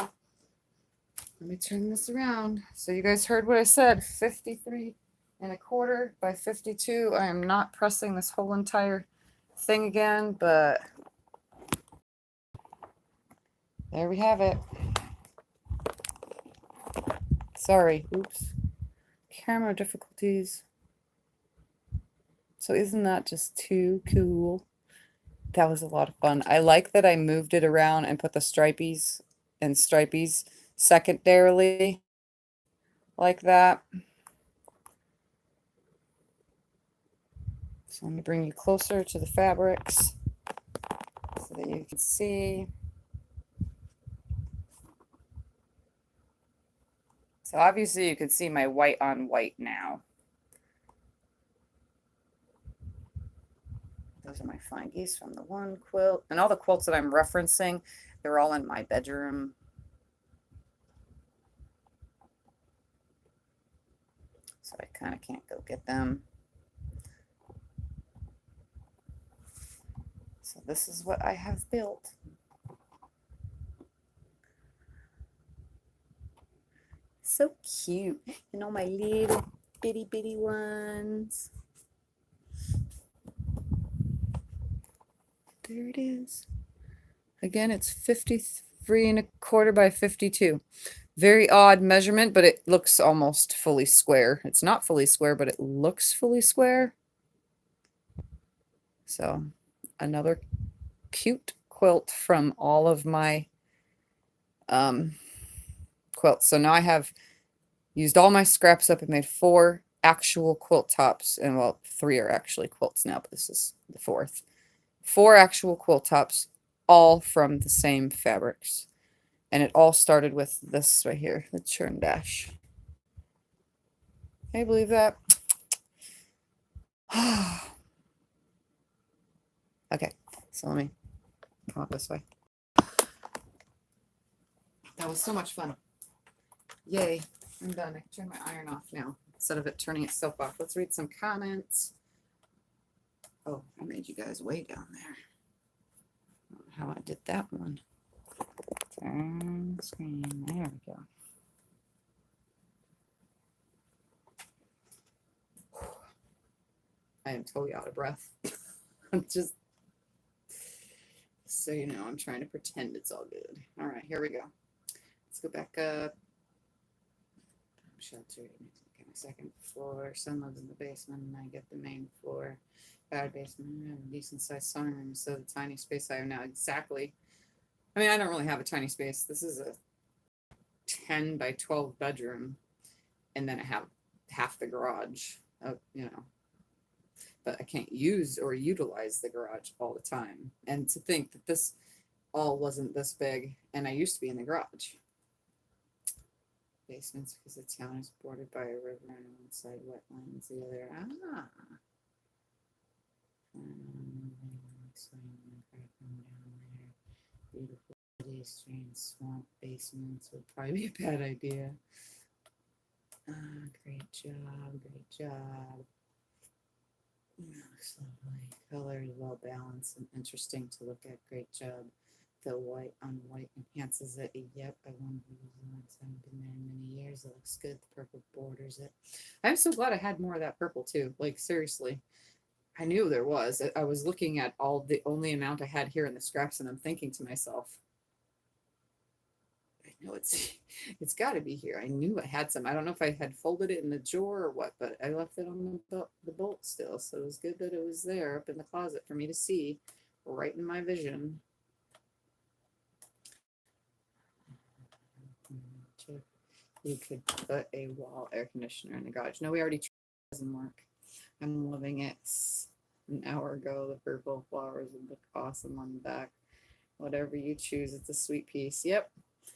Let me turn this around. So you guys heard what I said, 53 1/4 by 52. I am not pressing this whole entire thing again, but there we have it. Sorry, oops. Camera difficulties. So isn't that just too cool? That was a lot of fun. I like that I moved it around and put the stripies and stripies secondarily like that. So let me bring you closer to the fabrics so that you can see. So obviously you can see my white on white now. Those are my fine geese from the one quilt. And all the quilts that I'm referencing, they're all in my bedroom. So I kind of can't go get them. So this is what I have built. So cute. And all my little bitty bitty ones. There it is. Again, it's 53 1/4 by 52. Very odd measurement, but it looks almost fully square. It's not fully square, but it looks fully square. So another cute quilt from all of my quilts. So now I have used all my scraps up and made 4 actual quilt tops. And well, 3 are actually quilts now, but this is the 4th. 4 actual quilt tops, all from the same fabrics. And it all started with this right here, the churn dash. Can you believe that? Okay, so let me come up this way. That was so much fun. Yay, I'm done. I can turn my iron off now instead of it turning itself off. Let's read some comments. Oh, I made you guys way down there. I don't know how I did that one. Turn the screen. There we go. I am totally out of breath. I'm just, so you know, I'm trying to pretend it's all good. All right, here we go. Let's go back up. Shelter, second floor. Son lives in the basement, and I get the main floor. Bad basement, a decent sized sewing room. So the tiny space I have now, exactly. I mean, I don't really have a tiny space. This is a 10 by 12 bedroom, and then I have half the garage, you know, but I can't use or utilize the garage all the time. And to think that this all wasn't this big, and I used to be in the garage. Basements because the town is bordered by a river and one side wetlands, the other beautiful strange swamp basements would probably be a bad idea. Great job, great job. Looks lovely. Color is well balanced and interesting to look at. Great job. The white on white enhances it. Yep, I won't use it. I haven't been there in many years. It looks good. The purple borders it. I'm so glad I had more of that purple too. Like seriously, I knew there was. I was looking at all the only amount I had here in the scraps, and I'm thinking to myself, I know it's got to be here. I knew I had some. I don't know if I had folded it in the drawer or what, but I left it on the bolt still, so it was good that it was there up in the closet for me to see, right in my vision. You could put a wall air conditioner in the garage. No, we already tried. It doesn't work. I'm loving it. An hour ago, the purple flowers would look awesome on the back. Whatever you choose, it's a sweet piece. Yep,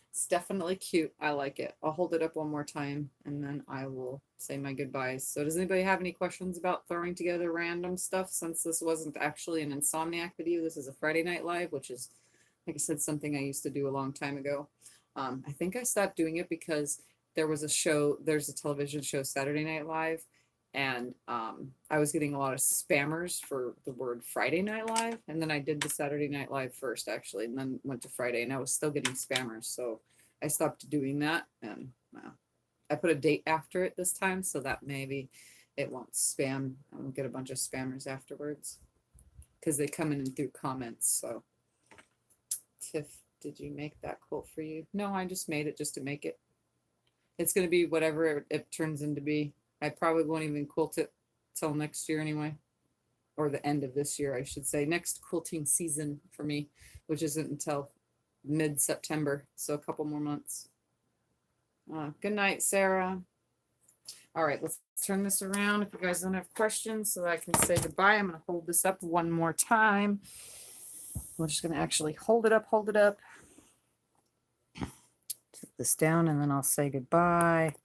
it's definitely cute. I like it. I'll hold it up one more time and then I will say my goodbyes. So does anybody have any questions about throwing together random stuff? Since this wasn't actually an Insomniac video, this is a Friday Night Live, which is, like I said, something I used to do a long time ago. I think I stopped doing it because there's a television show, Saturday Night Live, and I was getting a lot of spammers for the word Friday Night Live, and then I did the Saturday Night Live first, actually, and then went to Friday, and I was still getting spammers, so I stopped doing that, and I put a date after it this time, so that maybe it won't spam. I won't get a bunch of spammers afterwards, because they come in through comments. So, Tiff, did you make that quote for you? No, I just made it just to make it. It's going to be whatever it turns into be. I probably won't even quilt it till next year anyway, or the end of this year, I should say. Next quilting season for me, which isn't until mid-September, so a couple more months. Good night, Sarah. All right, let's turn this around if you guys don't have questions so that I can say goodbye. I'm going to hold this up one more time. We're just going to actually hold it up. Take this down and then I'll say goodbye.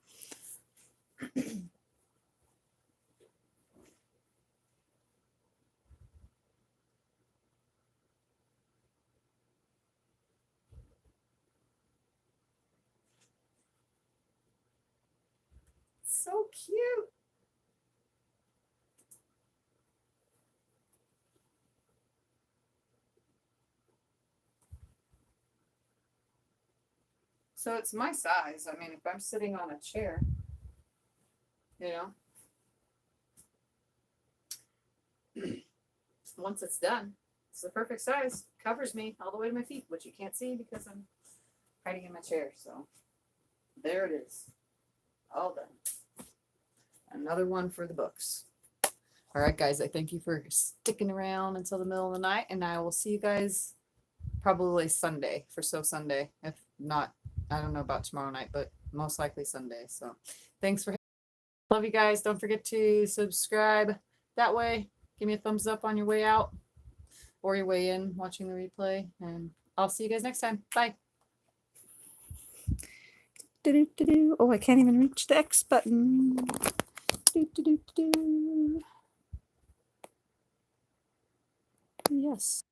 So cute. So it's my size. I mean, if I'm sitting on a chair, you know, once it's done, it's the perfect size. Covers me all the way to my feet, which you can't see because I'm hiding in my chair. So there it is. All done. Another one for the books. All right, guys, I thank you for sticking around until the middle of the night, and I will see you guys probably Sunday for Sew Sunday. If not, I don't know about tomorrow night, but most likely Sunday. So thanks for love you guys. Don't forget to subscribe. That way, give me a thumbs up on your way out or your way in watching the replay, and I'll see you guys next time. Bye. Oh, I can't even reach the X button. Yes.